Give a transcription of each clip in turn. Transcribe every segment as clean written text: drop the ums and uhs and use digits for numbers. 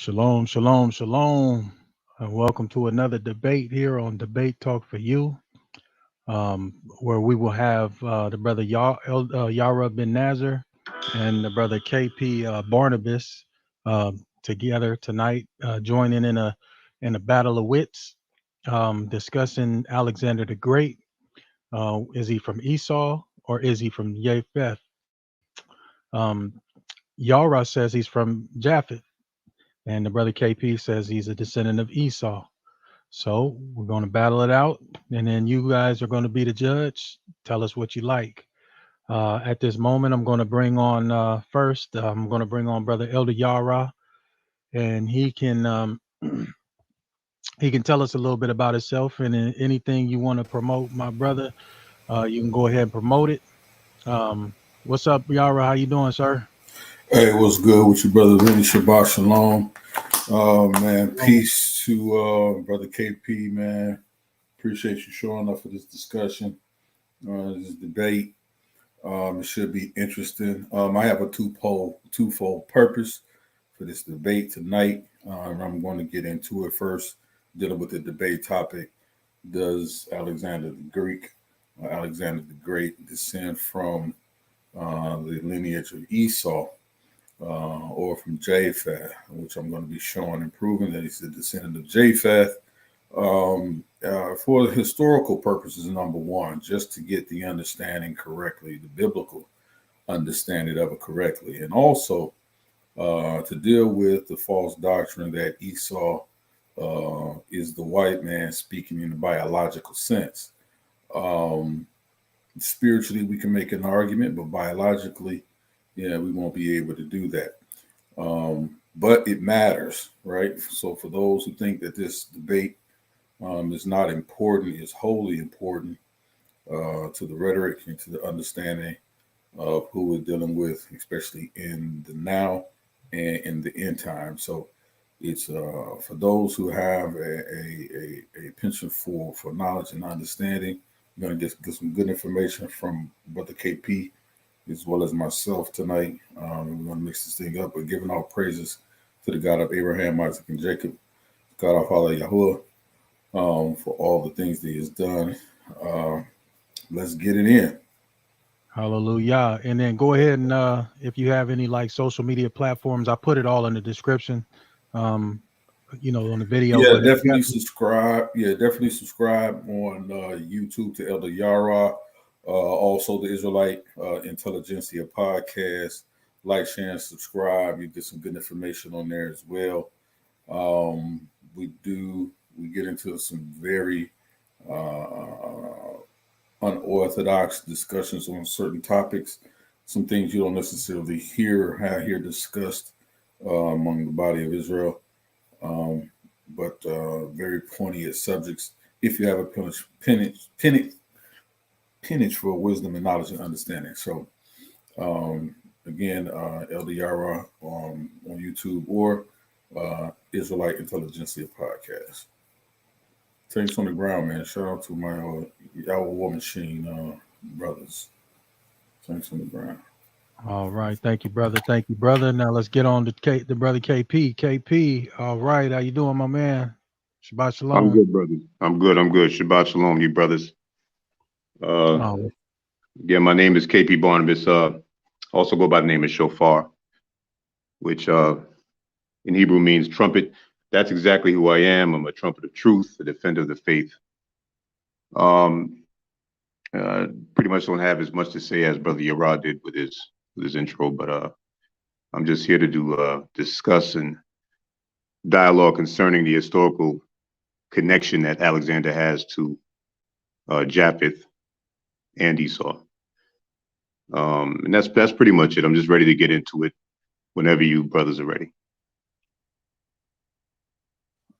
Shalom, shalom, shalom. Welcome to another debate here on Debate Talk for You, where we will have the brother Yara bin Nazar and the brother KP Barnabas together tonight, joining in a battle of wits, discussing Alexander the Great. Is he from Esau or is he from Japheth? Um, Yara says he's from Japheth. And the brother KP says he's a descendant of Esau. So we're going to battle it out. And then you guys are going to be the judge. Tell us what you like. At this moment, I'm going to bring on first, I'm going to bring on brother Elder Yara. And he can he can tell us a little bit about himself and anything you want to promote, my brother. You can go ahead and promote it. What's up, Yara? How you doing, sir? Hey, what's good with you, brother? Really, Shabbat Shalom. Man, peace to brother KP, man. Appreciate you showing up for this discussion, this debate. It should be interesting. I have a twofold purpose for this debate tonight. I'm going to get into it first, dealing with the debate topic. Does Alexander the Great descend from the lineage of Esau? Or from Japheth, which I'm going to be showing and proving that he's a descendant of Japheth. For historical purposes, number one, just to get the understanding correctly, the biblical understanding of it correctly, and also to deal with the false doctrine that Esau is the white man speaking in a biological sense. Spiritually, we can make an argument, but biologically, we won't be able to do that. But it matters, right? So for those who think that this debate is not important, it's wholly important to the rhetoric and to the understanding of who we're dealing with, especially in the now and in the end time. So it's for those who have a penchant for knowledge and understanding. You're going to get some good information from Brother KP as well as myself tonight. We're going to mix this thing up. We're giving all praises to the God of Abraham, Isaac, and Jacob, God our Father Yahuwah, for all the things that he has done. Let's get it in. Hallelujah. And then go ahead and if you have any like social media platforms, I put it all in the description. On the video. Yeah, But definitely subscribe. Yeah, definitely subscribe on YouTube to Elder Yara. Also, the Israelite Intelligentsia podcast. Like, share, and subscribe. You get some good information on there as well. We get into some very unorthodox discussions on certain topics. Some things you don't necessarily hear discussed among the body of Israel. But very poignant subjects. If you have a penance for wisdom and knowledge and understanding. So, again, Elder Yara on YouTube or Israelite Intelligentsia podcast. Tanks on the ground, man. Shout out to my Yahweh War Machine brothers. Tanks on the ground. All right. Thank you, brother. Thank you, brother. Now let's get on to the brother KP. KP, all right. How you doing, my man? Shabbat shalom. I'm good, brother. I'm good. Shabbat shalom, you brothers. Again, my name is KP Barnabas. Also go by the name of Shofar, which in Hebrew means trumpet. That's exactly who I am. I'm a trumpet of truth, a defender of the faith. Pretty much don't have as much to say as Brother Yara did with his intro, but I'm just here to discuss and dialogue concerning the historical connection that Alexander has to Japheth and Esau. And that's pretty much it. I'm just ready to get into it whenever you brothers are ready.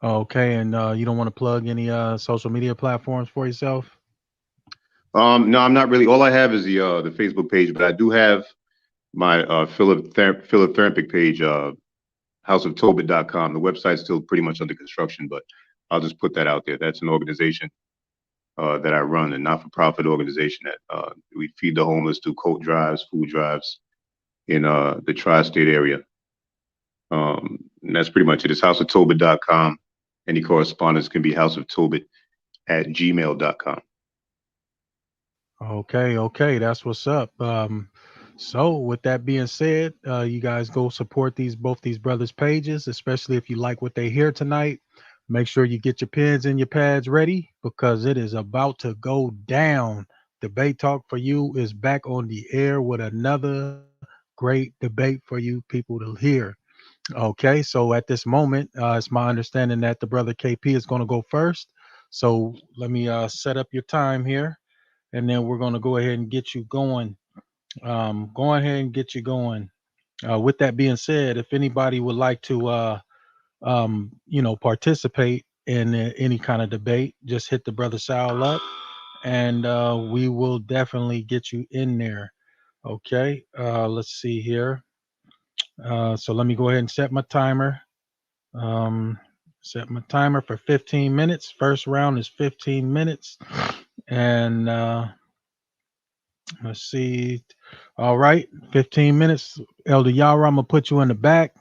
Okay, and you don't want to plug any social media platforms for yourself? No, I'm not really. All I have is the Facebook page, but I do have my philanthropic page, houseoftobit.com. The website's still pretty much under construction, but I'll just put that out there. That's an organization that I run, a not-for-profit organization that we feed the homeless, do coat drives, food drives in the tri-state area. And that's pretty much it. It's houseoftobit.com. Any correspondence can be houseoftobit@gmail.com. Okay, that's what's up. So with that being said, you guys go support both these brothers' pages, especially if you like what they hear tonight. Make sure you get your pens and your pads ready because it is about to go down. Debate Talk for You is back on the air with another great debate for you people to hear. Okay, so at this moment, it's my understanding that the brother KP is going to go first. So let me set up your time here, and then we're going to go ahead and get you going. Go ahead and get you going. With that being said, if anybody would like to, participate in any kind of debate, just hit the brother Sal up, and we will definitely get you in there. Okay, let's see here. So let me go ahead and set my timer. Um, Set my timer for 15 minutes. First round is 15 minutes. And let's see. All right, 15 minutes. Elder Yara, I'm going to put you in the back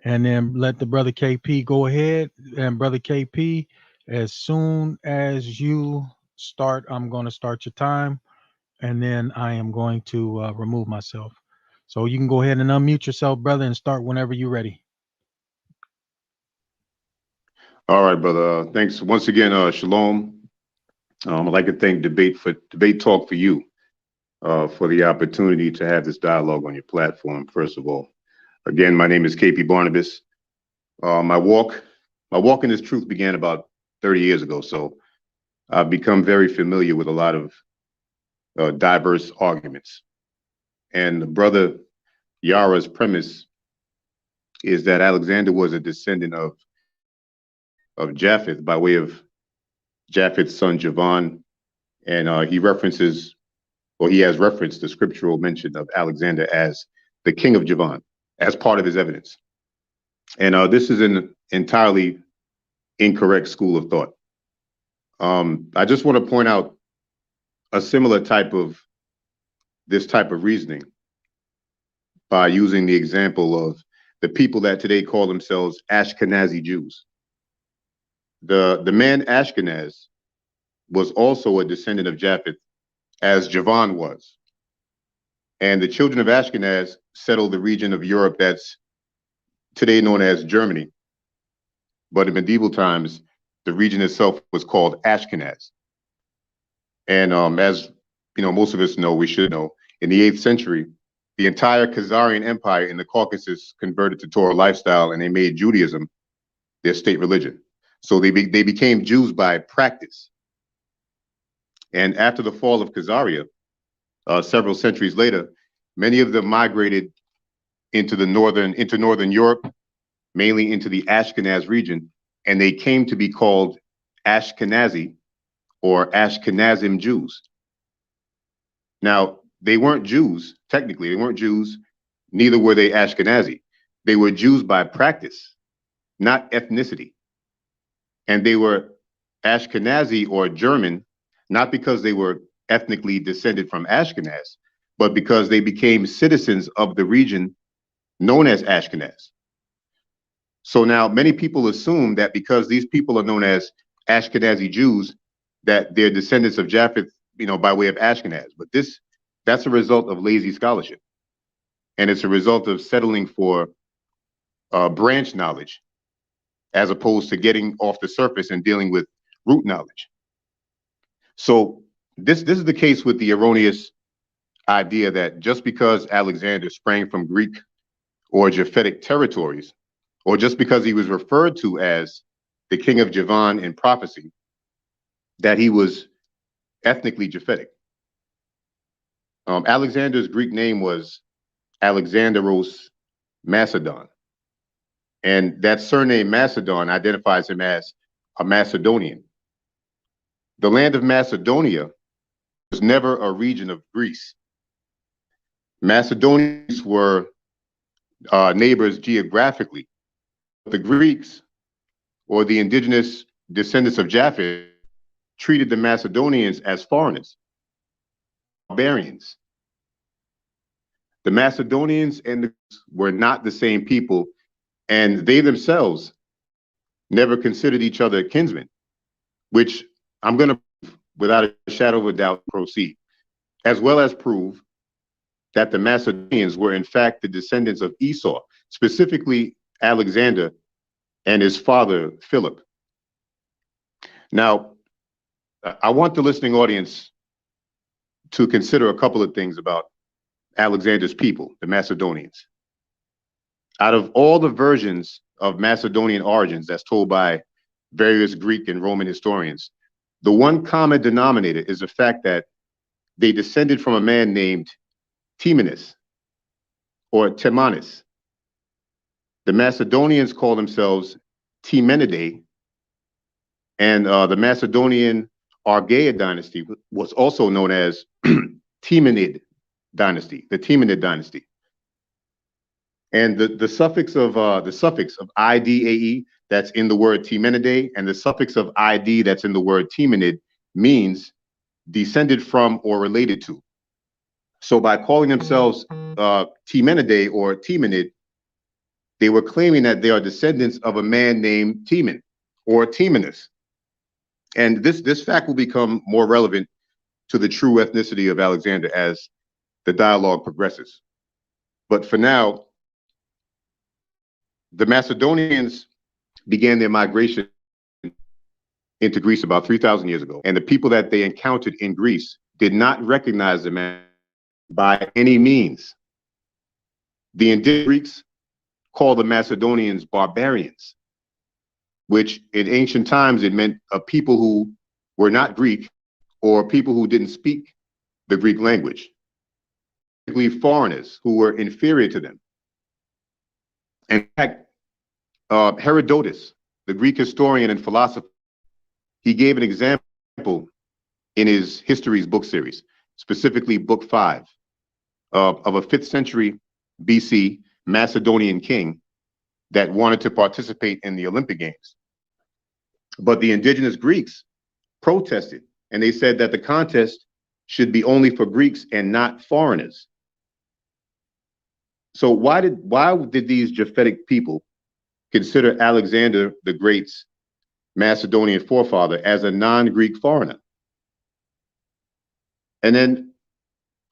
and then let the brother KP go ahead. And brother KP, as soon as you start, I'm going to start your time. And then I am going to remove myself. So you can go ahead and unmute yourself, brother, and start whenever you're ready. All right, brother. Thanks once again. Shalom. I'd like to thank Debate Talk for You for the opportunity to have this dialogue on your platform. First of all, again, my name is KP Barnabas. My walk in this truth began about 30 years ago. So I've become very familiar with a lot of diverse arguments. And brother Yara's premise is that Alexander was a descendant of Japheth by way of Japheth's son Javan, and he has referenced the scriptural mention of Alexander as the king of Javan as part of his evidence. And this is an entirely incorrect school of thought. I just want to point out a similar type of reasoning by using the example of the people that today call themselves Ashkenazi Jews. The man Ashkenaz was also a descendant of Japheth, as Javan was. And the children of Ashkenaz settled the region of Europe that's today known as Germany. But in medieval times, the region itself was called Ashkenaz. And as most of us know, we should know, in the 8th century, the entire Khazarian Empire in the Caucasus converted to Torah lifestyle, and they made Judaism their state religion. So they became Jews by practice. And after the fall of Khazaria, several centuries later, many of them migrated into northern Europe, mainly into the Ashkenaz region, and they came to be called Ashkenazi or Ashkenazim Jews. Now, they weren't Jews, technically, they weren't Jews, neither were they Ashkenazi. They were Jews by practice, not ethnicity. And they were Ashkenazi or German, not because they were ethnically descended from Ashkenaz, but because they became citizens of the region known as Ashkenaz. So now many people assume that because these people are known as Ashkenazi Jews, that they're descendants of Japheth, by way of Ashkenaz. But that's a result of lazy scholarship. And it's a result of settling for branch knowledge, as opposed to getting off the surface and dealing with root knowledge. So this is the case with the erroneous idea that just because Alexander sprang from Greek or Japhetic territories, or just because he was referred to as the king of Javan in prophecy, that he was ethnically Japhetic. Alexander's Greek name was Alexandros Macedon. And that surname Macedon identifies him as a Macedonian. The land of Macedonia was never a region of Greece. Macedonians were neighbors geographically. The Greeks, or the indigenous descendants of Japheth, treated the Macedonians as foreigners, barbarians. The Macedonians and the Greeks were not the same people And they themselves never considered each other kinsmen, which I'm going to, without a shadow of a doubt, proceed, as well as prove that the Macedonians were in fact the descendants of Esau, specifically Alexander and his father, Philip. Now, I want the listening audience to consider a couple of things about Alexander's people, the Macedonians. Out of all the versions of Macedonian origins that's told by various Greek and Roman historians, the one common denominator is the fact that they descended from a man named Timanus or Timanus. The Macedonians call themselves Timenidae, and the Macedonian Argaea dynasty was also known as Timanid dynasty, the Timanid dynasty. And the suffix of IDAE that's in the word Timenidae and the suffix of ID that's in the word Timanid means descended from or related to. So by calling themselves Timenidae or Timanid, they were claiming that they are descendants of a man named Timon or Timanus. And this fact will become more relevant to the true ethnicity of Alexander as the dialogue progresses. But for now, the Macedonians began their migration into Greece about 3,000 years ago. And the people that they encountered in Greece did not recognize the man by any means. The indigenous Greeks called the Macedonians barbarians, which in ancient times it meant a people who were not Greek or people who didn't speak the Greek language, basically foreigners who were inferior to them. In fact, Herodotus, the Greek historian and philosopher, he gave an example in his Histories book series, specifically book 5, of a 5th century BC Macedonian king that wanted to participate in the Olympic Games. But the indigenous Greeks protested, and they said that the contest should be only for Greeks and not foreigners. So why did these Japhetic people consider Alexander the Great's Macedonian forefather as a non-Greek foreigner? And then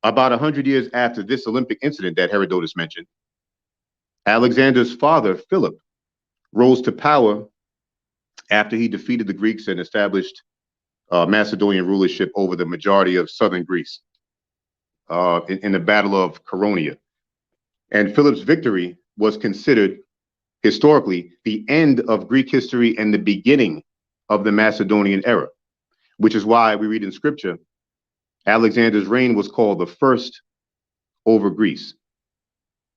about 100 years after this Olympic incident that Herodotus mentioned, Alexander's father, Philip, rose to power after he defeated the Greeks and established Macedonian rulership over the majority of southern Greece in the Battle of Chaeronea. And Philip's victory was considered historically the end of Greek history and the beginning of the Macedonian era, which is why we read in scripture, Alexander's reign was called the first over Greece.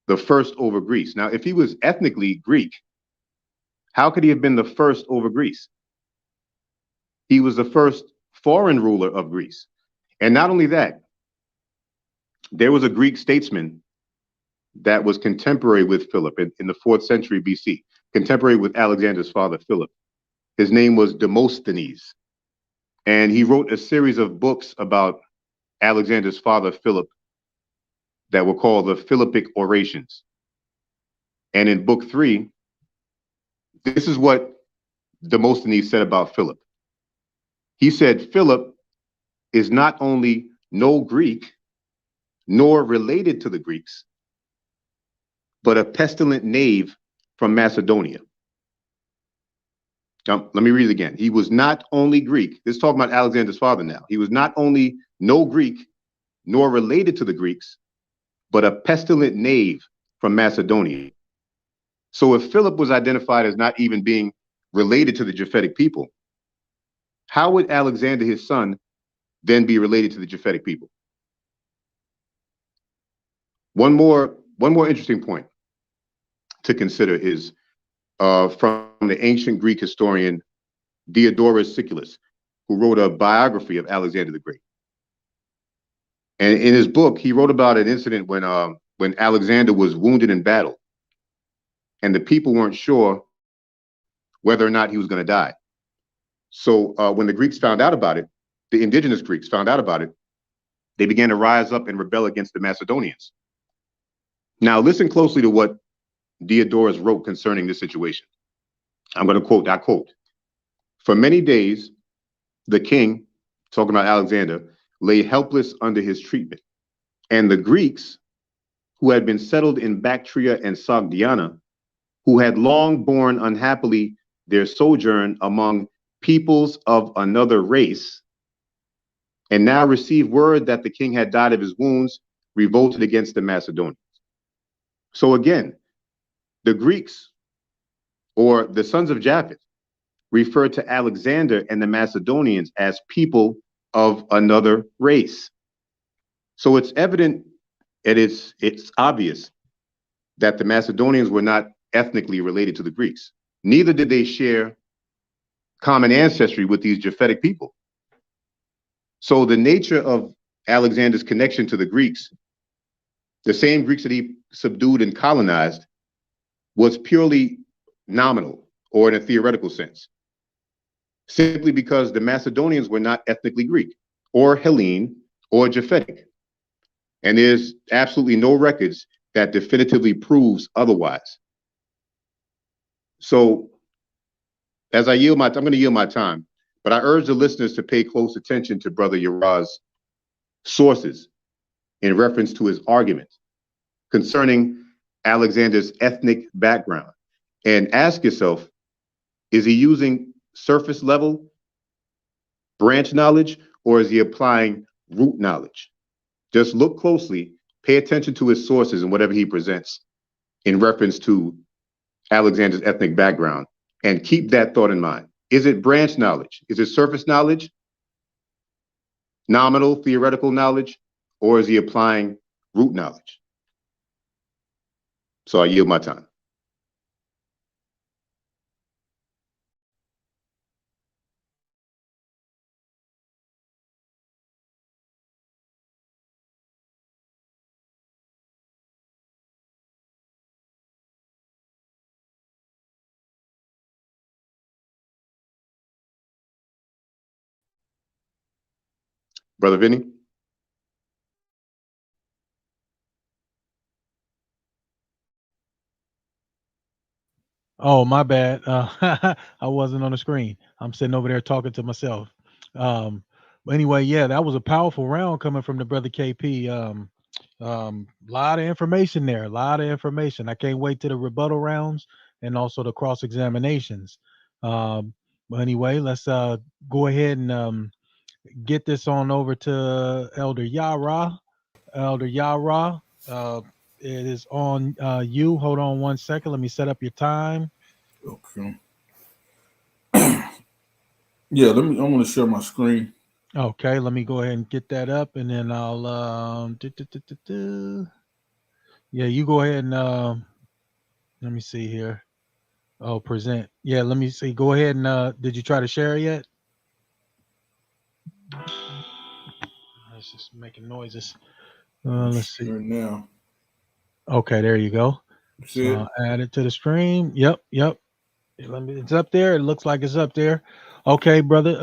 The first over Greece. Now, if he was ethnically Greek, how could he have been the first over Greece? He was the first foreign ruler of Greece. And not only that, there was a Greek statesman that was contemporary with Philip in the 4th century BC, contemporary with Alexander's father, Philip. His name was Demosthenes. And he wrote a series of books about Alexander's father, Philip, that were called the Philippic Orations. And in book 3, this is what Demosthenes said about Philip. He said, Philip is not only no Greek, nor related to the Greeks, but a pestilent knave from Macedonia. Now, let me read it again. He was not only Greek. This is talking about Alexander's father now. He was not only no Greek, nor related to the Greeks, but a pestilent knave from Macedonia. So if Philip was identified as not even being related to the Japhetic people, how would Alexander, his son, then be related to the Japhetic people? One more interesting point to consider is from the ancient Greek historian Diodorus Siculus, who wrote a biography of Alexander the Great. And in his book, he wrote about an incident when Alexander was wounded in battle, and the people weren't sure whether or not he was going to die. So when the Greeks found out about it, the indigenous Greeks found out about it, they began to rise up and rebel against the Macedonians. Now, listen closely to what Diodorus wrote concerning this situation. I'm going to quote, I quote, "For many days, the king," talking about Alexander, "lay helpless under his treatment. And the Greeks, who had been settled in Bactria and Sogdiana, who had long borne unhappily their sojourn among peoples of another race, and now received word that the king had died of his wounds, revolted against the Macedonians." So again, the Greeks, or the sons of Japheth, referred to Alexander and the Macedonians as people of another race. So it's evident, and it's obvious that the Macedonians were not ethnically related to the Greeks. Neither did they share common ancestry with these Japhetic people. So the nature of Alexander's connection to the Greeks, the same Greeks that he subdued and colonized, was purely nominal or in a theoretical sense, simply because the Macedonians were not ethnically Greek or Hellene or Japhetic. And there's absolutely no records that definitively proves otherwise. So as I'm going to yield my time, but I urge the listeners to pay close attention to Brother YARAH's sources in reference to his argument concerning Alexander's ethnic background, and ask yourself, is he using surface level branch knowledge, or is he applying root knowledge? Just look closely, pay attention to his sources and whatever he presents in reference to Alexander's ethnic background, and keep that thought in mind. Is it branch knowledge? Is it surface knowledge, nominal, theoretical knowledge, or is he applying root knowledge? So I yield my time. Brother Vinny? Oh, my bad. I wasn't on the screen. I'm sitting over there talking to myself. But anyway, yeah, that was a powerful round coming from the brother KP. Lot of information there. A lot of information. I can't wait to the rebuttal rounds and also the cross examinations. But anyway, let's go ahead and get this on over to Elder YARAH. Elder YARAH, it is on you. Hold on one second. Let me set up your time. Okay. Yeah, I'm going to share my screen. Okay, let me go ahead and get that up, and then I'll yeah, you go ahead and let me see here. Oh, present. Yeah, let me see. Go ahead and did you try to share it yet? It's just making noises. Let's see. Now. Okay, there you go. So add it to the stream. Yep. It's up there. It looks like it's up there. Okay, brother.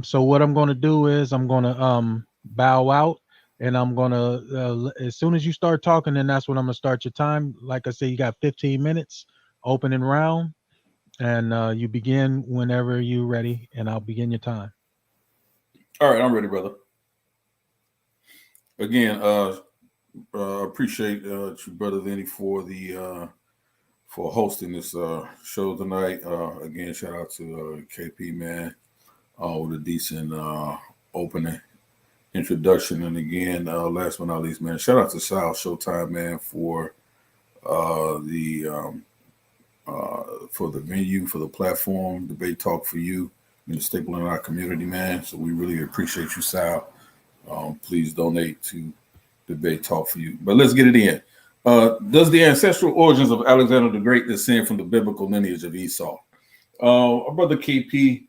So what I'm gonna do is I'm gonna bow out, and I'm gonna as soon as you start talking, then that's when I'm gonna start your time. Like I said, you got 15 minutes, opening round, and you begin whenever you're ready, and I'll begin your time. All right, I'm ready, brother. Again, appreciate you, brother Vinny, for hosting this show tonight. Again, shout out to KP, man, with a decent opening introduction. And again, last but not least, man, shout out to Sal Showtime, man, for the venue, for the platform, Debate Talk for You, and the staple in our community, man. So we really appreciate you, Sal. Please donate to Debate Talk for You. But let's get it in. Does the ancestral origins of Alexander the Great descend from the biblical lineage of Esau? Our brother KP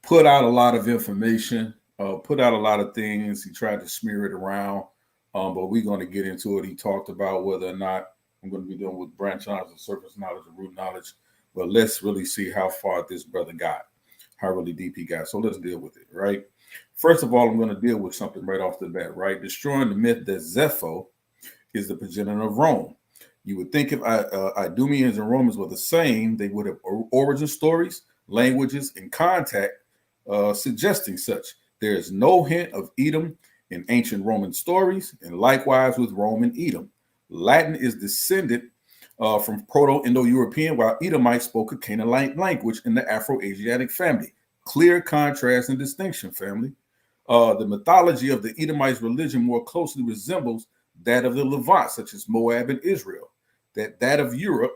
put out a lot of information, put out a lot of things. He tried to smear it around, but we're going to get into it. He talked about whether or not I'm going to be dealing with branch knowledge and surface knowledge and root knowledge. But let's really see how far this brother got, how really deep he got. So let's deal with it, right? First of all, I'm going to deal with something right off the bat, right? Destroying the myth that Zepho is the progenitor of Rome. You would think if Idumeans and Romans were the same, they would have origin stories, languages, and contact suggesting such. There is no hint of Edom in ancient Roman stories, and likewise with Rome and Edom. Latin is descended from Proto-Indo-European, while Edomites spoke a Canaanite language in the Afro-Asiatic family. Clear contrast and distinction, family. The mythology of the Edomites' religion more closely resembles that of the Levant, such as Moab and Israel, that of Europe,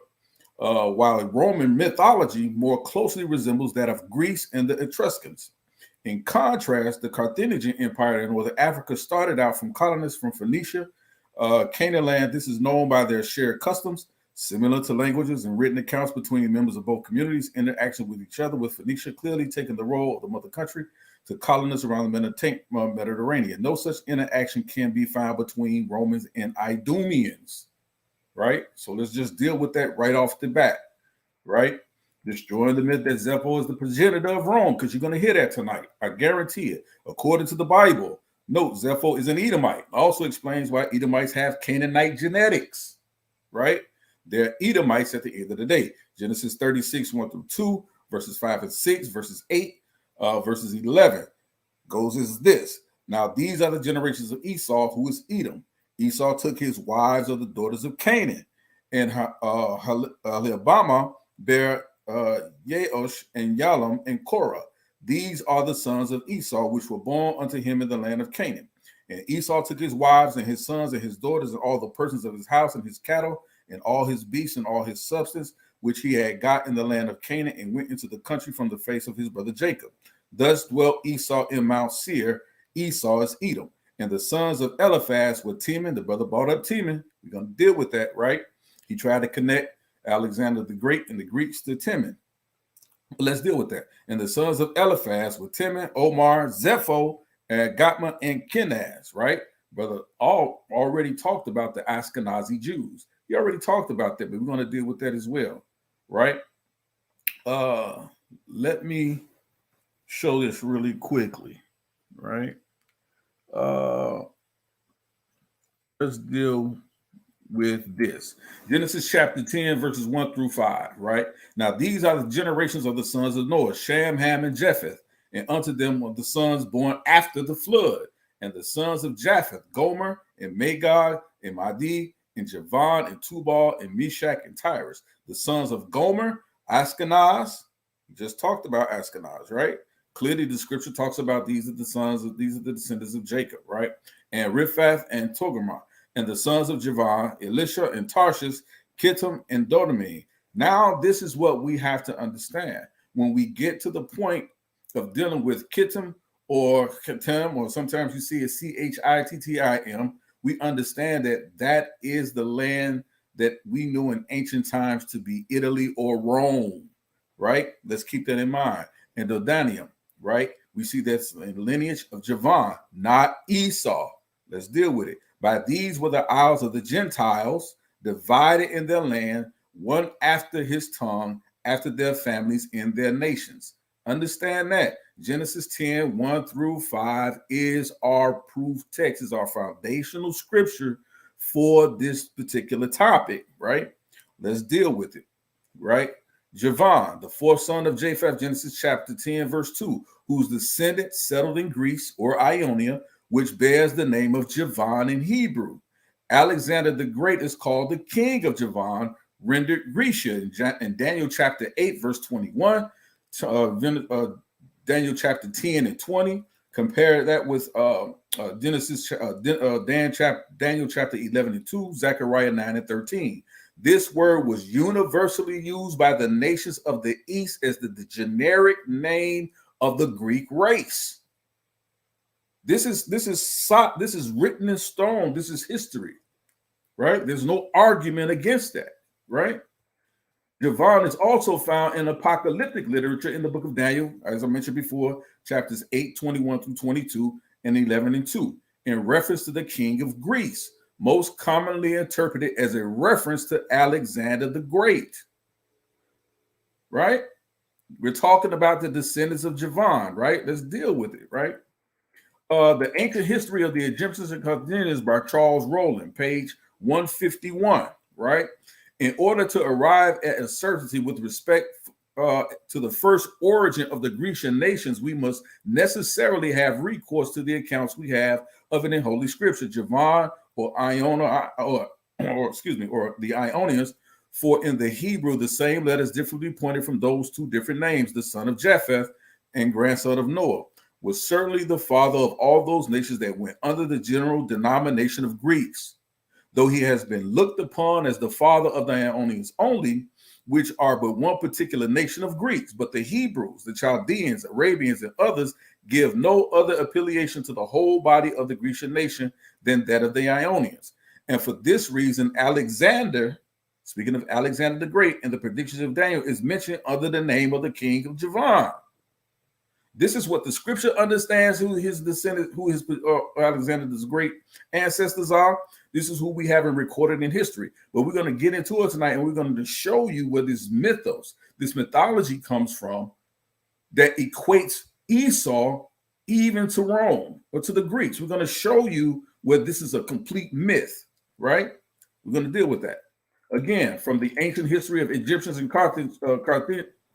while Roman mythology more closely resembles that of Greece and the Etruscans. In contrast, the Carthaginian Empire in northern Africa started out from colonists from Phoenicia, Canaan land. This is known by their shared customs, similar to languages and written accounts between members of both communities, interaction with each other, with Phoenicia clearly taking the role of the mother country to colonists around the Mediterranean. No such interaction can be found between Romans and Idumeans, right? So let's just deal with that right off the bat, right? Destroying the myth that Zepho is the progenitor of Rome, because you're going to hear that tonight. I guarantee it. According to the Bible, note Zepho is an Edomite. Also explains why Edomites have Canaanite genetics, right? They're Edomites at the end of the day. Genesis 36, 1 through 2, verses 5 and 6, verses 8, verses 11 goes as this. Now, these are the generations of Esau, who is Edom. Esau took his wives of the daughters of Canaan, and Halibama bare Yeosh and Yalam and Korah. These are the sons of Esau, which were born unto him in the land of Canaan. And Esau took his wives and his sons and his daughters and all the persons of his house and his cattle and all his beasts and all his substance, which he had got in the land of Canaan, and went into the country from the face of his brother Jacob. Thus dwelt Esau in Mount Seir. Esau is Edom. And the sons of Eliphaz were Teman. The brother brought up Teman. We're going to deal with that, right? He tried to connect Alexander the Great and the Greeks to Teman. Let's deal with that. And the sons of Eliphaz were Teman, Omar, Zepho, Gatma, and Kenaz, right? Brother already talked about the Ashkenazi Jews. He already talked about that, but we're going to deal with that as well, right? Let me show this really quickly, right? Let's deal with this. Genesis chapter 10, verses 1 through 5, right? Now, these are the generations of the sons of Noah, Shem, Ham, and Japheth, and unto them were the sons born after the flood. And the sons of Japheth, Gomer, and Magog, and Madi, and Javan, and Tubal, and Meshach, and Tyrus. The sons of Gomer, Ashkenaz. We just talked about Ashkenaz, right? Clearly, the scripture talks about these are the descendants of Jacob, right? And Riphath and Togarmah. And the sons of Javan, Elisha and Tarshish, Kittim and Dodami. Now, this is what we have to understand. When we get to the point of dealing with Kittim or Kittim, or sometimes you see it Chittim, we understand that that is the land that we knew in ancient times to be Italy or Rome, right? Let's keep that in mind. And Dodanium, right? We see that's in the lineage of Javan, not Esau. Let's deal with it. By these were the isles of the Gentiles, divided in their land, one after his tongue, after their families in their nations. Understand that. Genesis 10, 1 through 5 is our proof text, is our foundational scripture for this particular topic, right? Let's deal with it, right? Javan, the fourth son of Japheth, Genesis chapter 10, verse 2, whose descendant settled in Greece or Ionia, which bears the name of Javan in Hebrew. Alexander the Great is called the king of Javan, rendered Grecia in Daniel chapter 8, verse 21, Daniel chapter 10 and 20. Compare that with Daniel chapter 11 and 2, Zechariah 9 and 13. This word was universally used by the nations of the East as the generic name of the Greek race. This is written in stone. This is history, right? There's no argument against that, right? Javan is also found in apocalyptic literature in the book of Daniel, as I mentioned before, chapters 8, 21 through 22, and 11 and 2, in reference to the king of Greece, most commonly interpreted as a reference to Alexander the Great, right? We're talking about the descendants of Javan, right? Let's deal with it, right? The Ancient History of the Egyptians and Carthaginians by Charles Rowland, page 151, right? In order to arrive at a certainty with respect to the first origin of the Grecian nations, we must necessarily have recourse to the accounts we have of it in Holy Scripture, Javan or Iona, or the Ionians. For in the Hebrew, the same letters differently pointed from those two different names, the son of Japheth and grandson of Noah, was certainly the father of all those nations that went under the general denomination of Greeks, though he has been looked upon as the father of the Ionians only, which are but one particular nation of Greeks. But the Hebrews, the Chaldeans, Arabians, and others give no other affiliation to the whole body of the Grecian nation than that of the Ionians. And for this reason, Alexander, speaking of Alexander the Great and the predictions of Daniel, is mentioned under the name of the king of Javan. This is what the scripture understands who his descendants, who his Alexander the Great ancestors are. This is who we haven't recorded in history. But we're going to get into it tonight, and we're going to show you where this mythos, this mythology comes from that equates Esau even to Rome or to the Greeks. We're going to show you where this is a complete myth, right? We're going to deal with that. Again, from the Ancient History of Egyptians and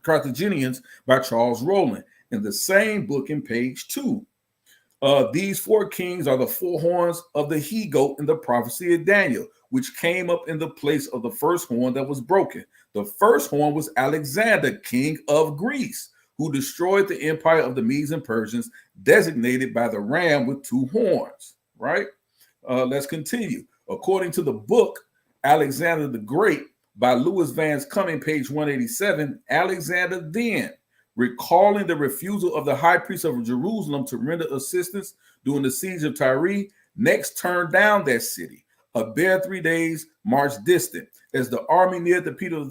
Carthaginians by Charles Rowland in the same book in page 2. These four kings are the four horns of the he-goat in the prophecy of Daniel, which came up in the place of the first horn that was broken. The first horn was Alexander, king of Greece, who destroyed the empire of the Medes and Persians, designated by the ram with two horns, right? Let's continue. According to the book Alexander the Great by Louis Vance Cumming, page 187, Alexander then, recalling the refusal of the high priest of Jerusalem to render assistance during the siege of Tyre, next turned down that city, a bare 3 days march distant. As the army neared the people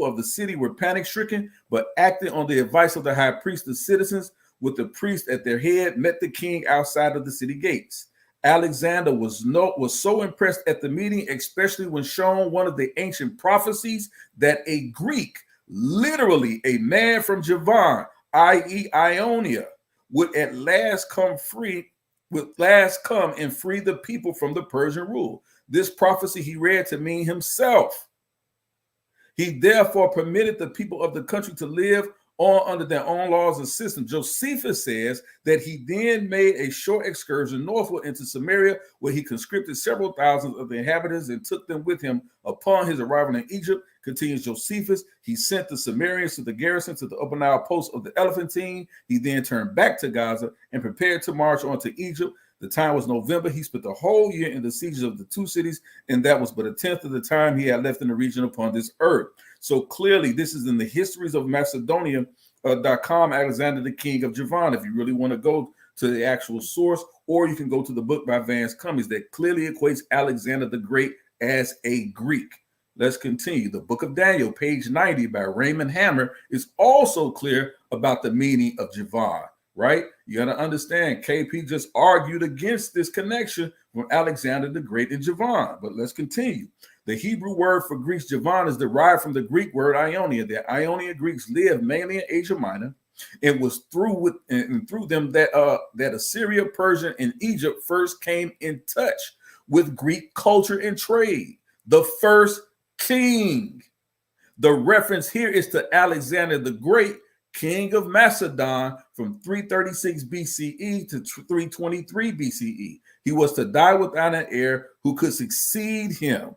of the city were panic-stricken, but acting on the advice of the high priest, the citizens, with the priest at their head, met the king outside of the city gates. Alexander was so impressed at the meeting, especially when shown one of the ancient prophecies that a Greek, literally a man from Javan, i.e. Ionia, would at last come and free the people from the Persian rule. This prophecy he read to mean himself. He therefore permitted the people of the country to live on under their own laws and systems. Josephus says that he then made a short excursion northward into Samaria, where he conscripted several thousands of the inhabitants and took them with him. Upon his arrival in Egypt, continues Josephus, he sent the Samaritans to the garrison to the Upper Nile post of the Elephantine. He then turned back to Gaza and prepared to march on to Egypt. The time was November. He spent the whole year in the sieges of the two cities, and that was but a tenth of the time he had left in the region upon this earth. So clearly, this is in the histories of Macedonia.com, Alexander the king of Javan, if you really want to go to the actual source, or you can go to the book by Vance Cummings that clearly equates Alexander the Great as a Greek. Let's continue. The book of Daniel, page 90 by Raymond Hammer, is also clear about the meaning of Javan, right? You got to understand, KP just argued against this connection from Alexander the Great and Javan. But let's continue. The Hebrew word for Greeks, Javan, is derived from the Greek word Ionia. The Ionia Greeks lived mainly in Asia Minor. It was through them that Assyria, Persia, and Egypt first came in touch with Greek culture and trade. The first king. The reference here is to Alexander the Great, king of Macedon, from 336 BCE to 323 BCE. He was to die without an heir who could succeed him.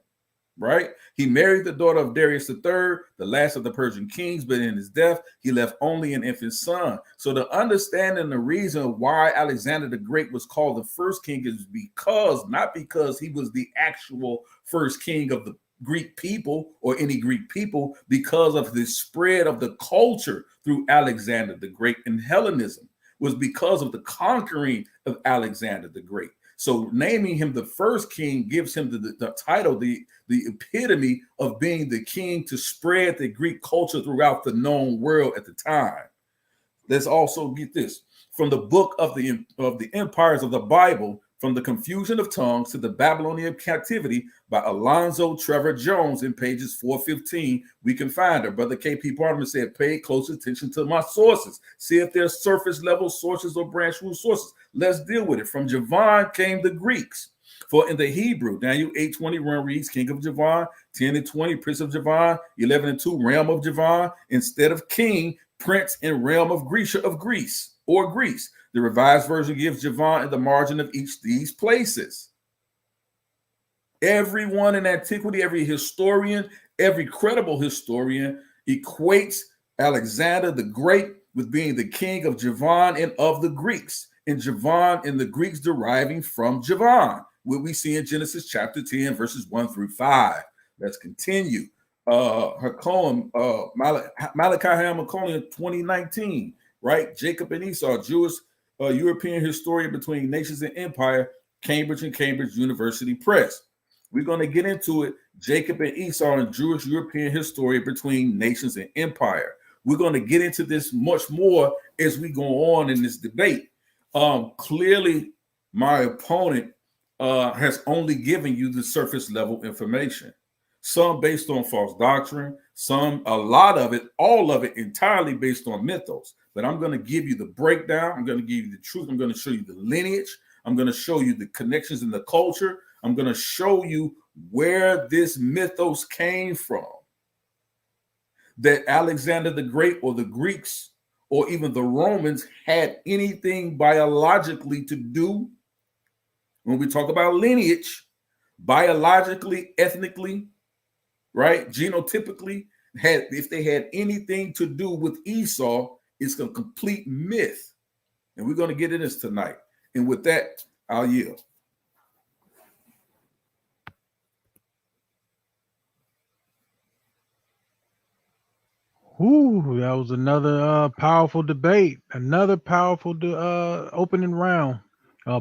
Right? He married the daughter of Darius III, the last of the Persian kings, but in his death, he left only an infant son. So the understanding, the reason why Alexander the Great was called the first king is not because he was the actual first king of the Greek people or any Greek people, because of the spread of the culture through Alexander the Great, and Hellenism was because of the conquering of Alexander the Great. So naming him the first king gives him the title, the epitome of being the king to spread the Greek culture throughout the known world at the time. Let's also get this from the book of the empires of the Bible, From the Confusion of Tongues to the Babylonian Captivity by Alonzo Trevor Jones in pages 415. We can find her. Brother KP Barnabas said, pay close attention to my sources. See if they're surface level sources or branch root sources. Let's deal with it. From Javan came the Greeks. For in the Hebrew, Daniel 8:21 reads, King of Javan, 10 and 20, Prince of Javan, 11 and 2, Realm of Javan, instead of king, prince and realm of Greece or Greece. The Revised Version gives Javan in the margin of each of these places. Everyone in antiquity, every historian, every credible historian equates Alexander the Great with being the king of Javan and of the Greeks. And Javan and the Greeks deriving from Javan, what we see in Genesis chapter 10, verses 1 through 5. Let's continue. Malachi HaMakolim 2019, right? Jacob and Esau, Jewish European historian between nations and empire, Cambridge and Cambridge University Press. We're going to get into it. Jacob and Esau and Jewish European historian between nations and empire. We're going to get into this much more as we go on in this debate. Clearly, my opponent has only given you the surface level information. Some based on false doctrine, a lot of it, all of it entirely based on mythos. But I'm going to give you the breakdown. I'm going to give you the truth. I'm going to show you the lineage. I'm going to show you the connections in the culture. I'm going to show you where this mythos came from. That Alexander the Great or the Greeks or even the Romans had anything biologically to do. When we talk about lineage, biologically, ethnically, right, genotypically, if they had anything to do with Esau, it's a complete myth. And we're going to get into this tonight. And with that, I'll yield. Ooh, that was another powerful debate. Another powerful opening round.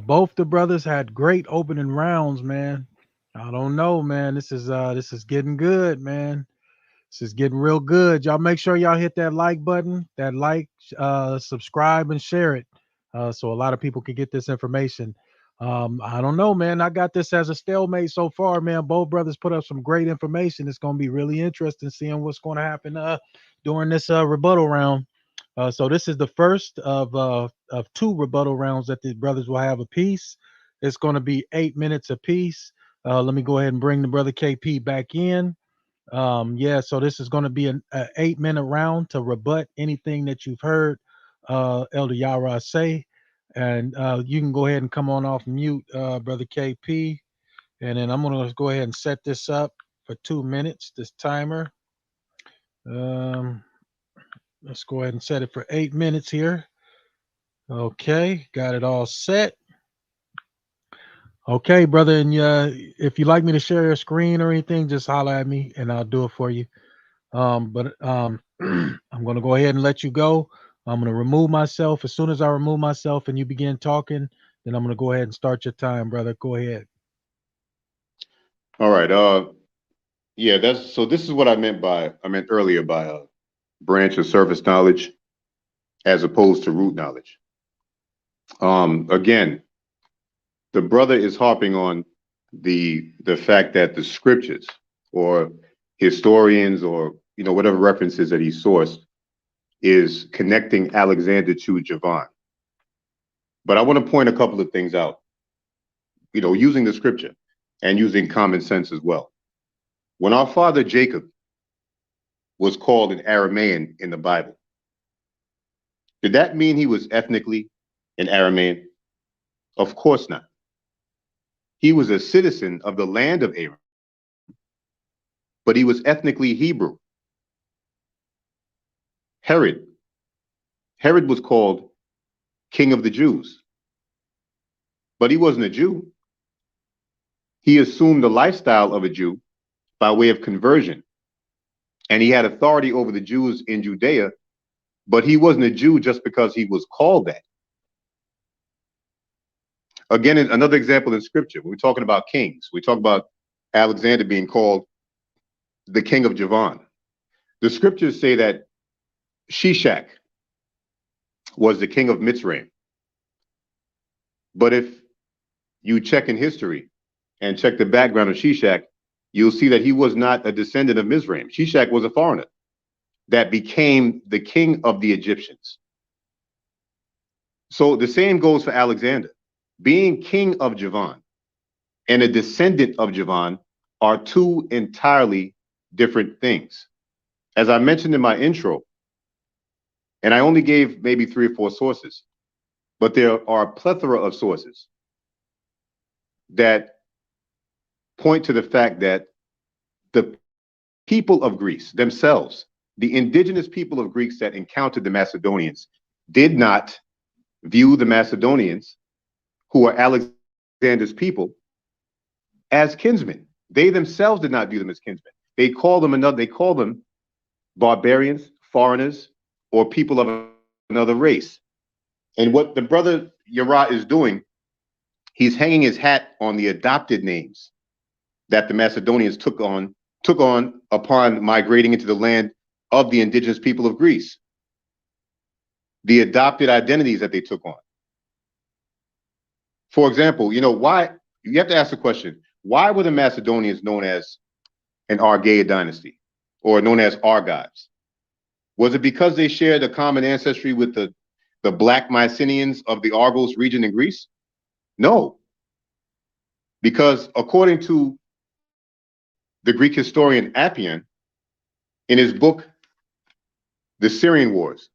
Both the brothers had great opening rounds, man. I don't know, man. This is getting good, man. This is getting real good. Y'all make sure y'all hit that like button, subscribe and share it, so a lot of people can get this information. I don't know, man. I got this as a stalemate so far, man. Both brothers put up some great information. It's going to be really interesting seeing what's going to happen during this rebuttal round. So this is the first of two rebuttal rounds that the brothers will have apiece. It's going to be 8 minutes apiece. Let me go ahead and bring the brother KP back in. Yeah, so this is going to be an 8-minute round to rebut anything that you've heard Elder YARAH say. And you can go ahead and come on off mute, brother KP. And then I'm going to go ahead and set this up for 2 minutes, this timer. Let's go ahead and set it for 8 minutes here. Okay, got it all set. Okay, brother, and if you'd like me to share your screen or anything, just holler at me and I'll do it for you. I'm going to go ahead and let you go. I'm going to remove myself. As soon as I remove myself and you begin talking, then I'm going to go ahead and start your time, brother. Go ahead. All right. Yeah, this is what I meant earlier by branch of surface knowledge as opposed to root knowledge. Again, the brother is harping on the fact that the scriptures or historians or whatever references that he sourced is connecting Alexander to Javan. But I want to point a couple of things out, using the scripture and using common sense as well. When our father Jacob was called an Aramaean in the Bible, did that mean he was ethnically an Aramaean? Of course not. He was a citizen of the land of Aram, but he was ethnically Hebrew. Herod was called King of the Jews, but he wasn't a Jew. He assumed the lifestyle of a Jew by way of conversion, and he had authority over the Jews in Judea, but he wasn't a Jew just because he was called that. Again, another example in scripture, when we're talking about kings, we talk about Alexander being called the king of Javan. The scriptures say that Shishak was the king of Mitzrayim. But if you check in history and check the background of Shishak, you'll see that he was not a descendant of Mizraim. Shishak was a foreigner that became the king of the Egyptians. So the same goes for Alexander. Being king of Javan, and a descendant of Javan are two entirely different things. As I mentioned in my intro, and I only gave maybe 3 or 4 sources, but there are a plethora of sources that point to the fact that the people of Greece themselves, the indigenous people of Greece that encountered the Macedonians, did not view the Macedonians, who are Alexander's people, as kinsmen. They themselves did not view them as kinsmen. They called them barbarians, foreigners, or people of another race. And what the brother YARAH is doing, he's hanging his hat on the adopted names that the Macedonians took on upon migrating into the land of the indigenous people of Greece. The adopted identities that they took on. For example, you have to ask the question, why were the Macedonians known as an Argaic dynasty, or known as Argives? Was it because they shared a common ancestry with the Black Mycenaeans of the Argos region in Greece? No. Because according to the Greek historian Appian, in his book, The Syrian Wars,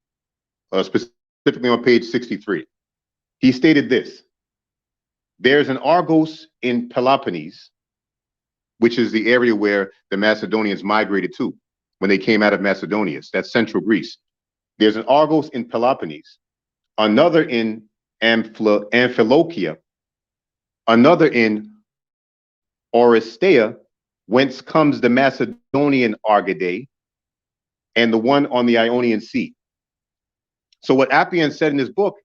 specifically on page 63, he stated this: there's an Argos in Peloponnese, which is the area where the Macedonians migrated to when they came out of Macedonia. That's central Greece. There's an Argos in Peloponnese, another in Amphilochia, another in Oresteia, whence comes the Macedonian Argadae, and the one on the Ionian Sea. So what Appian said in his book,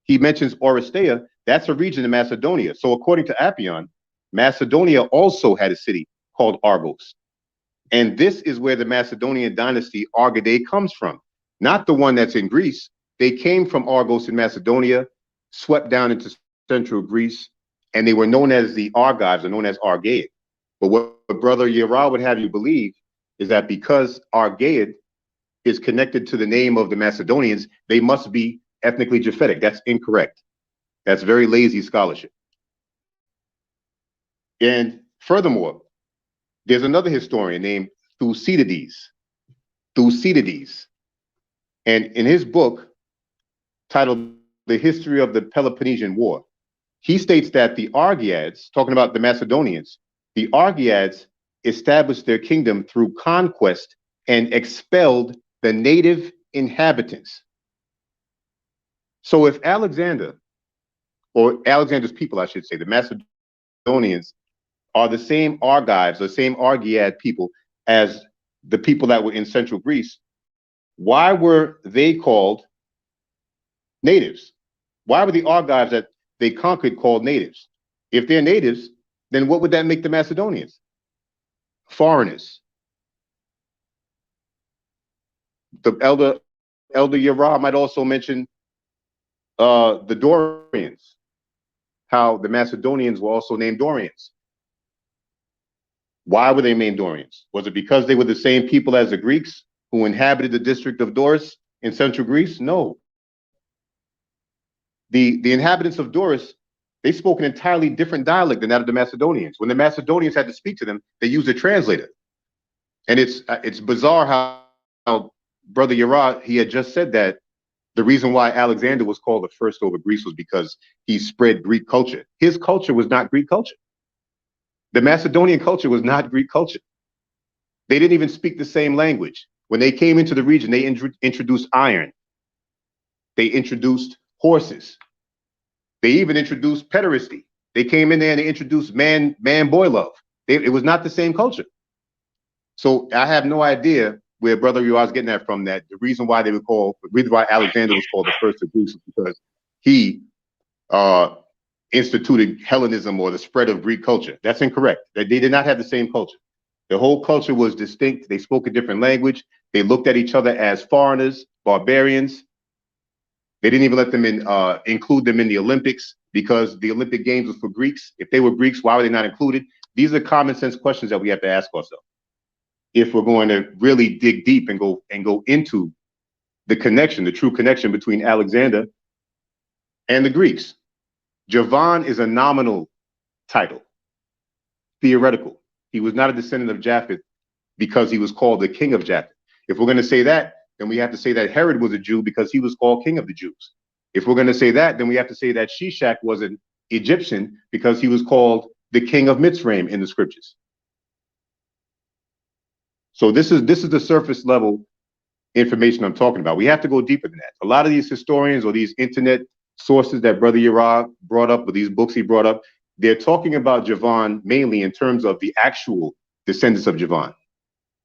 he mentions Oresteia, that's a region in Macedonia. So according to Appian, Macedonia also had a city called Argos. And this is where the Macedonian dynasty Argadae comes from, not the one that's in Greece. They came from Argos in Macedonia, swept down into central Greece, and they were known as the Argives, or known as Argaic. But what Brother YARAH would have you believe is that because Argaic is connected to the name of the Macedonians, they must be ethnically Japhetic. That's incorrect. That's very lazy scholarship. And furthermore, there's another historian named Thucydides. And in his book titled The History of the Peloponnesian War, he states that the Argeads, talking about the Macedonians, the Argeads established their kingdom through conquest and expelled the native inhabitants. So if Alexander, or Alexander's people, I should say, the Macedonians, are the same Argives, the same Argead people as the people that were in central Greece, why were they called natives? Why were the Argives that they conquered called natives? If they're natives, then what would that make the Macedonians? Foreigners. The elder YARAH might also mention the Dorians, how the Macedonians were also named Dorians. Why were they named Dorians? Was it because they were the same people as the Greeks who inhabited the district of Doris in central Greece? No. The inhabitants of Doris, they spoke an entirely different dialect than that of the Macedonians. When the Macedonians had to speak to them, they used a translator. And it's bizarre how Brother YARAH, he had just said that the reason why Alexander was called the first over Greece was because he spread Greek culture. His culture was not Greek culture. The Macedonian culture was not Greek culture. They didn't even speak the same language. When they came into the region, they introduced iron. They introduced horses. They even introduced pederasty. They came in there and they introduced man-boy love. It was not the same culture. So I have no idea where Brother YARAH is getting that from, that the reason why Alexander was called the first of Greece was because he instituted Hellenism, or the spread of Greek culture. That's incorrect. They did not have the same culture. The whole culture was distinct. They spoke a different language. They looked at each other as foreigners, barbarians. They didn't even let them include them in the Olympics, because the Olympic Games was for Greeks. If they were Greeks, why were they not included? These are common sense questions that we have to ask ourselves if we're going to really dig deep and go into the connection, the true connection between Alexander and the Greeks. Javan is a nominal title. Theoretical. He was not a descendant of Japheth because he was called the king of Japheth. If we're going to say that, then we have to say that Herod was a Jew because he was called king of the Jews. If we're going to say that, then we have to say that Shishak was an Egyptian because he was called the king of Mitzrayim in the scriptures. So this is the surface level information I'm talking about. We have to go deeper than that. A lot of these historians or these internet sources that Brother YARAH brought up, or these books he brought up, they're talking about Javan mainly in terms of the actual descendants of Javan.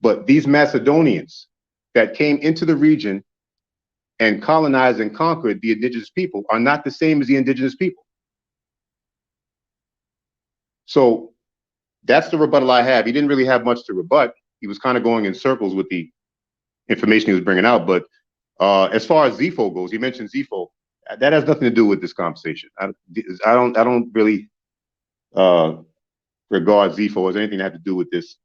But these Macedonians that came into the region and colonized and conquered the indigenous people are not the same as the indigenous people. So that's the rebuttal I have. He didn't really have much to rebut. He was kind of going in circles with the information he was bringing out. But as far as Zepho goes, he mentioned Zepho. That has nothing to do with this conversation. I don't really regard Zepho as anything that had to do with this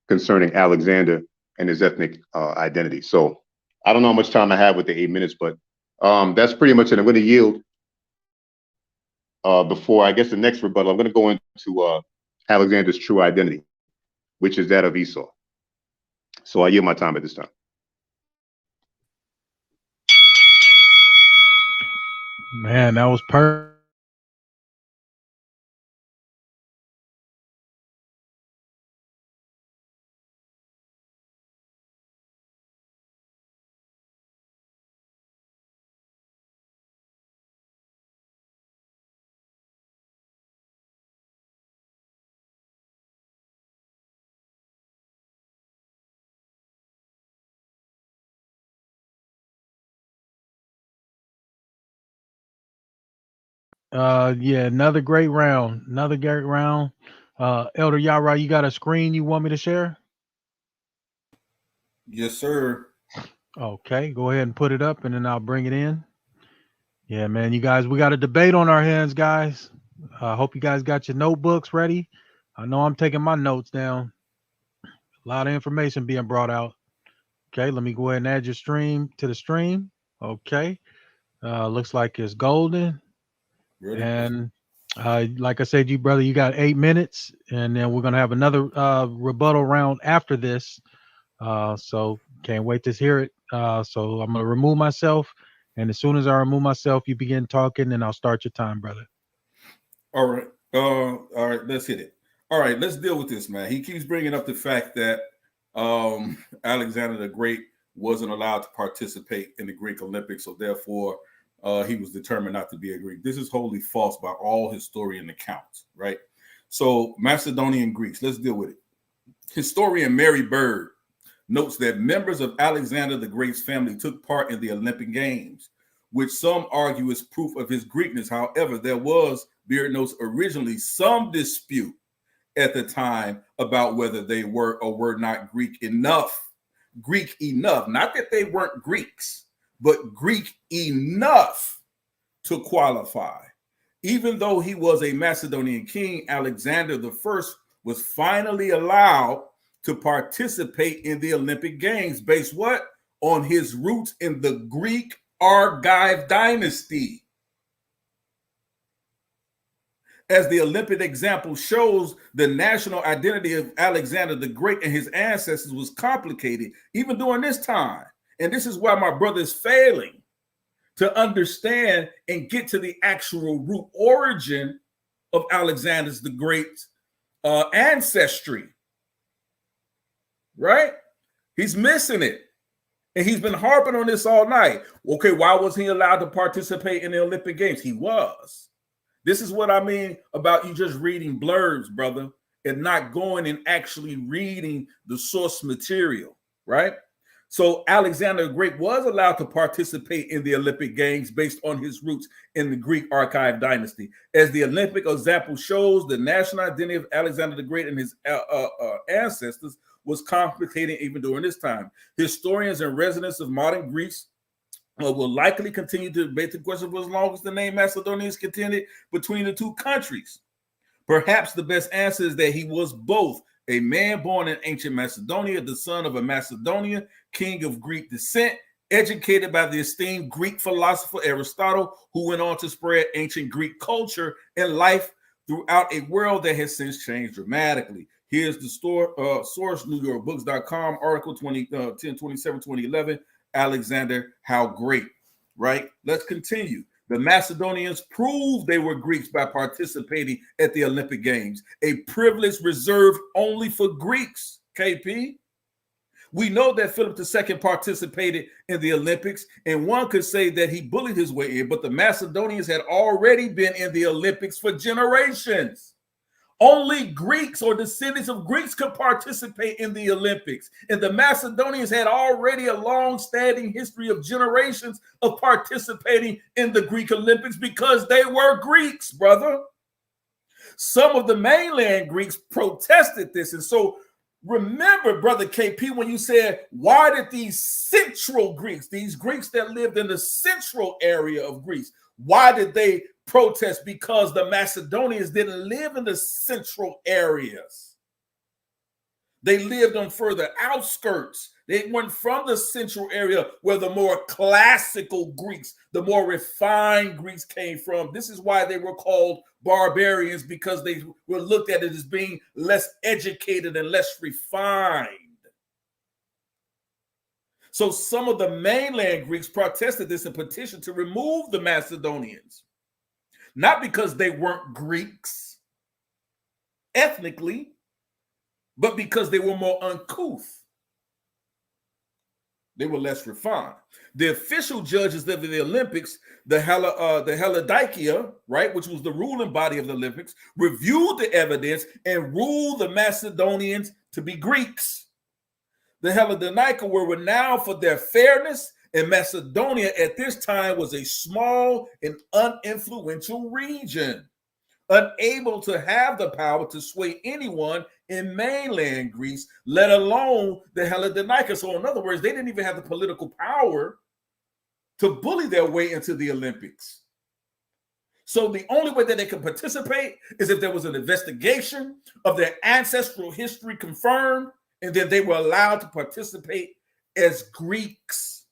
concerning Alexander and his ethnic identity. So I don't know how much time I have with the 8 minutes, but that's pretty much it. I'm going to yield before, I guess, the next rebuttal. I'm going to go into Alexander's true identity, which is that of Esau. So I yield my time at this time. Man, that was perfect. Yeah, another great round. Another great round. Elder YARAH, you got a screen you want me to share? Yes, sir. Okay, go ahead and put it up and then I'll bring it in. Yeah, man, you guys, we got a debate on our hands, guys. I hope you guys got your notebooks ready. I know I'm taking my notes down. A lot of information being brought out. Okay, let me go ahead and add your stream to the stream. Okay, looks like it's golden. Ready? And like I said, you brother, you got 8 minutes, and then we're gonna have another rebuttal round after this. So can't wait to hear it. So I'm gonna remove myself, and as soon as I remove myself, you begin talking, and I'll start your time, brother. All right. All right. Let's hit it. All right. Let's deal with this, man. He keeps bringing up the fact that Alexander the Great wasn't allowed to participate in the Greek Olympics, so therefore he was determined not to be a Greek. This is wholly false by all historian accounts, right? So Macedonian Greeks, let's deal with it. Historian Mary Bird notes that members of Alexander the Great's family took part in the Olympic Games, which some argue is proof of his Greekness. However, there was, Beard notes, originally some dispute at the time about whether they were or were not Greek enough. Greek enough, not that they weren't Greeks, but Greek enough to qualify. Even though he was a Macedonian king, Alexander I was finally allowed to participate in the Olympic Games based what? On his roots in the Greek Argive dynasty. As the Olympic example shows, the national identity of Alexander the Great and his ancestors was complicated even during this time. And this is why my brother is failing to understand and get to the actual root origin of Alexander the Great's ancestry. Right? He's missing it. And he's been harping on this all night. Okay, why was he allowed to participate in the Olympic Games? He was. This is what I mean about you just reading blurbs, brother, and not going and actually reading the source material, right? So Alexander the Great was allowed to participate in the Olympic Games based on his roots in the Greek Argive dynasty. As the Olympic example shows, the national identity of Alexander the Great and his ancestors was complicated even during this time. Historians and residents of modern Greece will likely continue to debate the question for as long as the name Macedonia is contended between the two countries. Perhaps the best answer is that he was both a man born in ancient Macedonia, the son of a Macedonian king of Greek descent, educated by the esteemed Greek philosopher Aristotle, who went on to spread ancient Greek culture and life throughout a world that has since changed dramatically. Here's the source, NewYorkBooks.com, article 10/27/2011, Alexander, how great, right? Let's continue. The Macedonians proved they were Greeks by participating at the Olympic Games, a privilege reserved only for Greeks, KP. We know that Philip II participated in the Olympics, and one could say that he bullied his way in, but the Macedonians had already been in the Olympics for generations. Only Greeks or descendants of Greeks could participate in the Olympics, and the Macedonians had already a long-standing history of generations of participating in the Greek Olympics because they were Greeks, brother. Some of the mainland Greeks protested this, and so remember, brother KP, when you said, why did these central Greeks, these Greeks that lived in the central area of Greece, why did they protest? Because the Macedonians didn't live in the central areas. They lived on further outskirts. They weren't from the central area where the more classical Greeks, the more refined Greeks came from. This is why they were called barbarians, because they were looked at as being less educated and less refined. So some of the mainland Greeks protested this and petitioned to remove the Macedonians, not because they weren't Greeks ethnically, but because they were more uncouth. They were less refined. The official judges of the Olympics, the Helidikeia, right, which was the ruling body of the Olympics, reviewed the evidence and ruled the Macedonians to be Greeks. The Helidikeia were renowned for their fairness, and Macedonia at this time was a small and uninfluential region, unable to have the power to sway anyone in mainland Greece, let alone the Helidikeia. So in other words, they didn't even have the political power to bully their way into the Olympics. So the only way that they could participate is if there was an investigation of their ancestral history confirmed, and then they were allowed to participate as Greeks.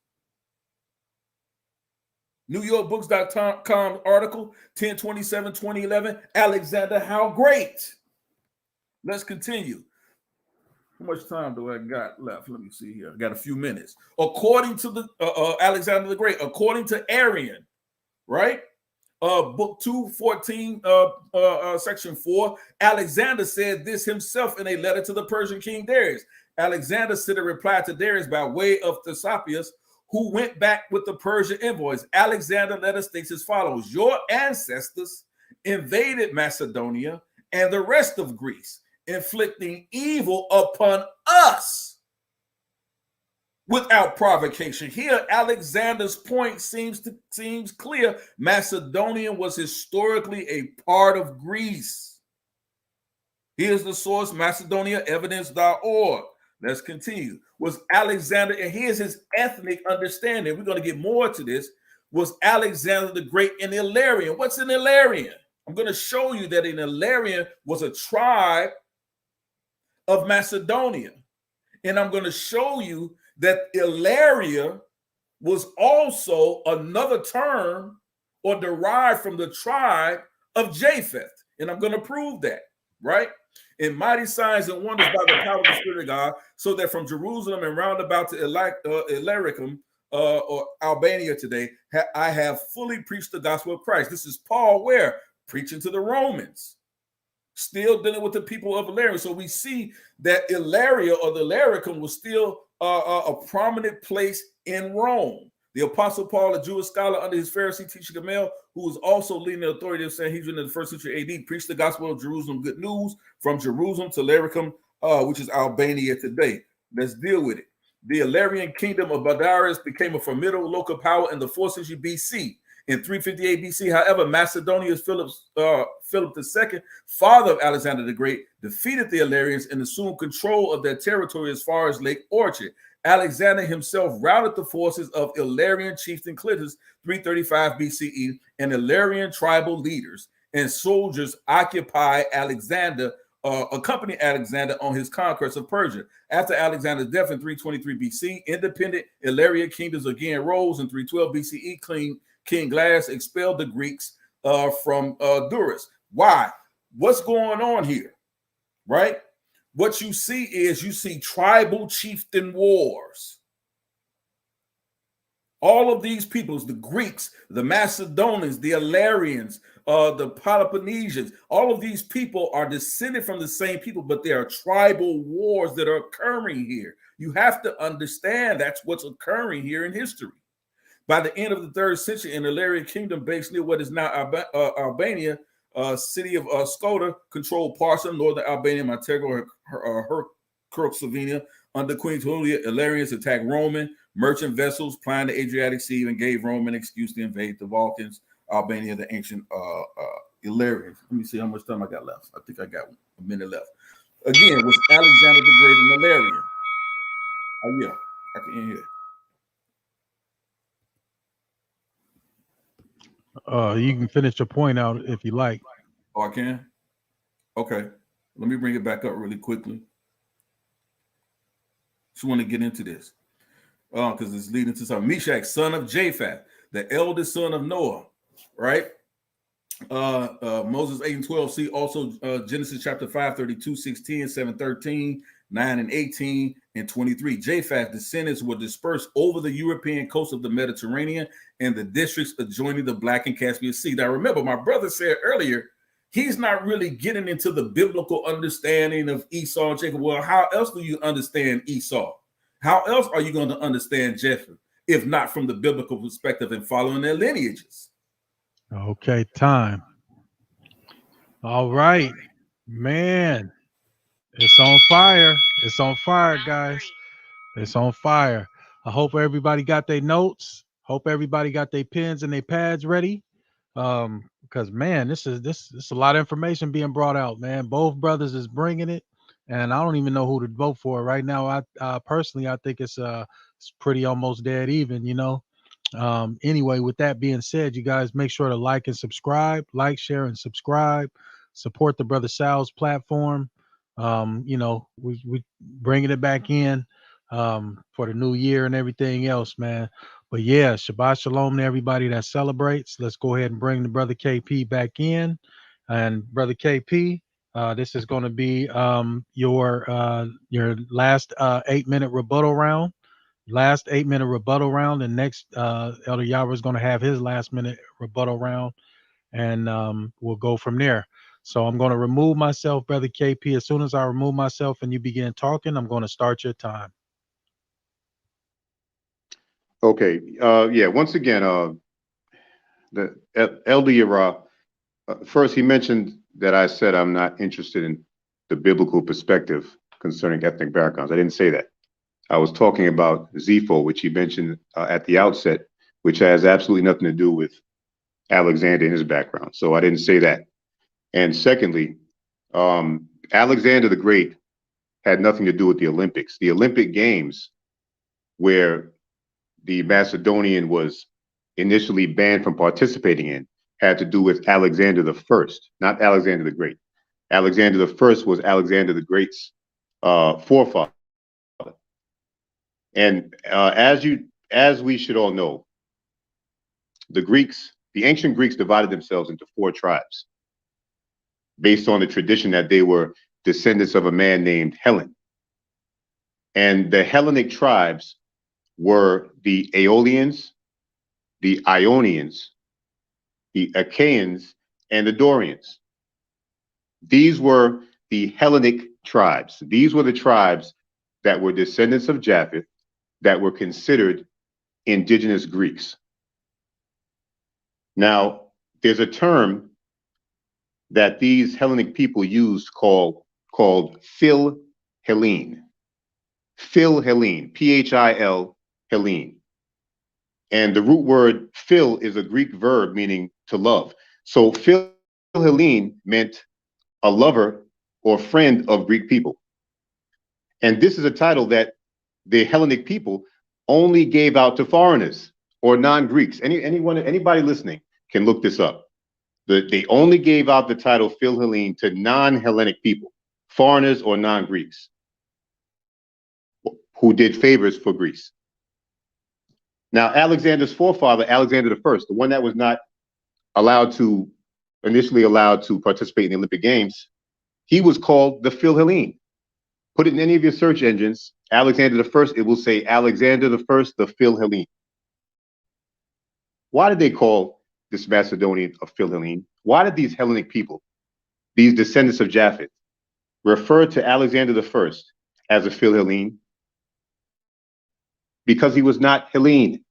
NewYorkBooks.com article 10/27/2011, Alexander, how great. Let's continue. How much time do I got left? Let me see here. I got a few minutes. According to the Alexander the Great, according to Arian, right? Book 2:14, section 4, Alexander said this himself in a letter to the Persian king Darius. Alexander sent a reply to Darius by way of Theophilus, who went back with the Persian envoys. Alexander letter states as follows: your ancestors invaded Macedonia and the rest of Greece, inflicting evil upon us without provocation. Here, Alexander's point seems clear. Macedonia was historically a part of Greece. Here's the source, MacedoniaEvidence.org. Let's continue. Was Alexander, and here's his ethnic understanding. We're going to get more to this. Was Alexander the Great an Illyrian? What's an Illyrian? I'm going to show you that an Illyrian was a tribe of Macedonia. And I'm going to show you that Illyria was also another term or derived from the tribe of Japheth. And I'm going to prove that, right? In mighty signs and wonders by the power of the Spirit of God, so that from Jerusalem and round about to Illyricum or Albania today, I have fully preached the gospel of Christ. This is Paul where? Preaching to the Romans, still dealing with the people of Illyria. So we see that Illyria or the Illyricum was still a prominent place in Rome. The Apostle Paul, a Jewish scholar under his Pharisee teacher Gamaliel, who was also leading the authority of Sanhedrin in the first century AD, preached the gospel of Jerusalem, good news, from Jerusalem to Illyricum, which is Albania today. Let's deal with it. The Illyrian kingdom of Badarius became a formidable local power in the 4th century BC. In 358 BC, however, Macedonia's Philip II, father of Alexander the Great, defeated the Illyrians and assumed control of their territory as far as Lake Orchard. Alexander himself routed the forces of Illyrian chieftain Clitus 335 BCE, and Illyrian tribal leaders and soldiers accompanied Alexander on his conquest of Persia. After Alexander's death in 323 BC, independent Illyrian kingdoms again rose. In 312 BCE, King Glass expelled the Greeks from Duris. Why? what's going on here, right? What you see is you see tribal chieftain wars. All of these peoples, the Greeks, the Macedonians, the Illyrians, the Peloponnesians, all of these people are descended from the same people, but there are tribal wars that are occurring here. You have to understand that's what's occurring here in history. By the end of the 3rd century, an Illyrian kingdom based near what is now Albania, city of Skota, controlled parts of northern Albania, Montenegro, Herzegovina. Under Queen Julia, Illyrians attacked Roman merchant vessels plying the Adriatic Sea and gave Rome an excuse to invade the Balkans, Albania, the ancient Illyrians. Let me see how much time I got left. I think I got a minute left. Again, was Alexander the Great an Illyrian? Oh, yeah, I can end here. You can finish your point out if you like. Oh, I can? Okay. Let me bring it back up really quickly. Just want to get into this. Because it's leading to something. Meshach, son of Japheth, the eldest son of Noah, right? Moses 8 and 12. See also Genesis chapter 5, 32, 16, 7, 13, 9 and 18, and 23. Japheth's descendants were dispersed over the European coast of the Mediterranean and the districts adjoining the Black and Caspian Sea. Now, remember, my brother said earlier, he's not really getting into the biblical understanding of Esau and Jacob. Well, how else do you understand Esau? How else are you going to understand Japheth, if not from the biblical perspective and following their lineages? Okay, time. All right, man. It's on fire. It's on fire, guys. It's on fire. I hope everybody got their notes. Hope everybody got their pens and their pads ready. Because man, this is a lot of information being brought out, man. Both brothers is bringing it, and I don't even know who to vote for right now. I personally, I think it's pretty almost dead even, you know. Anyway, with that being said, you guys make sure to like and subscribe, like, share, and subscribe. Support the Brother Sal's platform. You know, we bringing it back in for the new year and everything else, man. But yeah, Shabbat Shalom to everybody that celebrates. Let's go ahead and bring the Brother KP back in. And Brother KP, this is going to be your last 8-minute rebuttal round. Last 8-minute rebuttal round, and next Elder Yarah is going to have his last minute rebuttal round, and we'll go from there. So I'm going to remove myself, Brother KP. As soon as I remove myself and you begin talking, I'm going to start your time. Okay. Yeah. Once again, the Elder Yarah, first he mentioned that I said I'm not interested in the biblical perspective concerning ethnic backgrounds. I didn't say that. I was talking about Zepho, which he mentioned at the outset, which has absolutely nothing to do with Alexander and his background. So I didn't say that. And secondly, Alexander the Great had nothing to do with the Olympics. The Olympic Games, where the Macedonian was initially banned from participating in, had to do with Alexander the First, not Alexander the Great. Alexander the First was Alexander the Great's forefather. And as we should all know, the ancient Greeks divided themselves into 4 tribes based on the tradition that they were descendants of a man named Hellen. And the Hellenic tribes were the Aeolians, the Ionians, the Achaeans, and the Dorians. These were the Hellenic tribes. These were the tribes that were descendants of Japheth, that were considered indigenous Greeks. Now, there's a term that these Hellenic people used called Phil-Hellene. Phil-Hellene, P-H-I-L, Hellene. And the root word phil is a Greek verb meaning to love. So Phil-Hellene meant a lover or friend of Greek people. And this is a title that the Hellenic people only gave out to foreigners or non-Greeks. Anybody listening can look this up. They only gave out the title Phil-Hellene to non-Hellenic people, foreigners or non-Greeks, who did favors for Greece. Now, Alexander's forefather, Alexander the First, the one that was not allowed to initially allowed to participate in the Olympic Games, he was called the Phil-Hellene. Put it in any of your search engines, Alexander the First, it will say Alexander the First, the Phil-Hellene. Why did they call this Macedonian a Phil-Hellene? Why did these Hellenic people, these descendants of Japheth, refer to Alexander the First as a Phil-Hellene? Because he was not Hellene.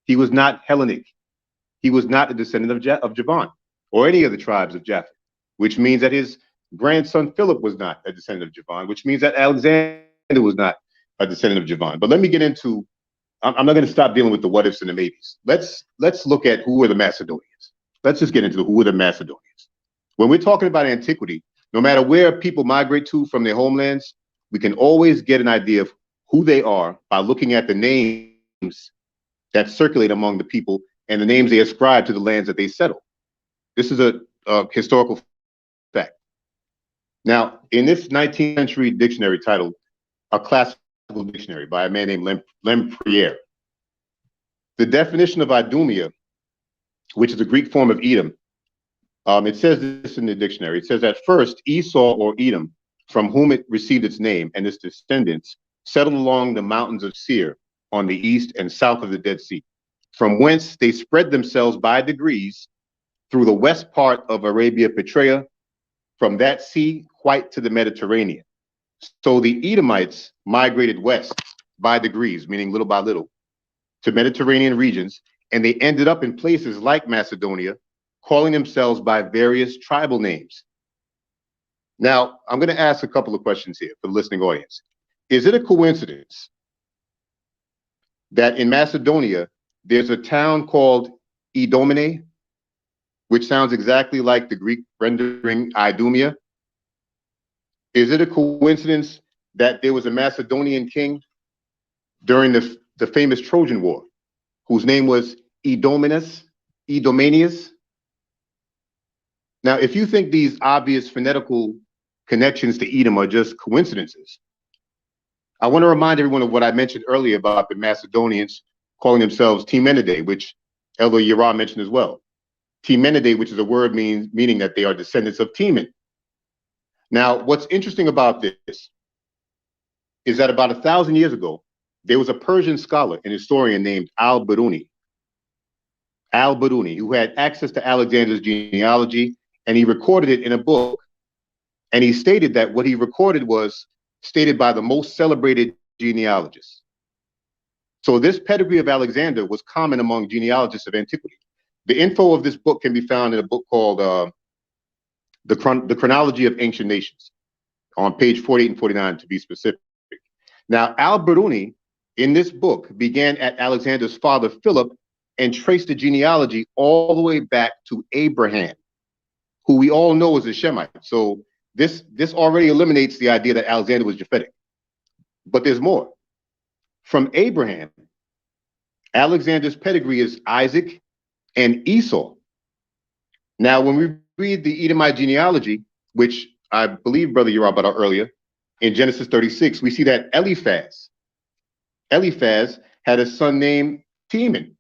He was not Hellenic. He was not a descendant of Javan or any of the tribes of Japheth, which means that his grandson Philip was not a descendant of Javan, which means that Alexander was not a descendant of Javan. But let me get into, I'm not going to stop dealing with the what ifs and the maybes. Let's look at who were the Macedonians. Let's just get into who were the Macedonians. When we're talking about antiquity, no matter where people migrate to from their homelands, we can always get an idea of who they are by looking at the names that circulate among the people and the names they ascribe to the lands that they settle. This is a historical fact. Now, in this 19th century dictionary titled A Classical Dictionary by a man named Lempriere, the definition of Idumea, which is the Greek form of Edom, it says this in the dictionary. It says at first, Esau or Edom, from whom it received its name, and its descendants settled along the mountains of Seir on the east and south of the Dead Sea, from whence they spread themselves by degrees through the west part of Arabia Petraea, from that sea quite to the Mediterranean. So the Edomites migrated west by degrees, meaning little by little, to Mediterranean regions, and they ended up in places like Macedonia, calling themselves by various tribal names. Now, I'm going to ask a couple of questions here for the listening audience. Is it a coincidence that in Macedonia, there's a town called Idomene, which sounds exactly like the Greek rendering Idumea? Is it a coincidence that there was a Macedonian king during the famous Trojan War, whose name was Idomeneus? Now, if you think these obvious phonetical connections to Edom are just coincidences, I want to remind everyone of what I mentioned earlier about the Macedonians calling themselves Timenidae, which Elder YARAH mentioned as well. Timenidae, which is a word meaning that they are descendants of Teman. Now, what's interesting about this is that about 1,000 years ago, there was a Persian scholar and historian named al-Biruni, who had access to Alexander's genealogy, and he recorded it in a book. And he stated that what he recorded was stated by the most celebrated genealogists. So this pedigree of Alexander was common among genealogists of antiquity. The info of this book can be found in a book called The Chronology of Ancient Nations, on page 48 and 49 to be specific. Now, al-Biruni in this book began at Alexander's father Philip and traced the genealogy all the way back to Abraham, who we all know is a Shemite. So this already eliminates the idea that Alexander was Japhetic. But there's more. From Abraham, Alexander's pedigree is Isaac and Esau. Now, when we read the Edomite genealogy, which I believe Brother YARAH brought out earlier, in Genesis 36, we see that Eliphaz had a son named Teman.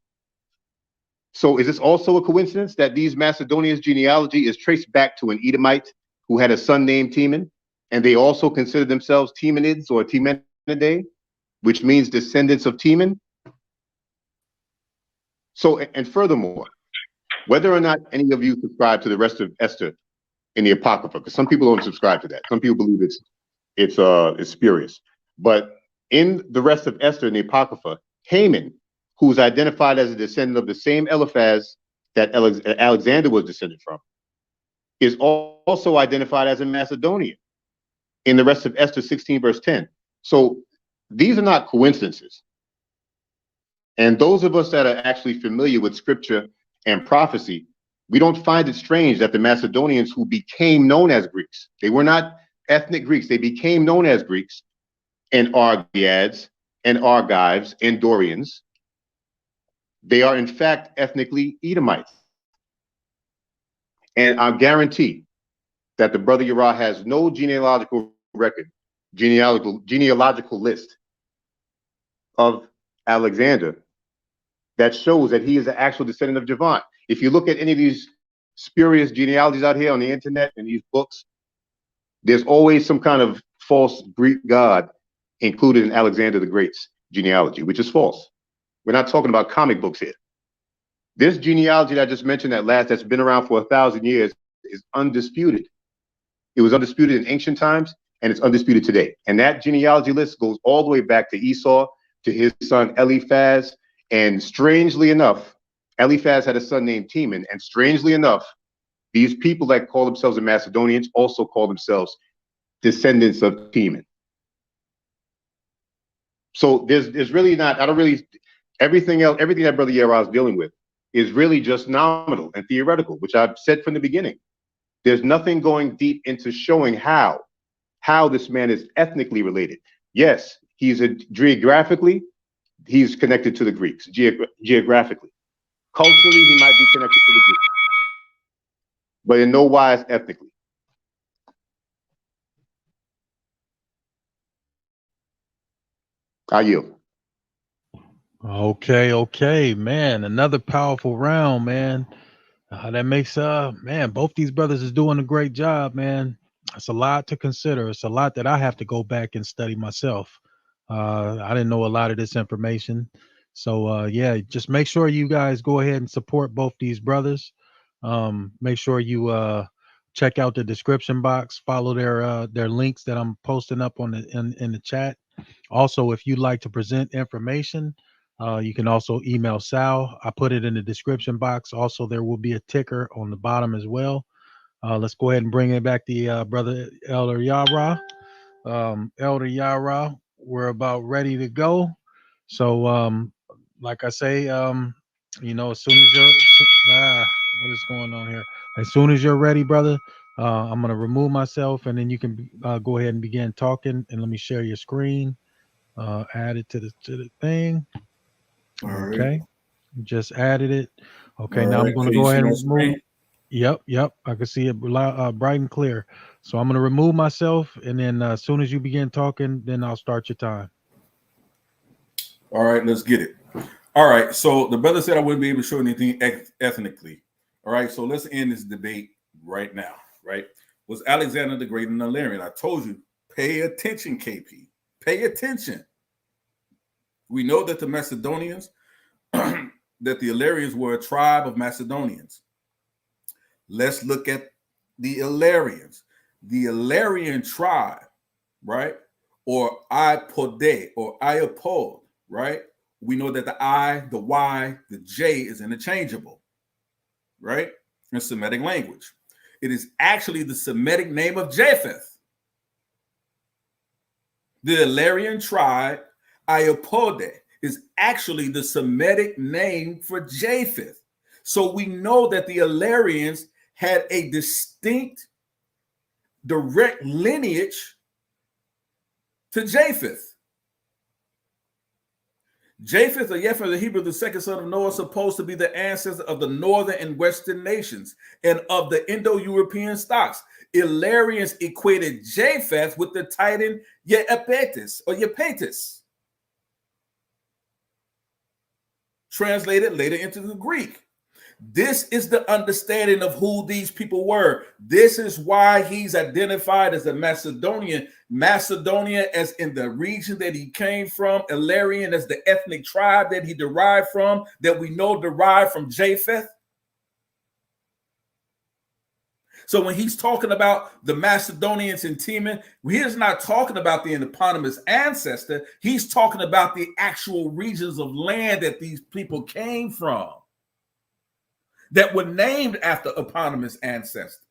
So is this also a coincidence that these Macedonians' genealogy is traced back to an Edomite who had a son named Teman, and they also consider themselves Temanids or Temenidae, which means descendants of Teman? So, and furthermore, whether or not any of you subscribe to the rest of Esther in the Apocrypha, because some people don't subscribe to that. Some people believe it's spurious. But in the rest of Esther in the Apocrypha, Haman, who's identified as a descendant of the same Eliphaz that Alexander was descended from, is also identified as a Macedonian in the rest of Esther 16, verse 10. So these are not coincidences. And those of us that are actually familiar with scripture and prophecy, we don't find it strange that the Macedonians who became known as Greeks, they were not ethnic Greeks, they became known as Greeks, and Argiads and Argives and Dorians, they are in fact ethnically Edomites. And I guarantee that the Brother YARAH has no genealogical record, genealogical list of Alexander that shows that he is an actual descendant of Javan. If you look at any of these spurious genealogies out here on the internet and these books, there's always some kind of false Greek god included in Alexander the Great's genealogy, which is false. We're not talking about comic books here. This genealogy that I just mentioned that's been around for 1,000 years is undisputed. It was undisputed in ancient times, and it's undisputed today. And that genealogy list goes all the way back to Esau, to his son Eliphaz. And strangely enough, Eliphaz had a son named Teman. And strangely enough, these people that call themselves the Macedonians also call themselves descendants of Teman. So there's really not, I don't really, everything else, everything that Brother YARAH is dealing with is really just nominal and theoretical, which I've said from the beginning. There's nothing going deep into showing how this man is ethnically related. Yes, geographically, he's connected to the Greeks, geographically. Culturally, he might be connected to the Greeks, but in no wise ethnically. I yield. Okay, man. Another powerful round, man. That makes man, both these brothers is doing a great job, man. It's a lot to consider. It's a lot that I have to go back and study myself. I didn't know a lot of this information. So yeah, just make sure you guys go ahead and support both these brothers. Make sure you check out the description box, follow their links that I'm posting up on in the chat. Also, if you'd like to present information, you can also email Sal. I put it in the description box. Also, there will be a ticker on the bottom as well. Let's go ahead and bring it back to Brother Elder YARAH. Elder YARAH, we're about ready to go. So, like I say, you know, as soon as what is going on here? As soon as you're ready, brother, I'm gonna remove myself, and then you can go ahead and begin talking. And let me share your screen. Add it to the thing. All right. Okay, just added it. Okay, All now I'm right. going So to you go see ahead my and remove. screen? Yep, I can see it bright and clear. So I'm going to remove myself, and then as soon as you begin talking, then I'll start your time. All right, let's get it. All right, so the brother said I wouldn't be able to show anything ethnically. All right, so let's end this debate right now, right? Was Alexander the Great an Illyrian? I told you, pay attention, KP. Pay attention. We know that the Macedonians, that the Illyrians were a tribe of Macedonians. Let's look at the Illyrians. The Illyrian tribe, right? Or Iapode or Iapod, right? We know that the I, the Y, the J is interchangeable, right? In Semitic language. It is actually the Semitic name of Japheth. The Illyrian tribe, Iapode, is actually the Semitic name for Japheth. So we know that the Illyrians had a distinct, direct lineage to Japheth. Japheth, or Yepher, the Hebrew, the second son of Noah, is supposed to be the ancestor of the northern and western nations and of the Indo-European stocks. Illyrians equated Japheth with the Titan Japetus or Japetus, translated later into the Greek. This is the understanding of who these people were. This is why he's identified as a Macedonian. Macedonia as in the region that he came from. Illyrian as the ethnic tribe that he derived from, that we know derived from Japheth. So when he's talking about the Macedonians and Teman, he's not talking about the eponymous ancestor. He's talking about the actual regions of land that these people came from, that were named after eponymous ancestors.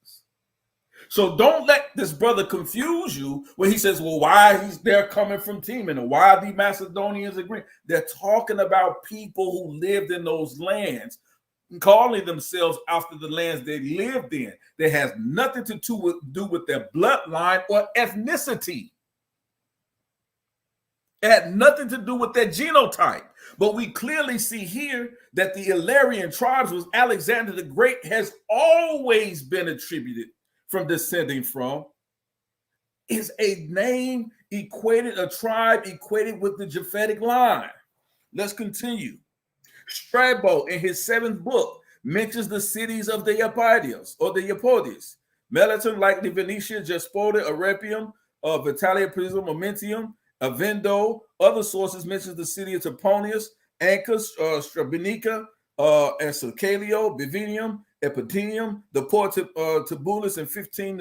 So don't let this brother confuse you when he says, well, why they're coming from Teman or why the Macedonians agree. They're talking about people who lived in those lands, calling themselves after the lands they lived in. That has nothing to do with their bloodline or ethnicity. It had nothing to do with their genotype. But we clearly see here that the Illyrian tribes, was Alexander the Great, has always been attributed from descending from, is a name equated, a tribe equated with the Japhetic line. Let's continue. Strabo, in his 7th book, mentions the cities of the Yapadians or the Yapodians. Melaton, like the Venetia, Jespoda, Arepium, Vitalia Prism, Momentium, Avendo. Other sources mentions the city of Toponius, Ancus, Strabinica, and Circalio, Bivinium, Epidenium, the port Tibulus in 55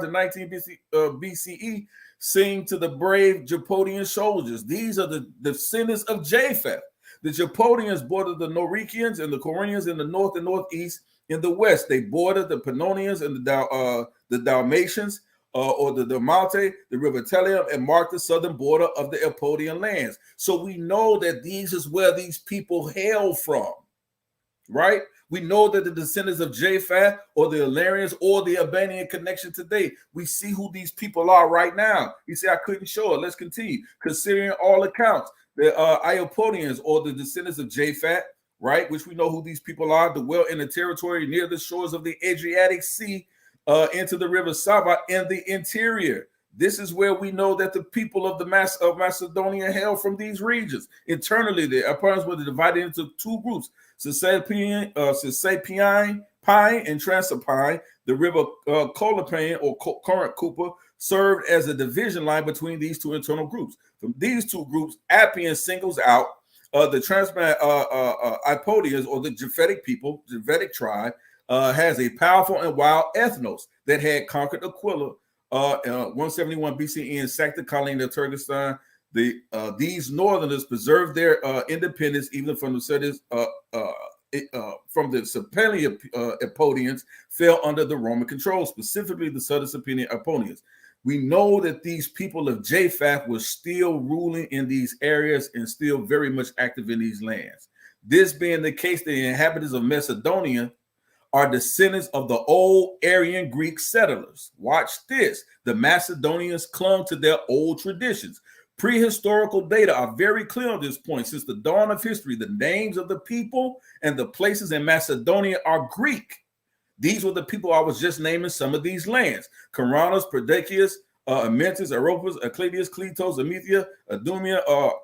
to 19 BCE, sing to the brave Japodian soldiers. These are the descendants of Japheth. The Japodians bordered the Norikians and the Corinthians in the north and northeast. In the west, they bordered the Pannonians and the Dalmatians, or the Dalmate, the River Tellium, and marked the southern border of the Epodian lands. So we know that these is where these people hail from, right? We know that the descendants of Japheth or the Illyrians or the Albanian connection today. We see who these people are right now. You see, I couldn't show it. Let's continue. Considering all accounts, the Iopodians or the descendants of Japheth, right, which we know who these people are, dwell in the territory near the shores of the Adriatic Sea, into the river Sava in the interior. This is where we know that the people of Macedonia hail from these regions. Internally, the Apostles were divided into two groups: Cisalpine and Transalpine. The river Colapine or current Cooper served as a division line between these two internal groups. From these two groups, Appian singles out the Ipodians, or the Japhetic people, Japhetic tribe, has a powerful and wild ethnos that had conquered Aquila 171 BCE and sacked the colony of Turkestan. These northerners preserved their independence even from the cities from the Sapellian Epodians fell under the Roman control, specifically the Southern Sapellian Eponians. We know that these people of Japheth were still ruling in these areas and still very much active in these lands. This being the case, the inhabitants of Macedonia are descendants of the old Aryan Greek settlers. Watch this. The Macedonians clung to their old traditions. Prehistorical data are very clear on this point. Since the dawn of history, the names of the people and the places in Macedonia are Greek. These were the people I was just naming some of these lands: Karanos, Perdicaeus, Amentus, Aropus, Acladius, Cletos, Amethia, Idumea,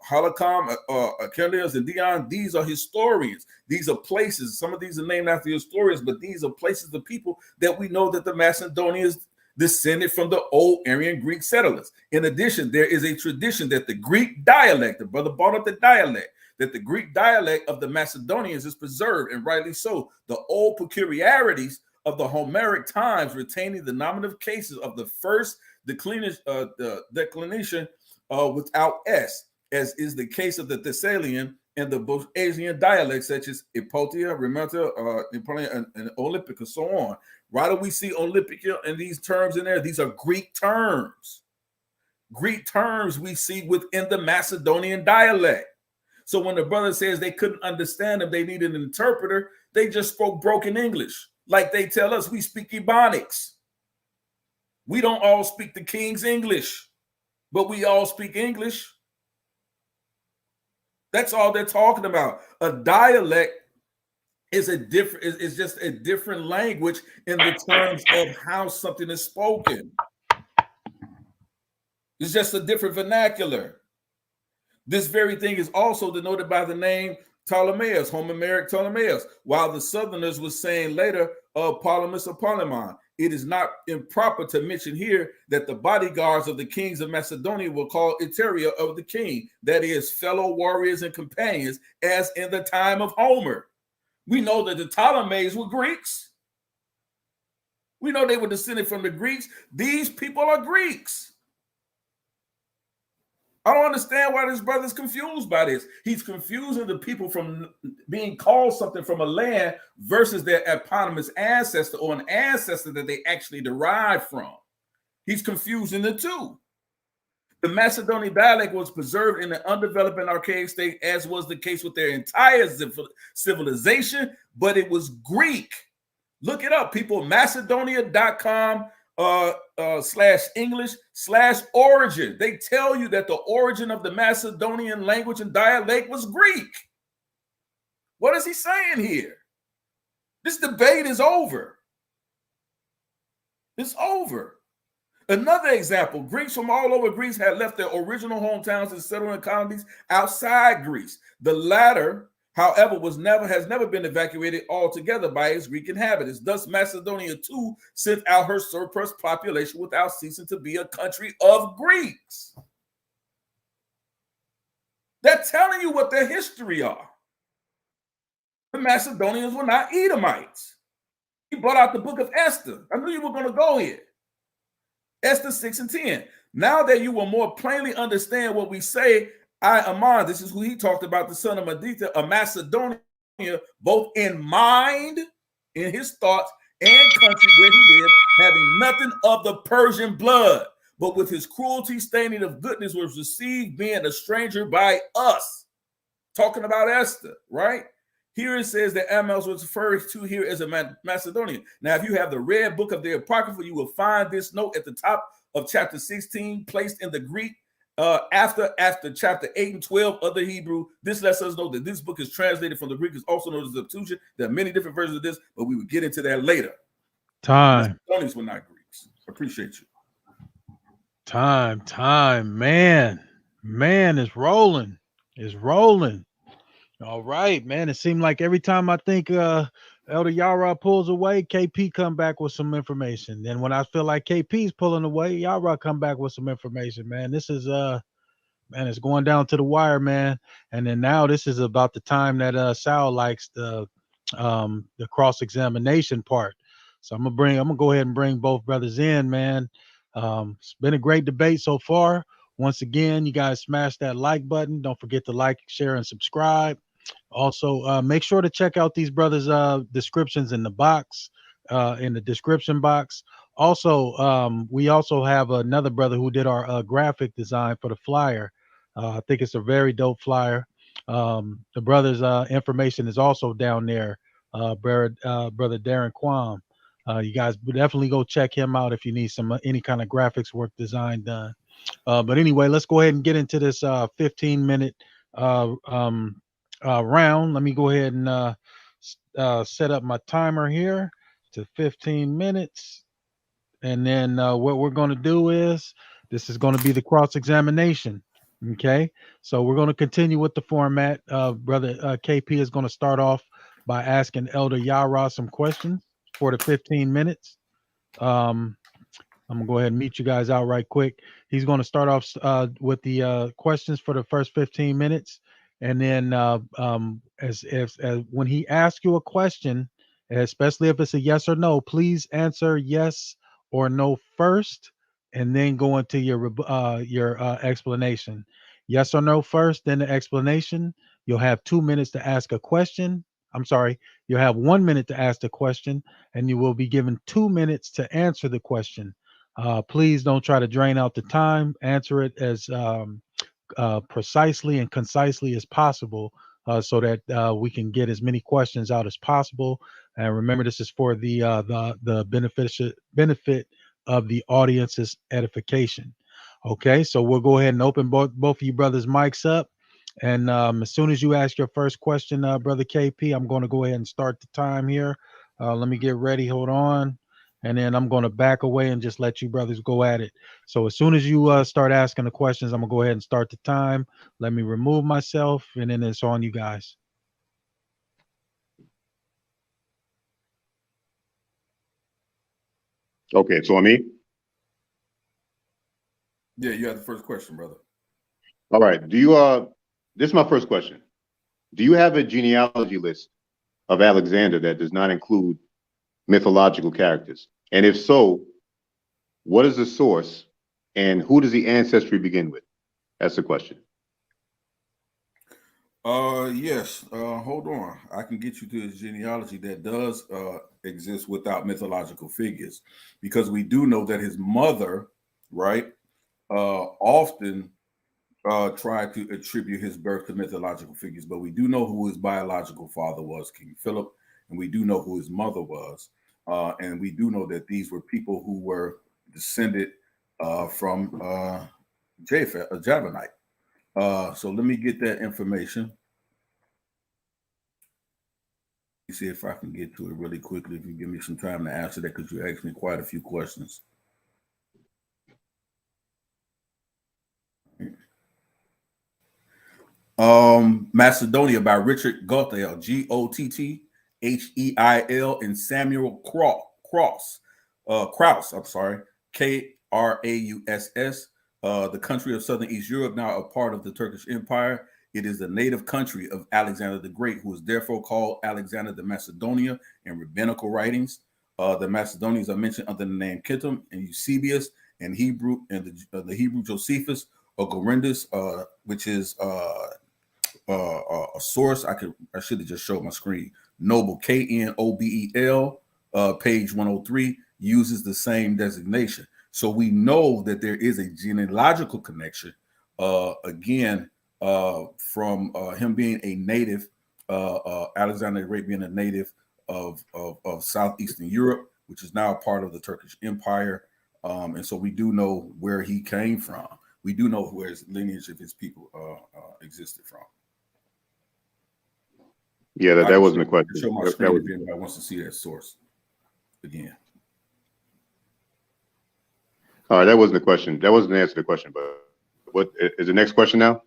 Halakam, Achilles, and Dion. These are historians. These are places. Some of these are named after historians, but these are places of people that we know that the Macedonians descended from the old Aryan Greek settlers. In addition, there is a tradition that the Greek dialect, the brother brought up the dialect, that the Greek dialect of the Macedonians is preserved, and rightly so. The old peculiarities of the Homeric times retaining the nominative cases of the first declination without S, as is the case of the Thessalian and the Boasian dialects such as Epotia, Remata, and Olympica, so on. Why do we see Olympica and these terms in there? These are Greek terms. Greek terms we see within the Macedonian dialect. So when the brother says they couldn't understand them, they needed an interpreter, they just spoke broken English. Like they tell us we speak Ebonics. We don't all speak the King's English, but we all speak English. That's all they're talking about. A dialect is just a different language in the terms of how something is spoken. It's just a different vernacular. This very thing is also denoted by the name Ptolemaeus, Homeric Ptolemaeus, while the Southerners were saying later Ptolemus or Polemon. It is not improper to mention here that the bodyguards of the kings of Macedonia were called Iteria of the king, that is, fellow warriors and companions, as in the time of Homer. We know that the Ptolemies were Greeks. We know they were descended from the Greeks. These people are Greeks. I don't understand why this brother's confused by this. He's confusing the people from being called something from a land versus their eponymous ancestor or an ancestor that they actually derive from. He's confusing the two. The Macedonian dialect was preserved in an undeveloped and archaic state, as was the case with their entire civilization, but it was Greek. Look it up, people. Macedonia.com /English/origin. They tell you that the origin of the Macedonian language and dialect was Greek. What is he saying here? This debate is over. It's over. Another example, Greeks from all over Greece had left their original hometowns and settled in colonies outside Greece. The latter however, has never been evacuated altogether by its Greek inhabitants. Thus, Macedonia too sent out her surplus population without ceasing to be a country of Greeks. They're telling you what their history are. The Macedonians were not Edomites. He brought out the book of Esther. I knew you were going to go here. Esther 6 and 10. Now that you will more plainly understand what we say, I, Amon, this is who he talked about, the son of Medita, a Macedonia, both in mind, in his thoughts, and country where he lived, having nothing of the Persian blood, but with his cruelty staining of goodness was received, being a stranger by us. Talking about Esther, right? Here it says that Amos was referred to here as a Macedonian. Now, if you have the red book of the Apocrypha, you will find this note at the top of chapter 16, placed in the Greek after chapter 8 and 12 of the Hebrew. This lets us know that this book is translated from the Greek. It's also known as the Septuagint. There are many different versions of this, but we will get into that later. Time. Macedonians were not Greeks. Appreciate you. Time. Man is rolling. All right, man. It seemed like every time I think Elder YARAH pulls away, KP come back with some information. Then when I feel like KP's pulling away, YARAH come back with some information, man. This is man, it's going down to the wire, man. And then now this is about the time that Sal likes the cross-examination part. So I'm gonna go ahead and bring both brothers in, man. It's been a great debate so far. Once again, you guys smash that like button. Don't forget to like, share, and subscribe. Also, make sure to check out these brothers' descriptions in the box, in the description box. Also, we also have another brother who did our graphic design for the flyer. I think it's a very dope flyer. The brother's information is also down there, brother Darren Quam. You guys definitely go check him out if you need some any kind of graphics work design done. But anyway, let's go ahead and get into this 15-minute round. Let me go ahead and set up my timer here to 15 minutes. And then what we're going to do is this is going to be the cross-examination. Okay, so we're going to continue with the format. Brother KP is going to start off by asking Elder YARAH some questions for the 15 minutes. I'm gonna go ahead and meet you guys out right quick. He's going to start off with the questions for the first 15 minutes, and then as when he asks you a question, especially if it's a yes or no, please answer yes or no first, and then go into your explanation. Yes or no first, then the explanation. You'll have 2 minutes to ask a question. I'm sorry, you'll have 1 minute to ask the question, and you will be given 2 minutes to answer the question. Please don't try to drain out the time. Answer it as precisely and concisely as possible, so that we can get as many questions out as possible. And remember, this is for the benefit of the audience's edification. Okay, so we'll go ahead and open both of you brothers' mics up. And as soon as you ask your first question, Brother KP, I'm going to go ahead and start the time here. Let me get ready. Hold on. And then I'm going to back away and just let you brothers go at it. So as soon as you start asking the questions, I'm going to go ahead and start the time. Let me remove myself, and then it's on you guys. Okay, it's on me. Yeah, you have the first question, brother. All right. Do you this is my first question. Do you have a genealogy list of Alexander that does not include mythological characters? And if so, what is the source and who does the ancestry begin with? That's the question. Yes. Hold on. I can get you to his genealogy that does exist without mythological figures, because we do know that his mother, right, often tried to attribute his birth to mythological figures, but we do know who his biological father was, King Philip, and we do know who his mother was, and we do know that these were people who were descended from Japheth, a Jabonite. So let me get that information. Let me see if I can get to it really quickly. If you give me some time to answer that, because you asked me quite a few questions. Macedonia by Richard Gottheil, Gottheil, and Samuel Krauss, I'm sorry, Krauss. The country of Southern East Europe, now a part of the Turkish Empire. It is the native country of Alexander the Great, who is therefore called Alexander the Macedonia in rabbinical writings. The Macedonians are mentioned under the name Kittim and Eusebius, and Hebrew, and the Hebrew Josephus or Gorindus, which is a source. I should have just showed my screen. Noble, Knobel, page 103, uses the same designation. So we know that there is a genealogical connection, again, from him being a native, Alexander the Great being a native of southeastern Europe, which is now a part of the Turkish Empire. And so we do know where he came from. We do know where his lineage of his people existed from. Yeah, that wasn't a question. Show my screen if anybody wants to see that source again. All right, that wasn't the question. That wasn't the answer to the question, but what is the next question now?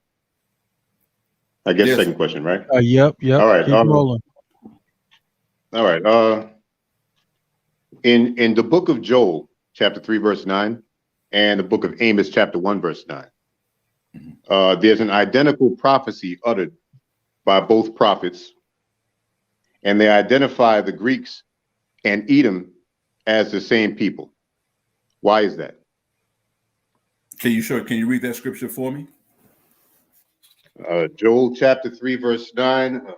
I guess yes. Second question, right? Yep. All right. Keep rolling. All right. In the book of Joel, chapter 3, verse 9, and the book of Amos, chapter 1, verse 9, there's an identical prophecy uttered by both prophets, and they identify the Greeks and Edom as the same people. Why is that? Can you read that scripture for me? Joel chapter 3, verse 9. Hold on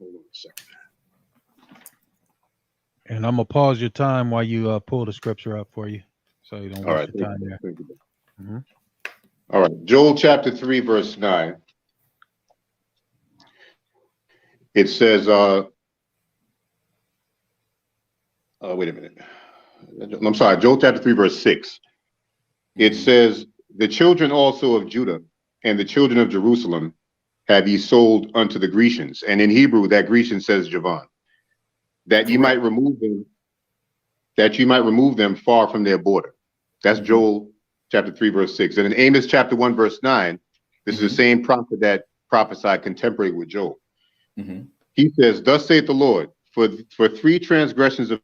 a second. And I'm gonna pause your time while you pull the scripture up for you, so you don't waste your time there. Mm-hmm. All right, Joel chapter 3, verse 9. It says, wait a minute. I'm sorry, Joel chapter 3, verse 6. It says, the children also of Judah and the children of Jerusalem have ye sold unto the Grecians. And in Hebrew, that Grecian says Javan, that you might remove them far from their border. That's Joel chapter 3, verse 6. And in Amos chapter 1, verse 9, this is the same prophet that prophesied contemporary with Joel. He says, thus saith the Lord, for 3 transgressions of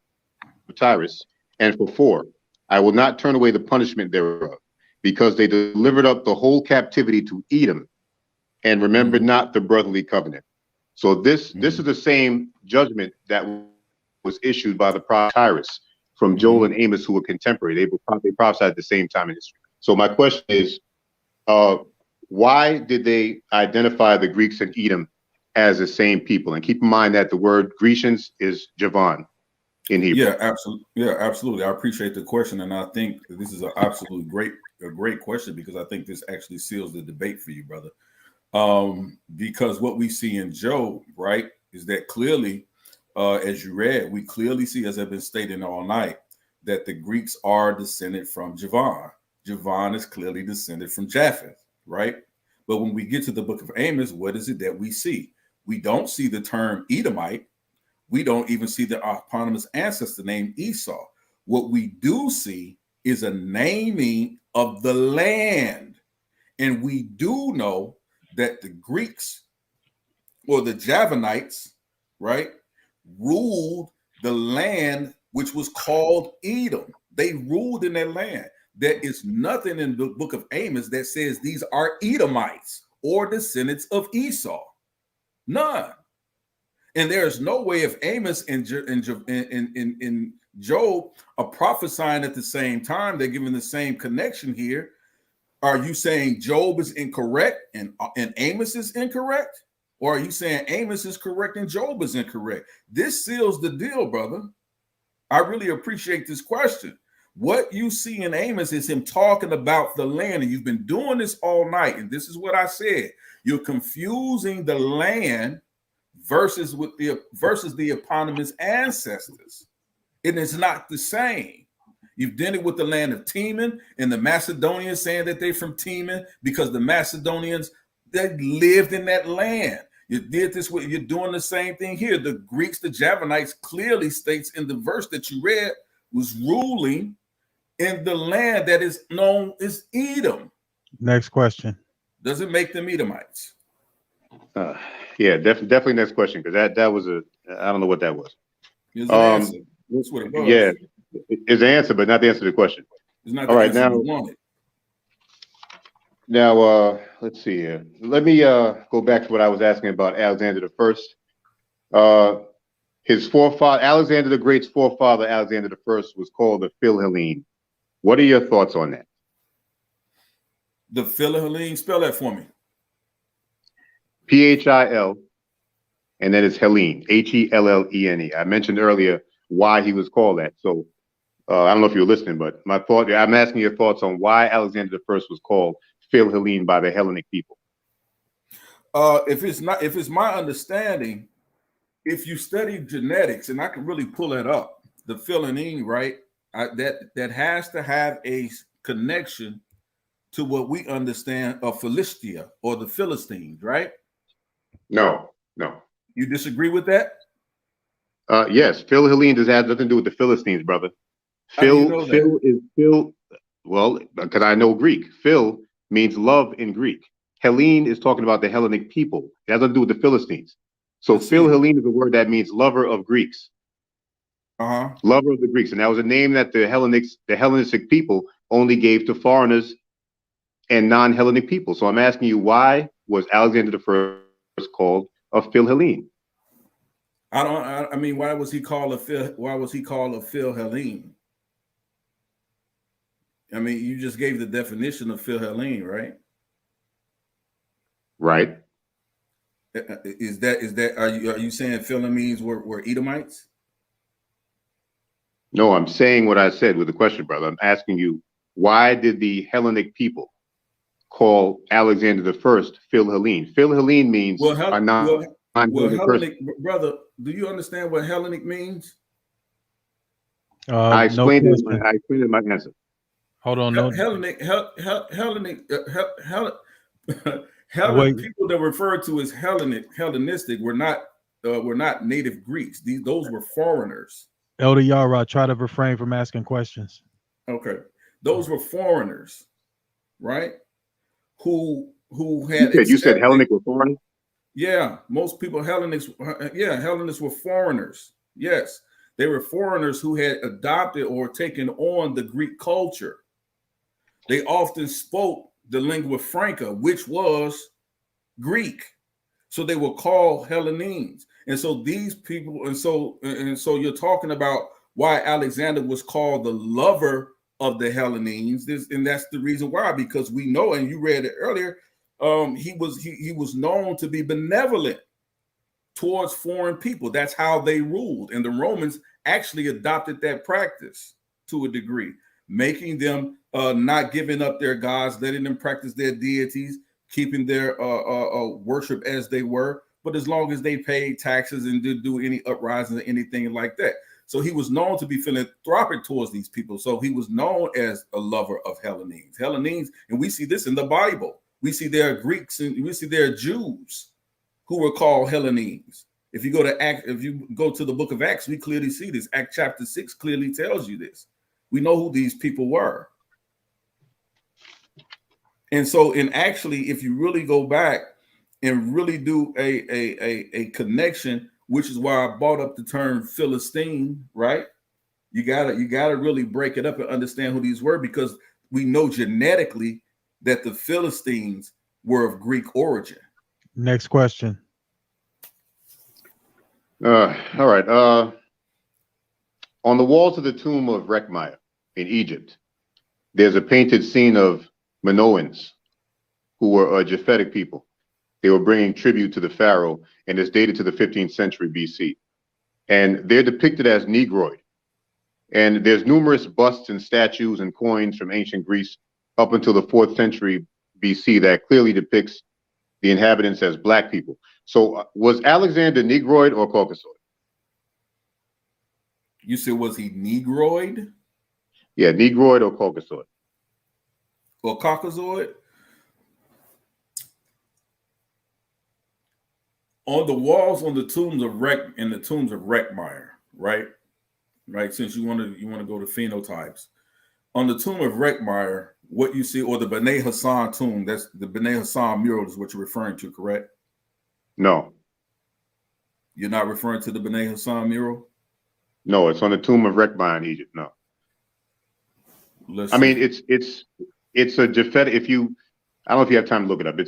Tyrus, and for 4, I will not turn away the punishment thereof, because they delivered up the whole captivity to Edom, and remembered not the brotherly covenant. So this is the same judgment that was issued by the prophet Tyrus from Joel and Amos, who were contemporary. They prophesied at the same time in history. So my question is, why did they identify the Greeks and Edom as the same people? And keep in mind that the word Grecians is Javan in Hebrew. Yeah, absolutely. Yeah, absolutely. I appreciate the question, and I think this is a great question, because I think this actually seals the debate for you, brother. Because what we see in Job, right, is that clearly, as you read, we clearly see, as I've been stating all night, that the Greeks are descended from Javan. Javan is clearly descended from Japheth, right? But when we get to the book of Amos, what is it that we see? We don't see the term Edomite. We don't even see the eponymous ancestor named Esau. What we do see is a naming of the land. And we do know that the Greeks, or the Javanites, right, ruled the land which was called Edom. They ruled in that land. There is nothing in the book of Amos that says these are Edomites or descendants of Esau. None. And there is no way if Amos and Job are prophesying at the same time, they're giving the same connection here. Are you saying Job is incorrect and Amos is incorrect? Or are you saying Amos is correct and Job is incorrect? This seals the deal, brother. I really appreciate this question. What you see in Amos is him talking about the land, and you've been doing this all night. And this is what I said. You're confusing the land versus the eponymous ancestors. It is not the same. You've done it with the land of Teman, and the Macedonians saying that they're from Teman because the Macedonians, they lived in that land. You did this with, you're doing the same thing here. The Greeks, the Javanites, clearly states in the verse that you read, was ruling in the land that is known as Edom. Next question. Does it make them Edomites? Yeah, definitely next question, because that was I don't know what that was. It's an answer. That's what it was. Yeah, it's an answer, but not the answer to the question. It's not All the right, answer you wanted. Now, let's see here. Let me go back to what I was asking about Alexander the First. His forefather, Alexander the Great's forefather, Alexander the First, was called the Philhellene. What are your thoughts on that? The Philhellene, spell that for me. Phil, and then it's Hellene, Hellene. I mentioned earlier why he was called that. So I don't know if you were listening, but I'm asking your thoughts on why Alexander the First was called Philhellene by the Hellenic people. If it's my understanding, if you study genetics, and I can really pull that up, the Philhellene, right? That has to have a connection to what we understand of Philistia or the Philistines, right? No. You disagree with that? Yes, Philhellene has nothing to do with the Philistines, brother. How do you know Phil is Phil. Well, because I know Greek. Phil means love in Greek. Hellene is talking about the Hellenic people. It has nothing to do with the Philistines. So Philhellene is a word that means lover of Greeks. Lover of the Greeks. And that was a name that the Hellenistic people only gave to foreigners and non-Hellenic people. So I'm asking you, why was Alexander the First called a Philhellene? I mean, why was he called a Philhellene? I mean, you just gave the definition of Philhellene, right? Right. Is that are you saying Philhellenes were Edomites? No, I'm saying what I said with the question, brother. I'm asking you, why did the Hellenic people call Alexander the First Philhellene? Philhellene means a Hellenic, brother. Do you understand what Hellenic means? I explained it in my answer. Hold on, no. Hellenic people that referred to as Hellenistic were not native Greeks. Those were foreigners. Elder Yara, try to refrain from asking questions. Okay, those were foreigners, right? Who had you said Hellenic were foreigners? Yeah, most people Hellenists were foreigners. Yes, they were foreigners who had adopted or taken on the Greek culture. They often spoke the lingua franca, which was Greek. So they were called Hellenes. And so these people, and so you're talking about why Alexander was called the lover of the Hellenes. And that's the reason why, because we know, and you read it earlier, he was known to be benevolent towards foreign people. That's how they ruled. And the Romans actually adopted that practice to a degree, making them not giving up their gods, letting them practice their deities, keeping their worship as they were, but as long as they paid taxes and didn't do any uprisings or anything like that. So he was known to be philanthropic towards these people. So he was known as a lover of Hellenes. And we see this in the Bible. We see there are Greeks and we see there are Jews who were called Hellenes. If you go to the book of Acts, we clearly see this. Acts chapter 6 clearly tells you this. We know who these people were. And so, actually, if you really go back and really do a connection, which is why I brought up the term Philistine, right? You gotta really break it up and understand who these were, because we know genetically that the Philistines were of Greek origin. Next question. All right. On the walls of the tomb of Rekhmire in Egypt, there's a painted scene of Minoans, who were a Japhetic people. They were bringing tribute to the pharaoh, and it's dated to the 15th century BC. And they're depicted as Negroid. And there's numerous busts and statues and coins from ancient Greece up until the 4th century BC that clearly depicts the inhabitants as Black people. So was Alexander Negroid or Caucasoid? You said, was he Negroid? Yeah, Negroid or Caucasoid? Or Caucasoid? On the walls, on the tombs of Rekhmire, right? Right. Since you want to go to phenotypes, on the tomb of Rekhmire, what you see, or the B'nai Hassan tomb, that's the B'nai Hassan mural is what you're referring to, correct? No. You're not referring to the B'nai Hassan mural? No, it's on the tomb of Rekba in Egypt. No. Let's I see. mean, it's a Japhet. If you, I don't know if you have time to look it up.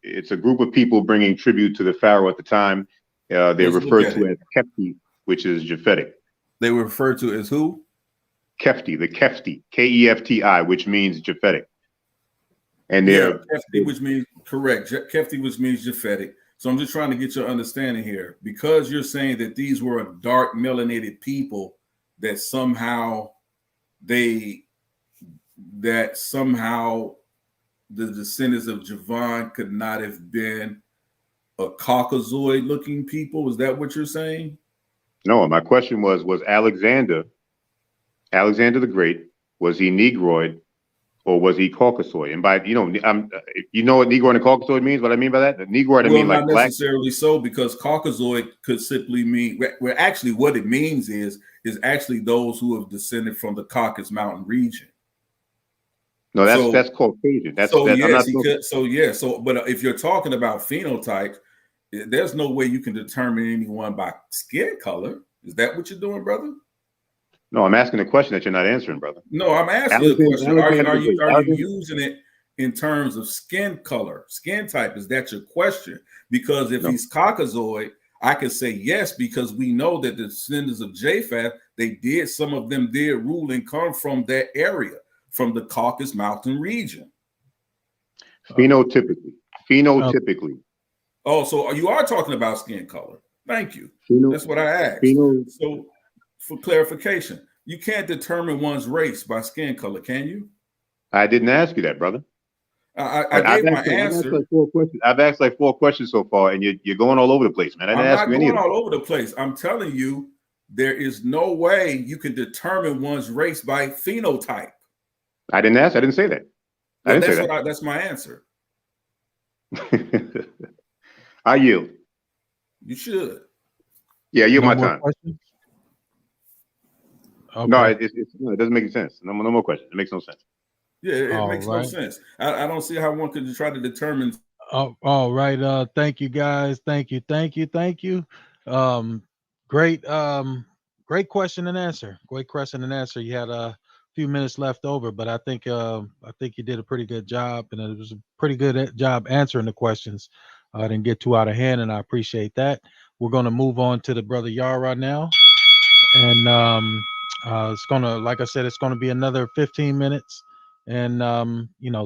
It's a group of people bringing tribute to the pharaoh at the time. They're Let's look referred at to it. as Kefti, which is Japhetic. They were referred to as who? Kefti, the Kefti, Kefti, which means Japhetic. And Yeah, Kefti, which means correct. Kefti, which means Japhetic. So I'm just trying to get your understanding here, because you're saying that these were dark melanated people that somehow the descendants of Javon could not have been a Caucasoid looking people. Is that what you're saying? No, my question was Alexander the Great, was he Negroid or was he Caucasoid? And by, you know what Negroid and Caucasoid means? What I mean by that? Negroid, I Well, mean not like black. necessarily so, because Caucasoid could simply mean, well, actually what it means is actually those who have descended from the Caucasus Mountain region. No, that's Caucasian. But if you're talking about phenotypes, there's no way you can determine anyone by skin color. Is that what you're doing, brother? No, I'm asking a question that you're not answering, brother. No, I'm asking you a question. Are you using it in terms of skin color, skin type? Is that your question? Because if he's Caucasoid, I could say yes, because we know that the descendants of Japheth, some of them did rule and come from that area, from the Caucasus Mountain region. Phenotypically. Oh, so you are talking about skin color. Thank you. That's what I asked. So for clarification, you can't determine one's race by skin color, can you? I didn't ask you that, brother. I gave my answer. I've asked like 4 questions so far, and you're going all over the place, man. I didn't ask you any of them. I'm not going all over the place. I'm telling you, there is no way you can determine one's race by phenotype. I didn't ask. I didn't say that. Well, that's my answer. I yield. You should. Yeah, yield my time. Okay. No, it doesn't make any sense. No more questions. It makes no sense. Yeah, it makes no sense. I don't see how one could try to determine. All right. Thank you, guys. Thank you. Great question and answer. Great question and answer. You had a few minutes left over, but I think you did a pretty good job, and it was a pretty good job answering the questions. I didn't get too out of hand, and I appreciate that. We're going to move on to the brother YARAH now, and it's gonna, like I said, it's gonna be another 15 minutes, and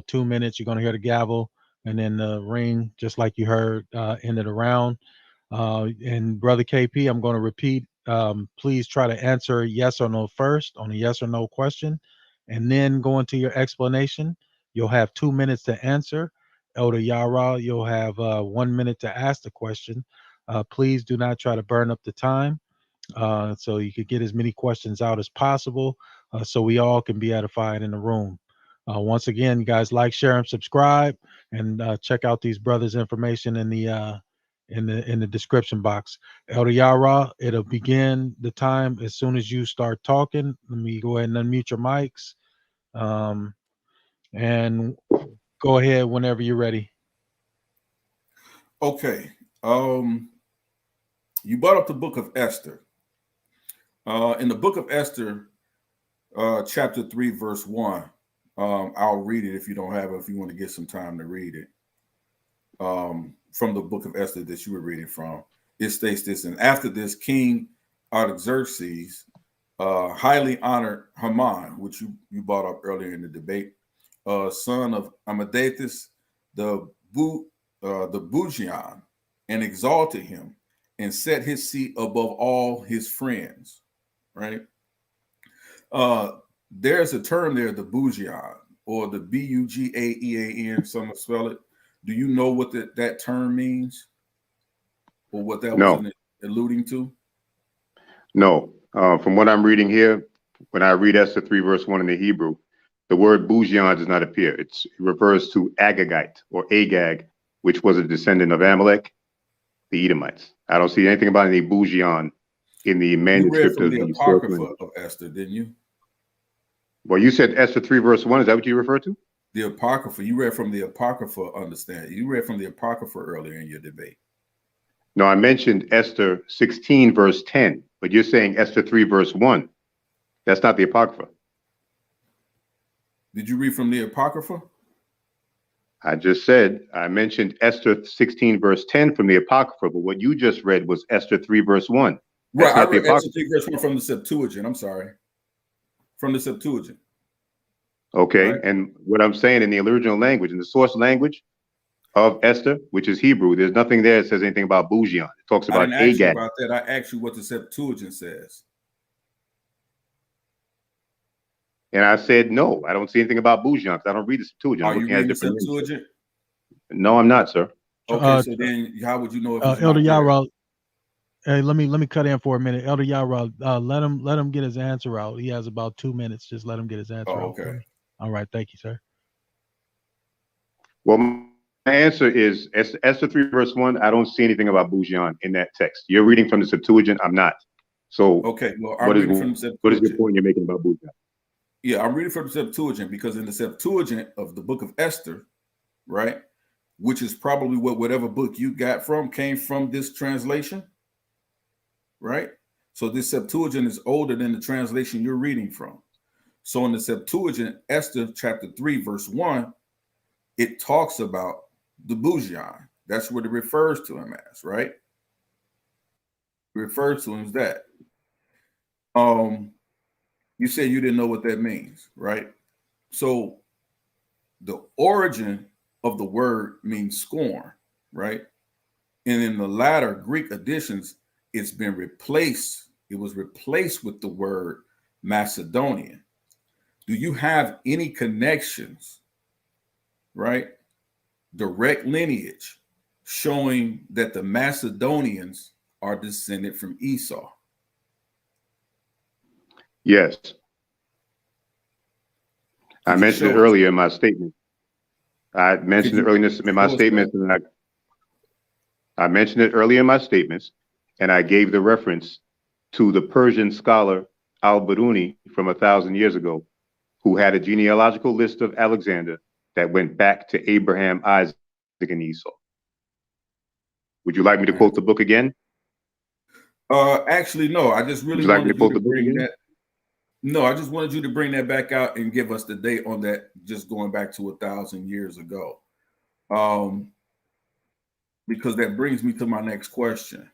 2 minutes. You're gonna hear the gavel, and then the ring, just like you heard, end of the round. And brother KP, I'm going to repeat. Please try to answer yes or no first on a yes or no question, and then go into your explanation. You'll have 2 minutes to answer. Elder YARAH, you'll have 1 minute to ask the question. Please do not try to burn up the time, so you could get as many questions out as possible, so we all can be edified in the room. Once again, you guys, like, share, and subscribe, and check out these brothers' information in the description box. Elder YARAH, it'll begin the time as soon as you start talking. Let me go ahead and unmute your mics, and go ahead whenever you're ready. Okay. You brought up the book of Esther. In the book of Esther, chapter 3, verse 1, I'll read it if you don't have it, if you want to get some time to read it. From the book of Esther that you were reading from, it states this: and after this, King Artaxerxes highly honored Haman, which you brought up earlier in the debate, son of Amadeus the Bugian, and exalted him and set his seat above all his friends. Right? There's a term there, the Bugian, or the Bugaean, some will spell it. Do you know what that term means, or what that was alluding to? No. From what I'm reading here, when I read Esther 3, verse 1 in the Hebrew, the word Bugian does not appear. It refers to Agagite, or Agag, which was a descendant of Amalek, the Edomites. I don't see anything about any Bugian in the manuscript of the Apocrypha of Esther, didn't you? Well, you said Esther 3, verse 1. Is that what you refer to? The Apocrypha. You read from the Apocrypha, understand. You read from the Apocrypha earlier in your debate. No, I mentioned Esther 16, verse 10, but you're saying Esther 3, verse 1. That's not the Apocrypha. Did you read from the Apocrypha? I just said, I mentioned Esther 16, verse 10 from the Apocrypha, but what you just read was Esther 3, verse 1. That's Right, I not the read Esther Apocrypha. 3, verse 1 from the Septuagint. I'm sorry. From the Septuagint. Okay, Right. and what I'm saying in the original language, in the source language of Esther, which is Hebrew, there's nothing there that says anything about Bougion. It talks I about didn't ask you Agag. about that. I asked you what the Septuagint says. And I said, no, I don't see anything about Bougion because I don't read the Septuagint. I'm Are you looking at reading the different names. Septuagint? No, I'm not, sir. Okay, so then how would you know if it's Elder not there? YARAH, hey, let me cut in for a minute. Elder YARAH, let him get his answer out. He has about 2 minutes. Just let him get his answer out. Okay. All right, thank you, sir. Well, my answer is Esther 3, verse 1. I don't see anything about Bougion in that text. You're reading from the Septuagint. I'm not. So Okay, well, I'm what is reading from the your Septuagint. point you're making about Bougion? Yeah, I'm reading from the Septuagint because in the Septuagint of the book of Esther, right, which is probably whatever book you got came from this translation, right? So this Septuagint is older than the translation you're reading from. So in the Septuagint, Esther chapter 3, verse 1, it talks about the Bougion. That's what it refers to him as, right? It refers to him as that. You said you didn't know what that means, right? So the origin of the word means scorn, right? And in the latter Greek editions, it's been replaced. It was replaced with the word Macedonian. Do you have any connections, right? Direct lineage showing that the Macedonians are descended from Esau? Yes. I mentioned it earlier in my statement. I mentioned it earlier in my statements, and I mentioned it earlier in my statements, and I gave the reference to the Persian scholar al-Biruni from 1,000 years ago, who had a genealogical list of Alexander that went back to Abraham, Isaac, and Esau. Would you like me to quote the book again? Actually, no. I just really wanted you to bring that. No, I just wanted you to bring that back out and give us the date on that, just going back to 1,000 years ago. Because that brings me to my next question.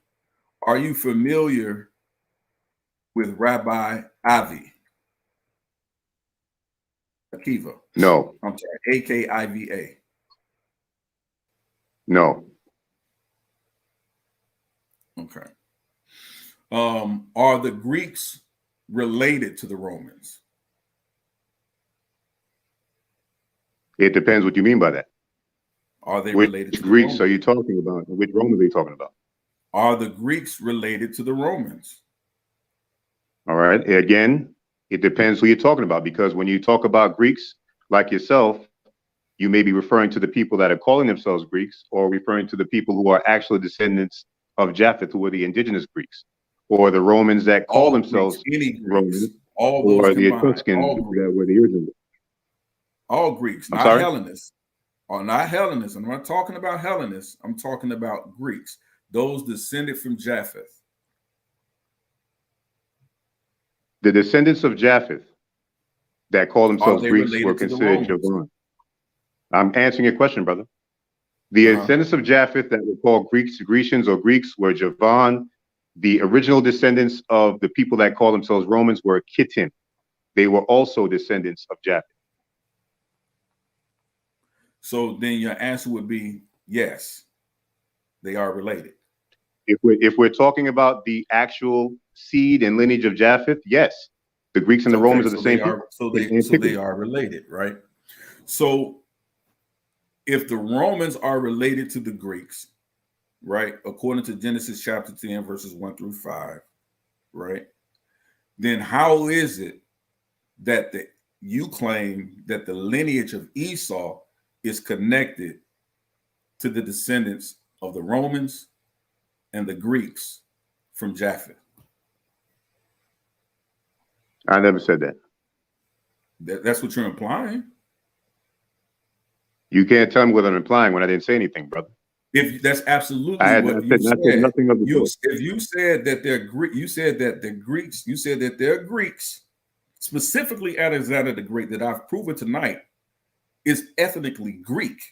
Are you familiar with Rabbi Avi Akiva? No. I'm sorry, A-K-I-V-A. No. Okay. Are the Greeks related to the Romans? It depends what you mean by that. Are they related to the Greeks Romans? are you talking about? Which Romans are you talking about? Are the Greeks related to the Romans? All right. Again, it depends who you're talking about, because when you talk about Greeks like yourself, you may be referring to the people that are calling themselves Greeks, or referring to the people who are actually descendants of Japheth, who are the indigenous Greeks, or the Romans that call themselves Romans, or the Etruscans that were the original. All Greeks, not Hellenists. Or not Hellenists. I'm not talking about Hellenists. I'm talking about Greeks, those descended from Japheth. The descendants of Japheth that call themselves Greeks were considered Javon. I'm answering your question, brother. The descendants of Japheth that were called Greeks, Grecians, or Greeks were Javon. The original descendants of the people that call themselves Romans were Kittim. They were also descendants of Japheth. So then your answer would be yes, they are related. If we're talking about the actual seed and lineage of Japheth, yes, the Greeks and the Romans are the same people. So they are related, right? So if the Romans are related to the Greeks, right, according to Genesis chapter 10, verses 1 through 5, right, then how is it that you claim that the lineage of Esau is connected to the descendants of the Romans and the Greeks from Japheth? I never said that. That's what you're implying. You can't tell me what I'm implying when I didn't say anything, brother. If that's I absolutely had what I you said said, nothing of the sort. if you said that they're Greek, you said that the Greeks, you said that they're Greeks, specifically Alexander the Great, that I've proven tonight is ethnically Greek,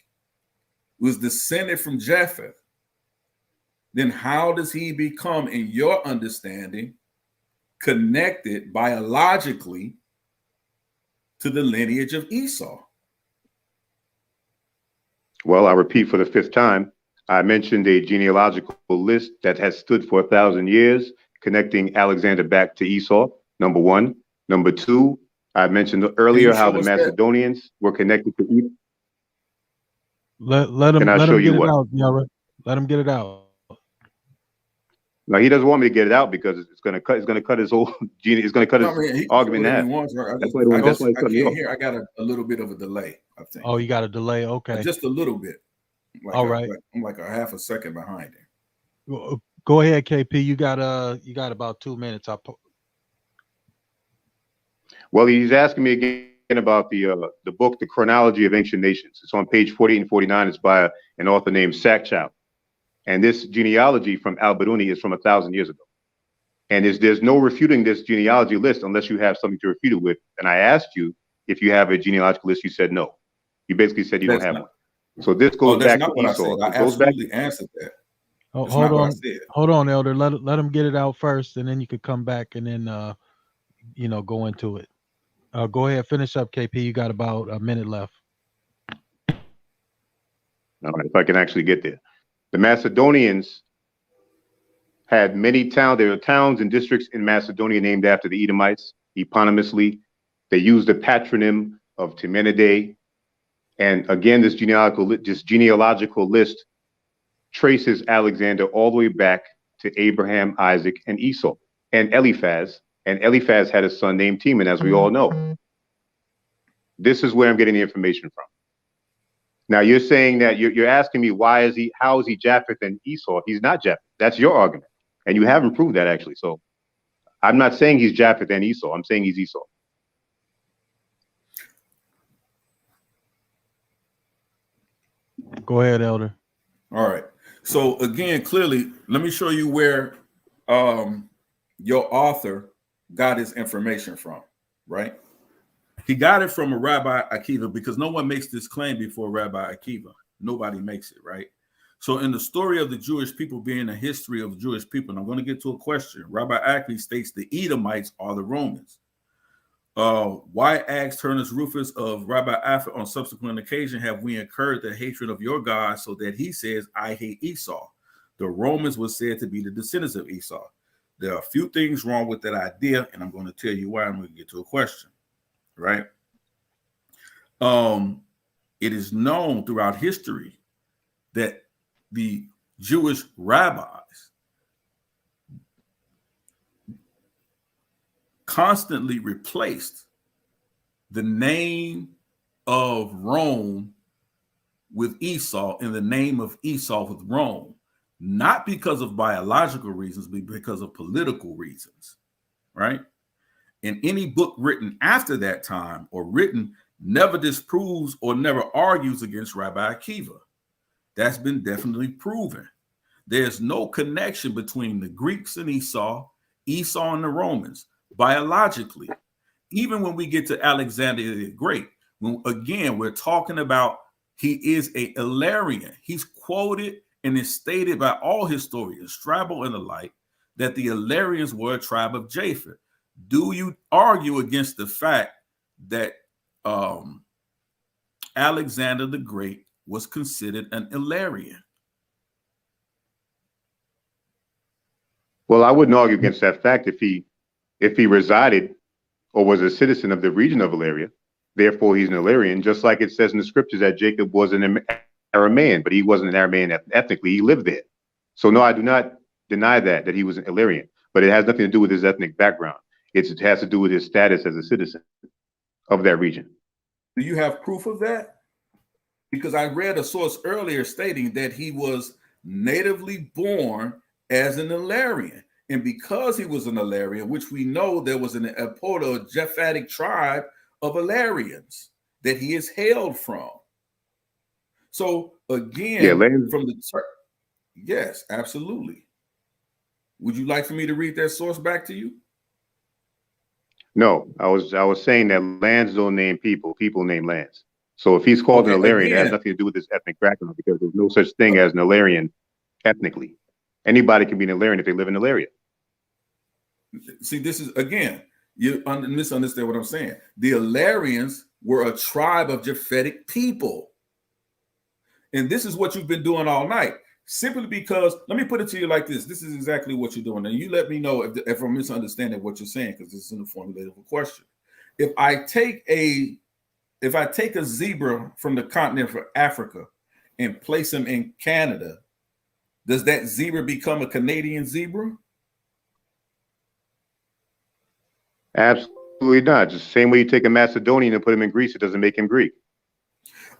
was descended from Japheth. Then how does he become, in your understanding, connected biologically to the lineage of Esau? Well, I repeat for the fifth time. I mentioned a genealogical list that has stood for 1,000 years, connecting Alexander back to Esau, number one. Number two, I mentioned Can you earlier how the show us that? Macedonians were connected to Esau. Let Can him I let show him you get it what? out, Yara. Let him get it out. Now he doesn't want me to get it out because it's going to cut. It's going to cut his whole gene. It's going to cut No, I his mean, he can say argument in whatever he half. wants. That's why. That's why he's I cutting me can't off. hear. I got a little bit of a delay, I think. Oh, you got a delay. Okay. Just a little bit. All right. I'm like a half a second behind him. Go ahead, KP. You got about 2 minutes. Well, he's asking me again about the book, The Chronology of Ancient Nations. It's on page 48 and 49. It's by an author named Sackchow. And this genealogy from Al-Biruni is from 1,000 years ago. And there's no refuting this genealogy list unless you have something to refute it with. And I asked you if you have a genealogical list. You said no. You basically said you don't have one. So this goes that's back not to what Esau. I said. I It goes back. absolutely answered that. Oh, That's not what I said. Hold on, Elder. Let him get it out first, and then you could come back and then go into it. Go ahead, finish up, KP. You got about a minute left. All right, if I can actually get there. The Macedonians had many towns. There were towns and districts in Macedonia named after the Edomites, eponymously. They used the patronym of Timenidae. And again, this genealogical list traces Alexander all the way back to Abraham, Isaac, and Esau, and Eliphaz. And Eliphaz had a son named Teman, as we all know. This is where I'm getting the information from. Now you're saying that you're asking me how is he Japheth and Esau? He's not Japheth. That's your argument. And you haven't proved that actually. So I'm not saying he's Japheth and Esau. I'm saying he's Esau. Go ahead, Elder. All right. So again, clearly, let me show you where your author got his information from, right? He got it from a Rabbi Akiva, because no one makes this claim before Rabbi Akiva. Nobody makes it, right? So in the story of the Jewish people being a history of Jewish people, and I'm going to get to a question. Rabbi Akiva states the Edomites are the Romans. Why asked Turnus Rufus of Rabbi Apha on subsequent occasion, have we incurred the hatred of your God so that he says, I hate Esau? The Romans were said to be the descendants of Esau. There are a few things wrong with that idea, and I'm going to tell you why. I'm going to get to a question, right? It is known throughout history that the Jewish rabbis constantly replaced the name of Rome with Esau and the name of Esau with Rome, not because of biological reasons, but because of political reasons, right? And any book written after that time or written never disproves or never argues against Rabbi Akiva. That's been definitely proven. There's no connection between the Greeks and Esau and the Romans biologically. Even when we get to Alexander the Great, again, we're talking about he is a Illyrian. He's quoted and is stated by all historians, Strabo and the like, that the Illyrians were a tribe of Japheth. Do you argue against the fact that Alexander the Great was considered an Illyrian? Well, I wouldn't argue against that fact if he resided or was a citizen of the region of Illyria. Therefore, he's an Illyrian, just like it says in the scriptures that Jacob was an Aramaean, but he wasn't an Aramaean ethnically. He lived there. So no, I do not deny that he was an Illyrian, but it has nothing to do with his ethnic background. It has to do with his status as a citizen of that region. Do you have proof of that? Because I read a source earlier stating that he was natively born as an Illyrian. And because he was an Illyrian, which we know there was a Japhetic tribe of Illyrians that he is hailed from. So Yeah, again, lands. from the yes, absolutely. Would you like for me to read that source back to you? No, I was saying that lands don't name people, people name lands. So if he's called an Okay, Illyrian, it has again, nothing to do with his ethnic background because there's no such thing as an Illyrian ethnically. Anybody can be an Illyrian if they live in Illyria. see, this is again, you misunderstand what I'm saying. The Illyrians were a tribe of Japhetic people. And this is what you've been doing all night. Simply because, let me put it to you like this. This is exactly what you're doing. And you let me know if I'm misunderstanding what you're saying, because this is in the formulated question. If I take a zebra from the continent of Africa and place him in Canada, does that zebra become a Canadian zebra? Absolutely not. Just the same way you take a Macedonian and put him in Greece, it doesn't make him Greek.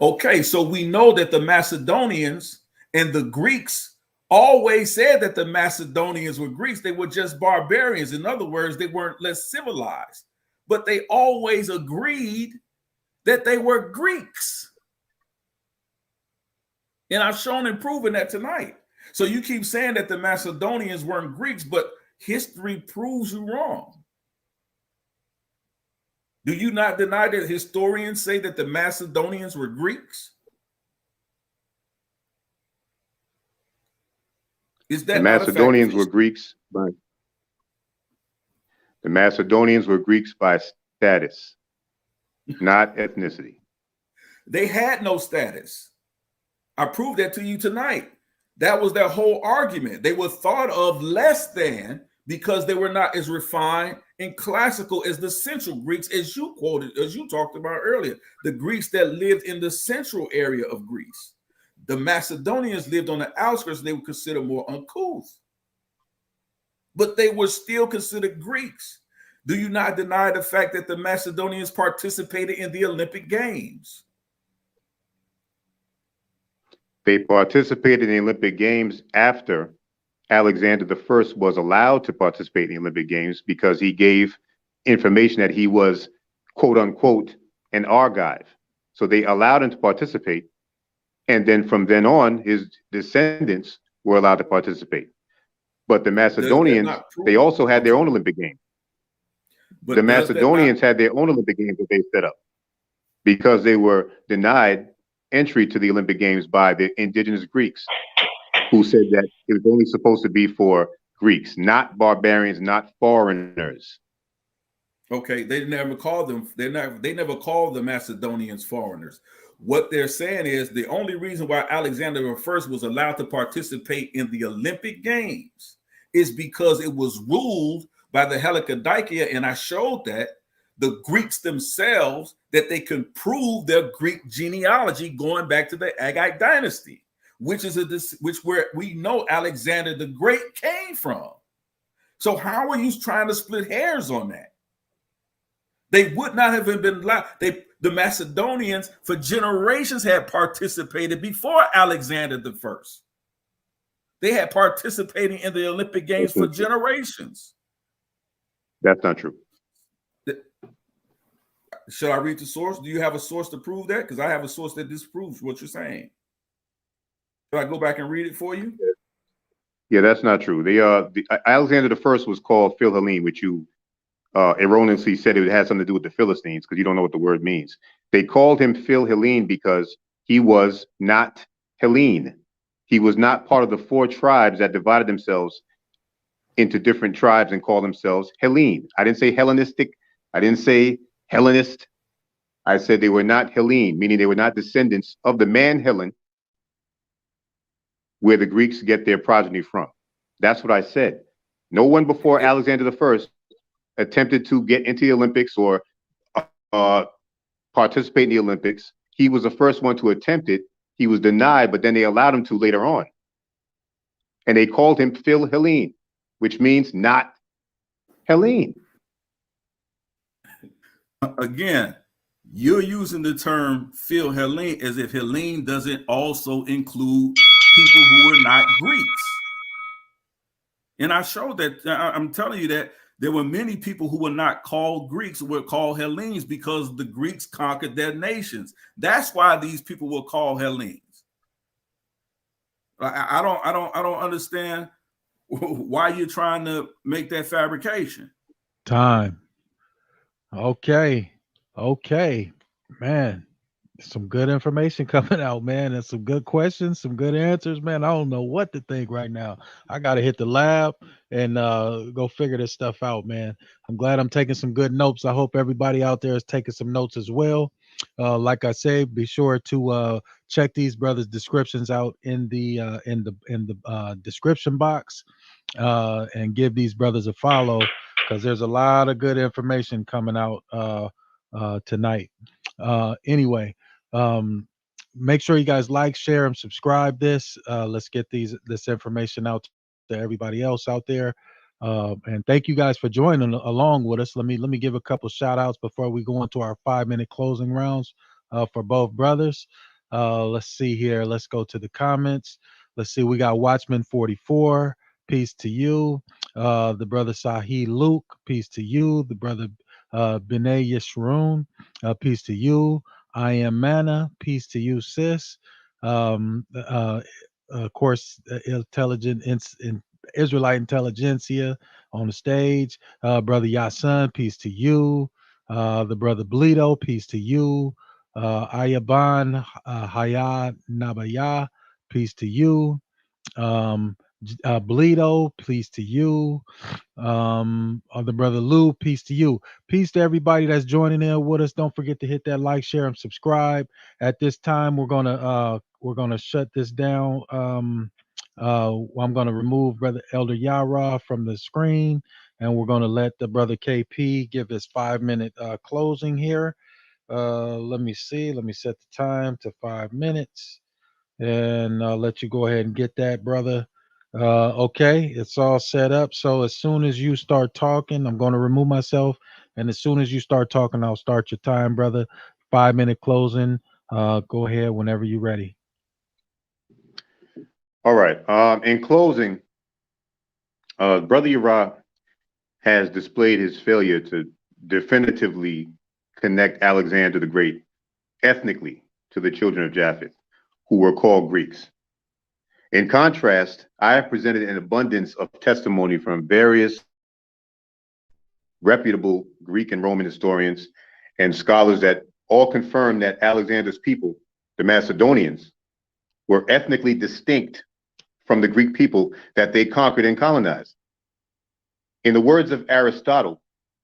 Okay, so we know that the Macedonians and the Greeks always said that the Macedonians were Greeks. They were just barbarians. In other words, they weren't less civilized, but they always agreed that they were Greeks. And I've shown and proven that tonight. So you keep saying that the Macedonians weren't Greeks, but history proves you wrong. Do you not deny that historians say that the Macedonians were Greeks? Is The that not a fact of Macedonians were history? Greeks by the Macedonians were Greeks by status, not ethnicity. They had no status. I proved that to you tonight. That was their whole argument. They were thought of less than because they were not as refined and classical as the Central Greeks, as you quoted, as you talked about earlier, the Greeks that lived in the central area of Greece. The Macedonians lived on the outskirts, and they were considered more uncouth. But they were still considered Greeks. Do you not deny the fact that the Macedonians participated in the Olympic Games? They participated in the Olympic Games after Alexander I was allowed to participate in the Olympic Games because he gave information that he was, quote unquote, an Argive. So they allowed him to participate. And then from then on, his descendants were allowed to participate. But the Does that Macedonians, not prove? they also had I'm their own sorry. Olympic Games. But The does that not? Macedonians had their own Olympic Games that they set up because they were denied entry to the Olympic Games by the indigenous Greeks, who said that it was only supposed to be for Greeks, not barbarians, not foreigners. Okay, they never called them. They never called the Macedonians foreigners. What they're saying is the only reason why Alexander I was allowed to participate in the Olympic Games is because it was ruled by the Helikodykia, and I showed that the Greeks themselves that they can prove their Greek genealogy going back to the Agite dynasty, which is where we know Alexander the Great came from. So how are you trying to split hairs on that? They would not have been allowed. The Macedonians for generations had participated before Alexander I. They had participated in the Olympic Games for generations. That's not true. Should I read the source? Do you have a source to prove that? Because I have a source that disproves what you're saying. Should I go back and read it for you? Yeah, that's not true. Alexander I was called Phil Hellene, which you erroneously said it had something to do with the Philistines because you don't know what the word means. They called him Phil Hellene because he was not Hellene. He was not part of the 4 tribes that divided themselves into different tribes and called themselves Hellene. I didn't say Hellenistic. I didn't say Hellenist. I said they were not Hellene, meaning they were not descendants of the man Helen, where the Greeks get their progeny from. That's what I said. No one before Alexander I attempted to get into the Olympics or participate in the Olympics. He was the first one to attempt it. He was denied, but then they allowed him to later on. And they called him Phil Hellene, which means not Hellene. Again, you're using the term Phil Hellene as if Hellene doesn't also include people who are not Greeks. And I showed that. I'm telling you that there were many people who were not called Greeks, who were called Hellenes because the Greeks conquered their nations. That's why these people were called Hellenes. I don't understand why you're trying to make that fabrication. Time. Okay. Okay. Man, some good information coming out, man, and some good questions, some good answers, man. I don't know what to think right now. I got to hit the lab and go figure this stuff out, man. I'm glad I'm taking some good notes. I hope everybody out there is taking some notes as well. Like I say, be sure to check these brothers' descriptions out in the description box, and give these brothers a follow, because there's a lot of good information coming out tonight. Anyway, um, make sure you guys like, share, and subscribe this. Let's get this information out to everybody else out there. And thank you guys for joining along with us. Let me give a couple shout outs before we go into our 5-minute closing rounds for both brothers. Let's see here. Let's go to the comments. Let's see. We got Watchman 44. Peace to you. The brother Sahih Luke. Peace to you. The brother B'nai Yeshurun. Peace to you. I am Manna. Peace to you, sis. Of course, Israelite intelligentsia on the stage. Brother Yasin, peace to you. The brother Bleedo, peace to you. Ayaban Hayat Nabaya, peace to you. Bleedo, peace to you. The brother Lou, peace to you. Peace to everybody that's joining in with us. Don't forget to hit that like, share, and subscribe. At this time, we're gonna shut this down. I'm gonna remove Brother Elder Yara from the screen, and we're gonna let the brother KP give his 5-minute closing here. Let me see. Let me set the time to 5 minutes, and I'll let you go ahead and get that, brother. Okay, it's all set up. So as soon as you start talking, I'm going to remove myself. And as soon as you start talking, I'll start your time, brother. 5-minute closing. Go ahead whenever you're ready. All right. In closing, Brother YARAH has displayed his failure to definitively connect Alexander the Great ethnically to the children of Japheth, who were called Greeks. In contrast, I have presented an abundance of testimony from various reputable Greek and Roman historians and scholars that all confirm that Alexander's people, the Macedonians, were ethnically distinct from the Greek people that they conquered and colonized. In the words of Aristotle,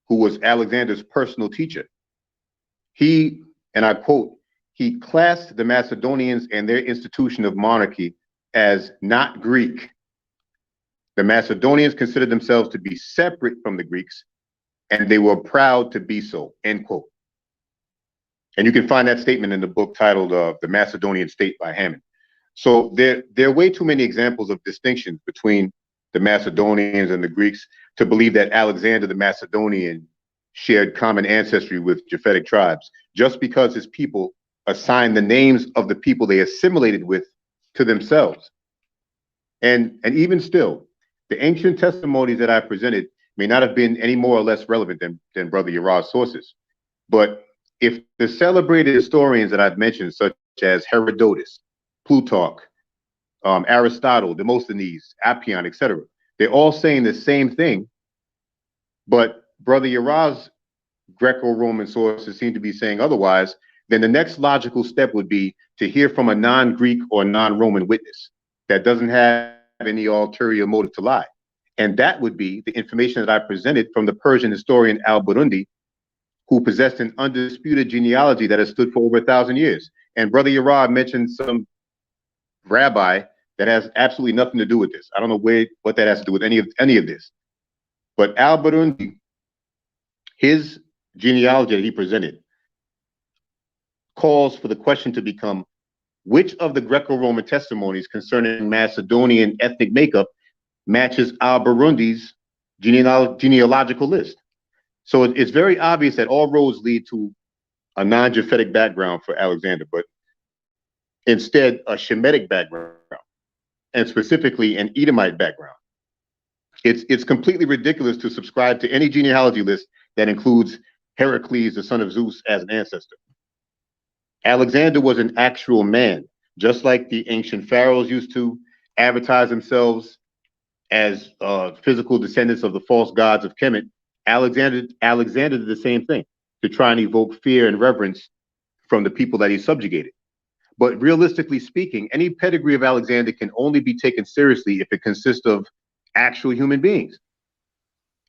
who was Alexander's personal teacher, he, and I quote, he classed the Macedonians and their institution of monarchy as not Greek. The Macedonians considered themselves to be separate from the Greeks, and they were proud to be so, end quote. And you can find that statement in the book titled The Macedonian State by Hammond. So there are way too many examples of distinctions between the Macedonians and the Greeks to believe that Alexander the Macedonian shared common ancestry with Japhetic tribes, just because his people assigned the names of the people they assimilated with to themselves. And even still, the ancient testimonies that I presented may not have been any more or less relevant than Brother YARAH's sources. But if the celebrated historians that I've mentioned, such as Herodotus, Plutarch, Aristotle, Demosthenes, Appian, etc., they're all saying the same thing, but Brother YARAH's Greco-Roman sources seem to be saying otherwise, then the next logical step would be to hear from a non-Greek or non-Roman witness that doesn't have any ulterior motive to lie. And that would be the information that I presented from the Persian historian al-Burundi, who possessed an undisputed genealogy that has stood for over 1,000 years. And Brother YARAH mentioned some rabbi that has absolutely nothing to do with this. I don't know what that has to do with any of this. But al-Burundi, his genealogy that he presented calls for the question to become, which of the Greco-Roman testimonies concerning Macedonian ethnic makeup matches al-Burundi's genealogical list? So it's very obvious that all roads lead to a non-Japhetic background for Alexander, but instead a Shemitic background, and specifically an Edomite background. It's completely ridiculous to subscribe to any genealogy list that includes Heracles, the son of Zeus, as an ancestor. Alexander was an actual man, just like the ancient pharaohs used to, advertise themselves as physical descendants of the false gods of Kemet, Alexander did the same thing to try and evoke fear and reverence from the people that he subjugated. But realistically speaking, any pedigree of Alexander can only be taken seriously if it consists of actual human beings.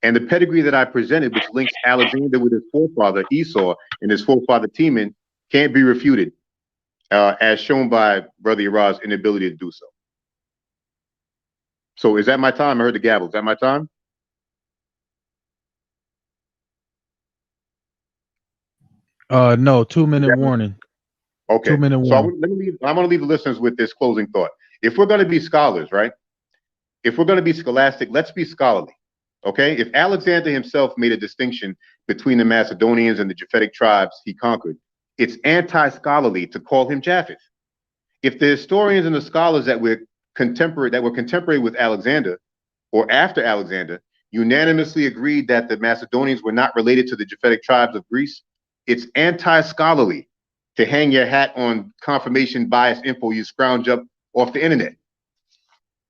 And the pedigree that I presented, which links Alexander with his forefather Esau and his forefather Timon, can't be refuted, as shown by Brother YARAH's inability to do so. So is that my time? I heard the gavel. Is that my time? No, 2-minute warning. Okay. 2-minute So warning. I'm going to leave the listeners with this closing thought. If we're going to be scholars, right? If we're going to be scholastic, let's be scholarly. Okay. If Alexander himself made a distinction between the Macedonians and the Japhetic tribes he conquered, it's anti-scholarly to call him Japheth. If the historians and the scholars that were contemporary with Alexander or after Alexander unanimously agreed that the Macedonians were not related to the Japhetic tribes of Greece, it's anti-scholarly to hang your hat on confirmation bias info you scrounge up off the internet.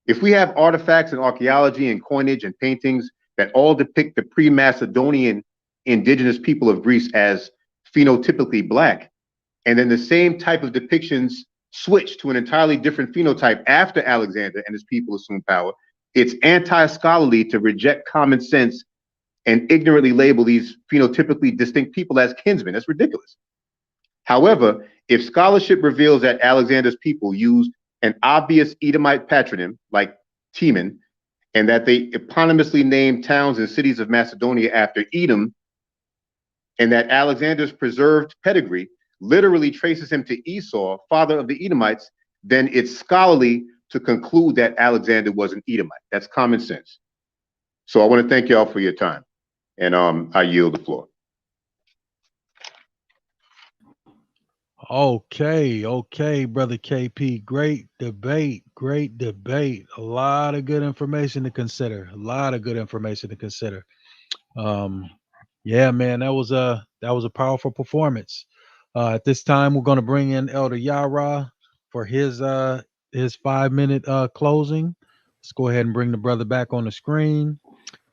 If we have artifacts and archaeology and coinage and paintings that all depict the pre-Macedonian indigenous people of Greece as phenotypically Black, and then the same type of depictions switch to an entirely different phenotype after Alexander and his people assumed power, it's anti-scholarly to reject common sense and ignorantly label these phenotypically distinct people as kinsmen. That's ridiculous. However, if scholarship reveals that Alexander's people used an obvious Edomite patronym like Timon, and that they eponymously named towns and cities of Macedonia after Edom, and that Alexander's preserved pedigree literally traces him to Esau, father of the Edomites, then it's scholarly to conclude that Alexander was an Edomite. That's common sense. So I want to thank y'all for your time, and I yield the floor. Okay, brother KP. Great debate. A lot of good information to consider. Yeah, man, that was a powerful performance. At this time, we're going to bring in Elder YARAH for his 5-minute closing. Let's go ahead and bring the brother back on the screen.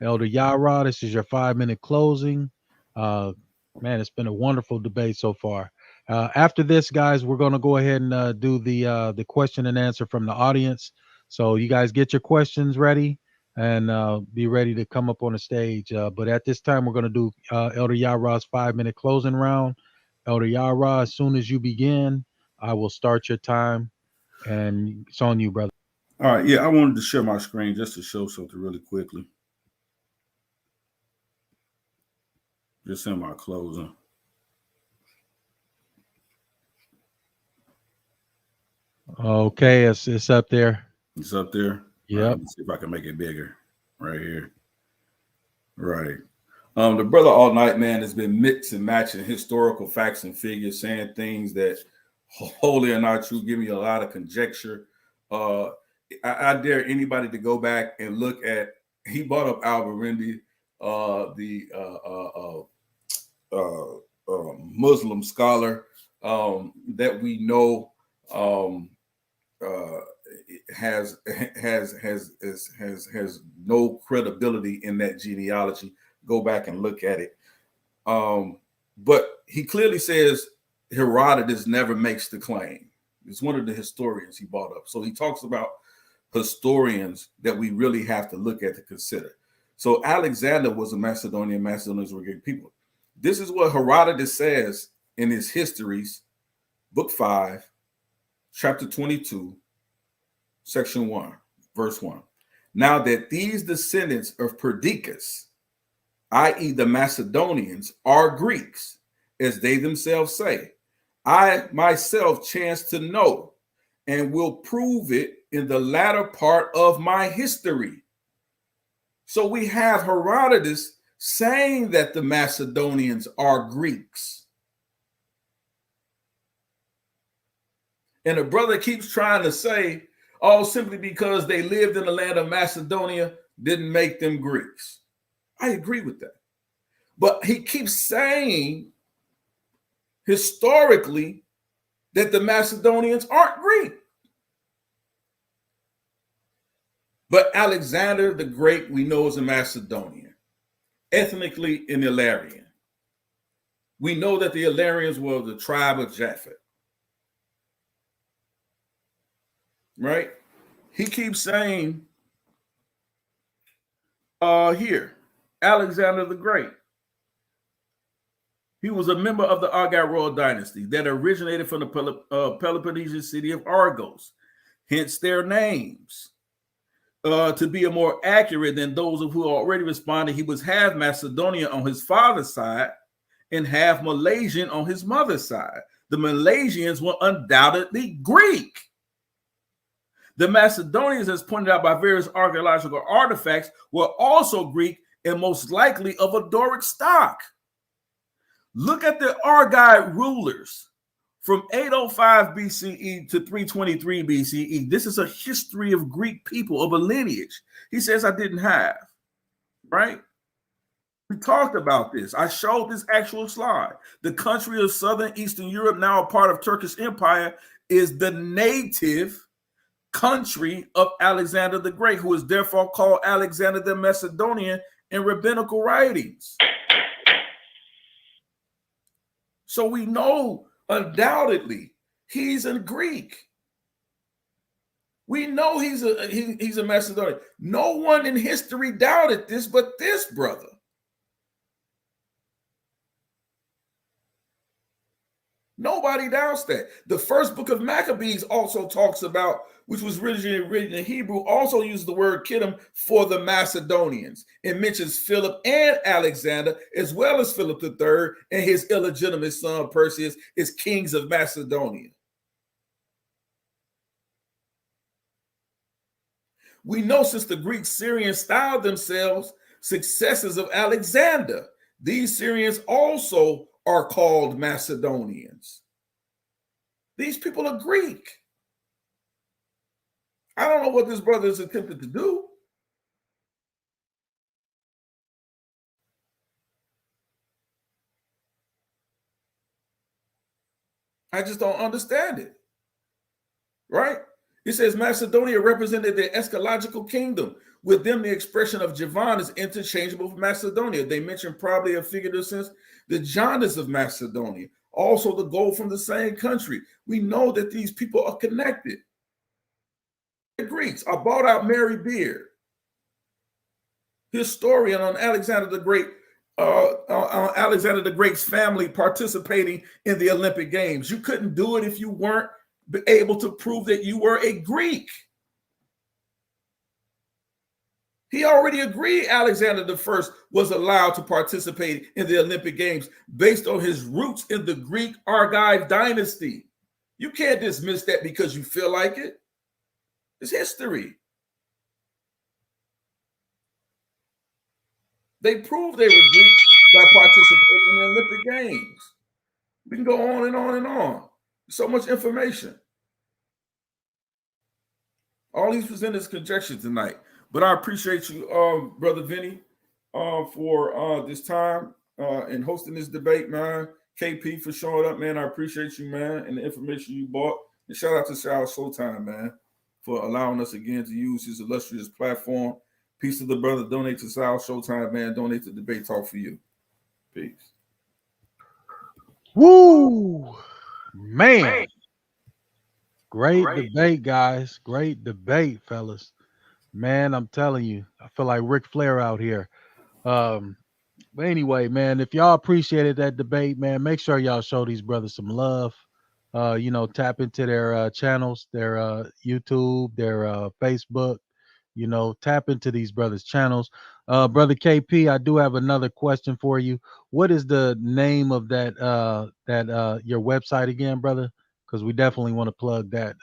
Elder YARAH, this is your 5-minute closing. Man, it's been a wonderful debate so far. After this, guys, we're going to go ahead and do the question and answer from the audience. So you guys get your questions ready and be ready to come up on the stage. But at this time, we're going to do Elder YARAH's 5-minute closing round. Elder YARAH, as soon as you begin, I will start your time, and it's on you, brother. All right. Yeah, I wanted to share my screen just to show something really quickly. Just in my closing. Okay, it's up there. It's up there. Yep. Right, let me see if I can make it bigger. Right here. Right. The brother all night, man, has been mixing and matching historical facts and figures, saying things that wholly are not true, giving you a lot of conjecture. I dare anybody to go back and look at. He brought up Al-Burundi, the Muslim scholar that we know has no credibility in that genealogy. Go back and look at it. But he clearly says Herodotus never makes the claim. It's one of the historians he brought up. So he talks about historians that we really have to look at to consider. So Alexander was a Macedonian. Macedonians were great people. This is what Herodotus says in his histories, book 5, chapter 22, section 1, verse 1. Now that these descendants of Perdiccas, i.e. the Macedonians, are Greeks, as they themselves say, I myself chance to know and will prove it in the latter part of my history. So we have Herodotus saying that the Macedonians are Greeks. And the brother keeps trying to say, oh, simply because they lived in the land of Macedonia didn't make them Greeks. I agree with that. But he keeps saying historically that the Macedonians aren't Greek. But Alexander the Great, we know, is a Macedonian, ethnically an Illyrian. We know that the Illyrians were the tribe of Japheth. Right? He keeps saying here, Alexander the Great. He was a member of the Argyle royal dynasty that originated from the Peloponnesian city of Argos, hence their names. To be more accurate than those who already responded, he was half Macedonian on his father's side and half Malaysian on his mother's side. The Malaysians were undoubtedly Greek. The Macedonians, as pointed out by various archaeological artifacts, were also Greek and most likely of a Doric stock. Look at the Argyle rulers from 805 BCE to 323 BCE. This is a history of Greek people, of a lineage. He says I didn't have, right? We talked about this. I showed this actual slide. The country of Southern Eastern Europe, now a part of Turkish Empire, is the native country of Alexander the Great, who is therefore called Alexander the Macedonian in rabbinical writings. So we know undoubtedly he's a Greek. We know he's a Macedonian. No one in history doubted this but this brother. Nobody doubts that. The first book of Maccabees also talks about, which was originally written in Hebrew, also uses the word Kittim for the Macedonians. It mentions Philip and Alexander, as well as Philip III and his illegitimate son Perseus, as kings of Macedonia. We know since the Greek Syrians styled themselves successors of Alexander, these Syrians also are called Macedonians. These people are Greek. I don't know what this brother is attempting to do. I just don't understand it. Right? It says Macedonia represented the eschatological kingdom. With them, the expression of Javan is interchangeable with Macedonia. They mention probably a figurative sense the Janus of Macedonia, also the gold from the same country. We know that these people are connected. The Greeks. I bought out Mary Beard, historian on Alexander the Great, Alexander the Great's family participating in the Olympic Games. You couldn't do it if you weren't able to prove that you were a Greek. He already agreed Alexander I was allowed to participate in the Olympic Games based on his roots in the Greek Argive dynasty. You can't dismiss that because you feel like it. It's history. They proved they were Greeks by participating in the Olympic Games. We can go on and on and on. So much information. All he's presented is conjecture tonight. But I appreciate you, Brother Vinny, for this time and hosting this debate, man. KP for showing up, man. I appreciate you, man, and the information you brought. And shout out to Sal Showtime, man, for allowing us again to use his illustrious platform. Peace to the brother. Donate to Sal Showtime, man. Donate to Debate Talk for you. Peace. Woo, man. Great debate, guys. Great debate, fellas. Man, I'm telling you, I feel like Ric Flair out here. But anyway, man, if y'all appreciated that debate, man, make sure y'all show these brothers some love. Tap into their channels, their YouTube, their Facebook. Tap into these brothers' channels. Brother KP, I do have another question for you. What is the name of that your website again, brother? Because we definitely want to plug that.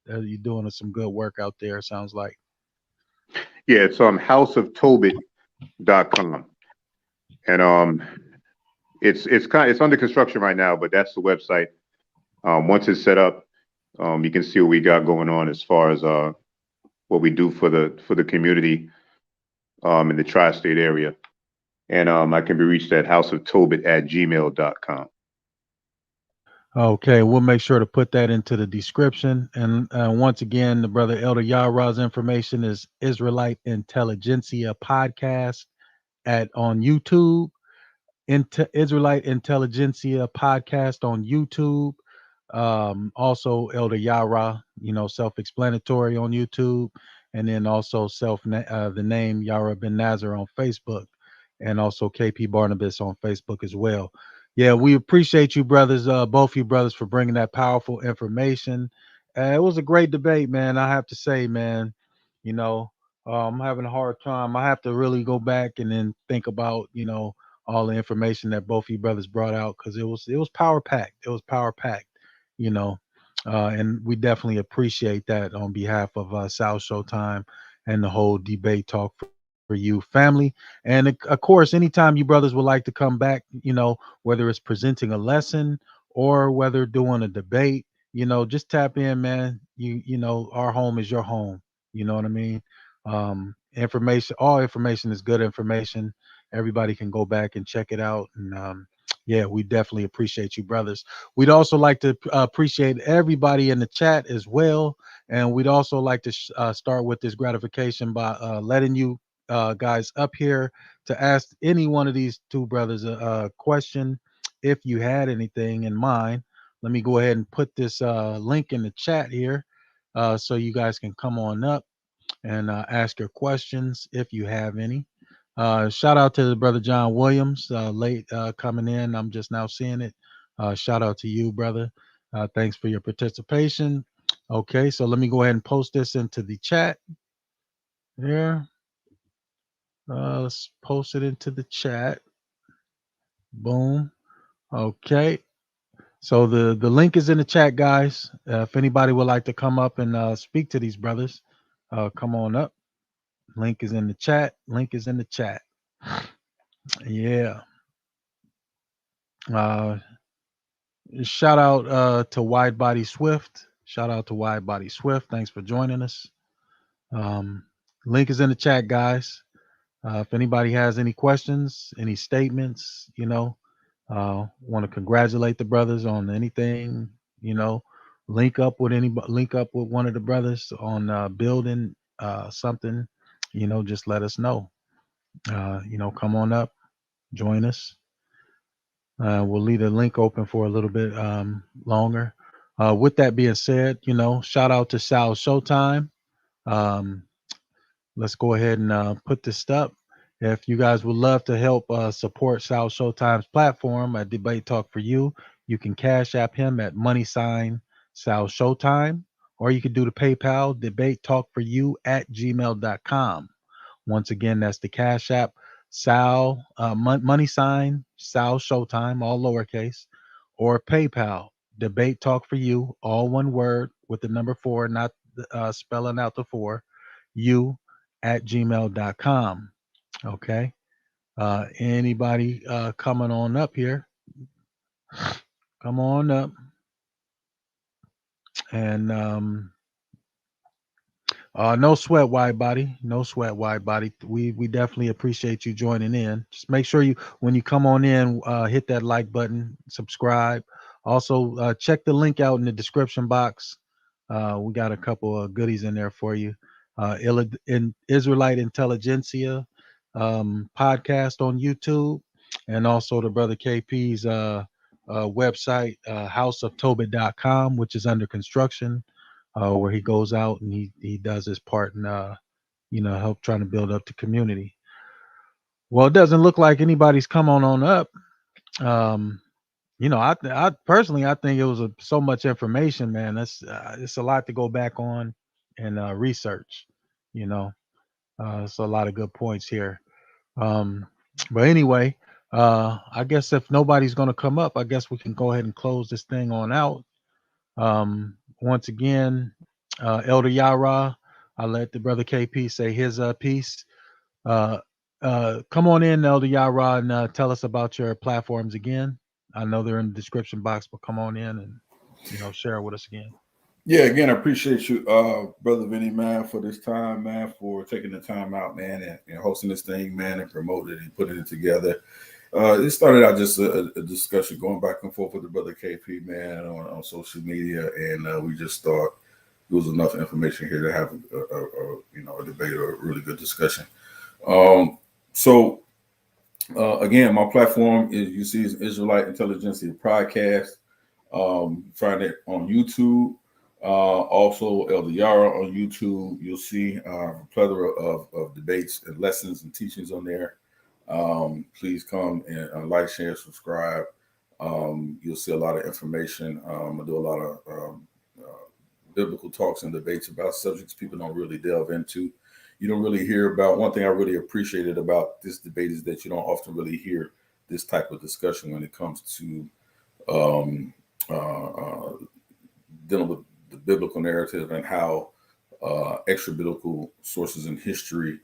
You're doing some good work out there, sounds like. Yeah, it's houseoftobit.com. And it's under construction right now, but that's the website. Once it's set up, you can see what we got going on as far as what we do for the community in the tri-state area. And I can be reached at houseoftobit@gmail.com. Okay, we'll make sure to put that into the description. And once again, the brother Elder Yarah's information is Israelite Intelligentsia Podcast at on YouTube. Israelite Intelligentsia Podcast on YouTube. Also Elder Yarah, self-explanatory on YouTube, and then also the name Yarah Ben Nazar on Facebook, and also KP Barnabas on Facebook as well. Yeah, we appreciate you brothers, both you brothers, for bringing that powerful information. It was a great debate, man. I have to say, man. You know, I'm having a hard time. I have to really go back and then think about, all the information that both of you brothers brought out, because it was power packed. It was power packed, you know, and we definitely appreciate that on behalf of South Showtime and the whole debate talk for you family. And of course, anytime you brothers would like to come back, whether it's presenting a lesson or whether doing a debate, just tap in, man. Our home is your home. You know what I mean? All information is good information. Everybody can go back and check it out. And yeah, we definitely appreciate you, brothers. We'd also like to appreciate everybody in the chat as well. And we'd also like to start with this gratification by letting you guys up here to ask any one of these two brothers a question if you had anything in mind. Let me go ahead and put this link in the chat here so you guys can come on up and ask your questions if you have any. Shout out to the brother John Williams, late coming in. I'm just now seeing it. Shout out to you, brother. Thanks for your participation. Okay, so let me go ahead and post this into the chat here. Let's post it into the chat. Boom. Okay. So the link is in the chat, guys. If anybody would like to come up and speak to these brothers, come on up. Link is in the chat. Link is in the chat. Yeah. Uh, Shout out to Wide Body Swift. Shout out to Wide Body Swift. Thanks for joining us. Um, Link is in the chat, guys. If anybody has any questions, any statements, want to congratulate the brothers on anything, link up with one of the brothers on building something, just let us know. Come on up, join us. We'll leave the link open for a little bit longer. With that being said, shout out to South Showtime. Um, let's go ahead and put this up. If you guys would love to help support South Showtime's platform at Debate Talk for You, you can cash app him at # South Showtime, or you can do the PayPal debate talk for you at gmail.com. Once again, that's the Cash App, Sal, money sign, Sal Showtime, all lowercase, or PayPal, Debate Talk for You, all one word with the number 4, not spelling out the 4, you at gmail.com. Okay. Anybody coming on up here? Come on up. And no sweat, wide body. No sweat, wide body. We definitely appreciate you joining in. Just make sure when you come on in, hit that like button, subscribe. Also, check the link out in the description box. We got a couple of goodies in there for you. Israelite Intelligentsia podcast on YouTube, and also the brother KP's website, houseoftobit.com, which is under construction. Where he goes out and he does his part and help trying to build up the community. Well, it doesn't look like anybody's come on up. I personally I think it was so much information, man. It's a lot to go back on and research. It's a lot of good points here. But anyway, I guess if nobody's gonna come up, I guess we can go ahead and close this thing on out. Once again, Elder Yarah, I'll let the brother KP say his piece. Come on in, Elder Yarah, and tell us about your platforms again. I know they're in the description box, but come on in and share with us again. Yeah, again, I appreciate you, Brother Vinny, man, for this time, man, for taking the time out, man, and hosting this thing, man, and promoting it and putting it together. It started out just a discussion going back and forth with the brother KP, man, on social media, and we just thought there was enough information here to have a debate or a really good discussion. So again, my platform is, you see, is Israelite Intelligentsia Podcast. Find it on YouTube. Also, Elder Yara on YouTube. You'll see a plethora of debates and lessons and teachings on there. Please come and like, share, subscribe. You'll see a lot of information. I do a lot of biblical talks and debates about subjects people don't really delve into. You don't really hear about. One thing I really appreciated about this debate is that you don't often really hear this type of discussion when it comes to dealing with the biblical narrative and how extra biblical sources in history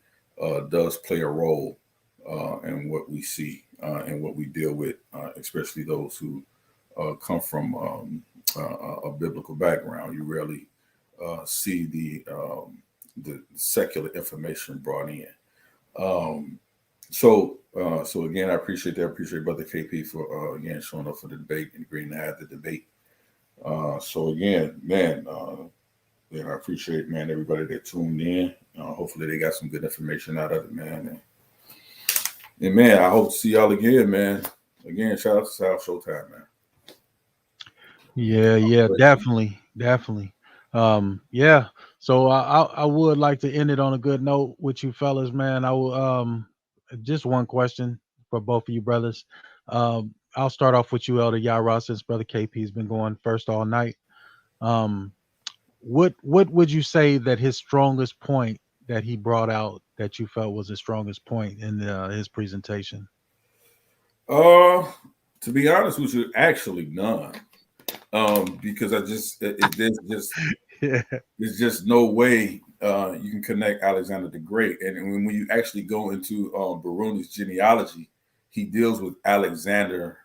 does play a role in what we see and what we deal with, especially those who come from a biblical background. You rarely see the secular information brought in. So again, I appreciate that. I appreciate Brother KP for again showing up for the debate and agreeing to have the debate. So again, man, I appreciate, man, everybody that tuned in. Hopefully they got some good information out of it, man. And man, I hope to see y'all again, man. Again, shout out to South Showtime, man. Yeah, definitely. Yeah. So I would like to end it on a good note with you fellas, man. I will just one question for both of you brothers. I'll start off with you, Elder Yara, since Brother KP's been going first all night. What would you say that his strongest point that he brought out that you felt was his strongest point in his presentation? To be honest with you, actually none. Because there's just no way you can connect Alexander the Great. And when you actually go into Biruni's genealogy, he deals with Alexander.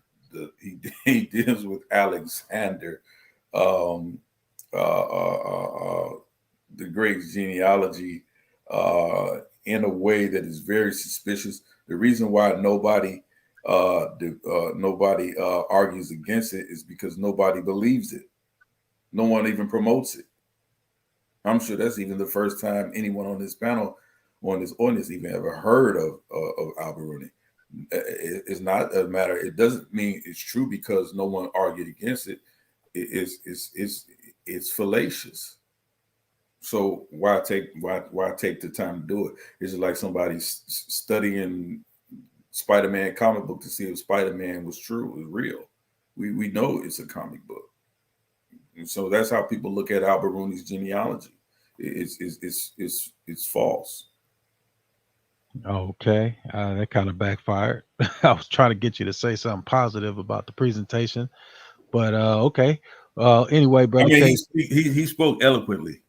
He deals with Alexander, the Great's genealogy in a way that is very suspicious. The reason why nobody argues against it is because nobody believes it. No one even promotes it. I'm sure that's even the first time anyone on this panel, on this audience, even ever heard of Al-Biruni. It's not a matter. It doesn't mean it's true because no one argued against it. It's fallacious. So why take the time to do it? It's like somebody studying Spider-Man comic book to see if Spider-Man was true, was real. We know it's a comic book, and so that's how people look at Al-Biruni's genealogy. It's false. Okay, that kind of backfired. I was trying to get you to say something positive about the presentation, but okay. Anyway, Brother he spoke eloquently.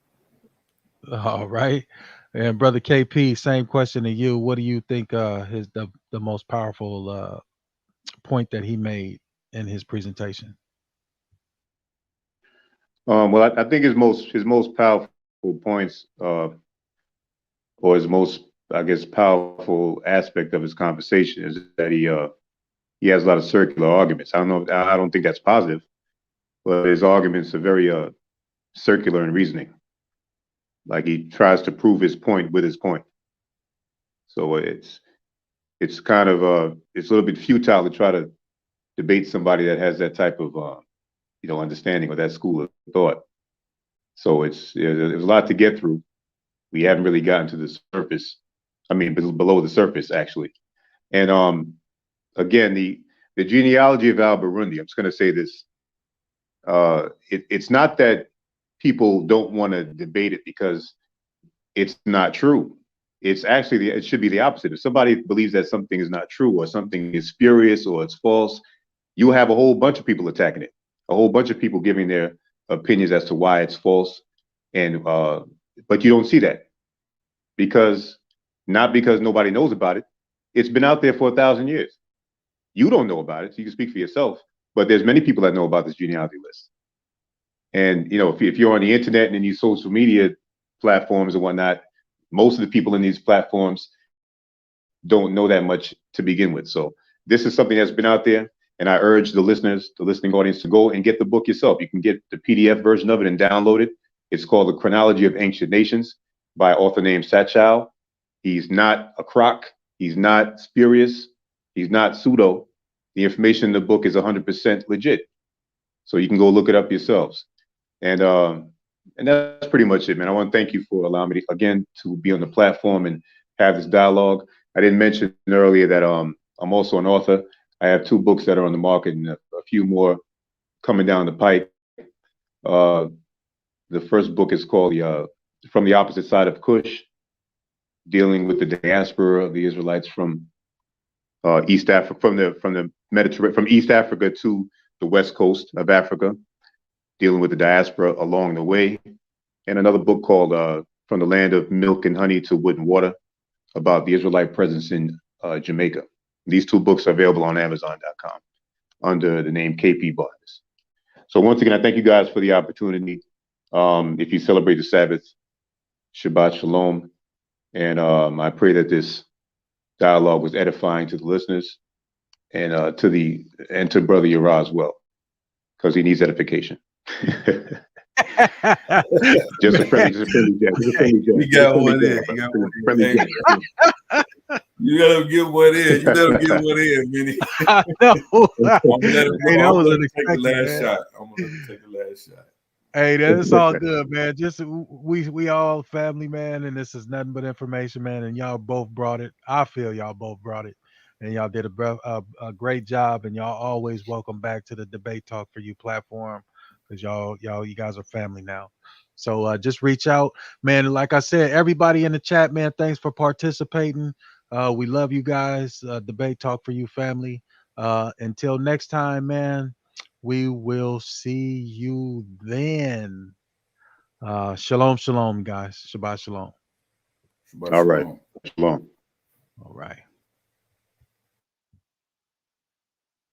All right, and Brother KP, same question to you. What do you think the most powerful point that he made in his presentation? Well, I think his most powerful points, or his most, I guess, powerful aspect of his conversation is that he has a lot of circular arguments. I don't think that's positive, but his arguments are very circular in reasoning. Like he tries to prove his point with his point. So it's kind of it's a little bit futile to try to debate somebody that has that type of understanding or that school of thought. So there's a lot to get through. We haven't really gotten to the surface. I mean, below the surface actually. And again, the genealogy of Al-Biruni. I'm just going to say this. It's not that people don't want to debate it because it's not true. It's actually it should be the opposite. If somebody believes that something is not true or something is spurious or it's false, you have a whole bunch of people attacking it, a whole bunch of people giving their opinions as to why it's false. And but you don't see that not because nobody knows about it. It's been out there for 1,000 years. You don't know about it, so you can speak for yourself. But there's many people that know about this genealogy list. And if you're on the internet and in these social media platforms and whatnot, most of the people in these platforms don't know that much to begin with. So this is something that's been out there, and I urge the listeners, the listening audience, to go and get the book yourself. You can get the PDF version of it and download it. It's called The Chronology of Ancient Nations by an author named Satchal. He's not a crock. He's not spurious. He's not pseudo. The information in the book is 100% legit. So you can go look it up yourselves. And that's pretty much it, man. I want to thank you for allowing me again to be on the platform and have this dialogue. I didn't mention earlier that I'm also an author. I have 2 books that are on the market and a few more coming down the pipe. The first book is called From the Opposite Side of Kush, dealing with the diaspora of the Israelites from East Africa, from the Mediterranean, from East Africa to the West Coast of Africa, dealing with the diaspora along the way. And another book called From the Land of Milk and Honey to Wood and Water, about the Israelite presence in Jamaica. These 2 books are available on Amazon.com under the name KP Barnabas. So once again, I thank you guys for the opportunity. If you celebrate the Sabbath, Shabbat Shalom. And I pray that this dialogue was edifying to the listeners and to Brother YARAH as well, because he needs edification. Just a friendly jab. You got one in. You got to get one in. You got to get one in, Minnie. I know. I'm gonna let him Hey, that was take the last unexpected, shot. I'm gonna let him take the last shot. Hey, that's all good, man. Just we all family, man, and this is nothing but information, man. And y'all both brought it. I feel y'all both brought it, and y'all did a great job. And y'all always welcome back to the Debate Talk for You platform, because you guys are family now. So just reach out, man. Like I said, everybody in the chat, man, thanks for participating. We love you guys. Debate Talk for You family. Until next time, man. We will see you then. Shalom, shalom, guys. Shabbat shalom. Shabbat All right. shalom. Shalom. All right.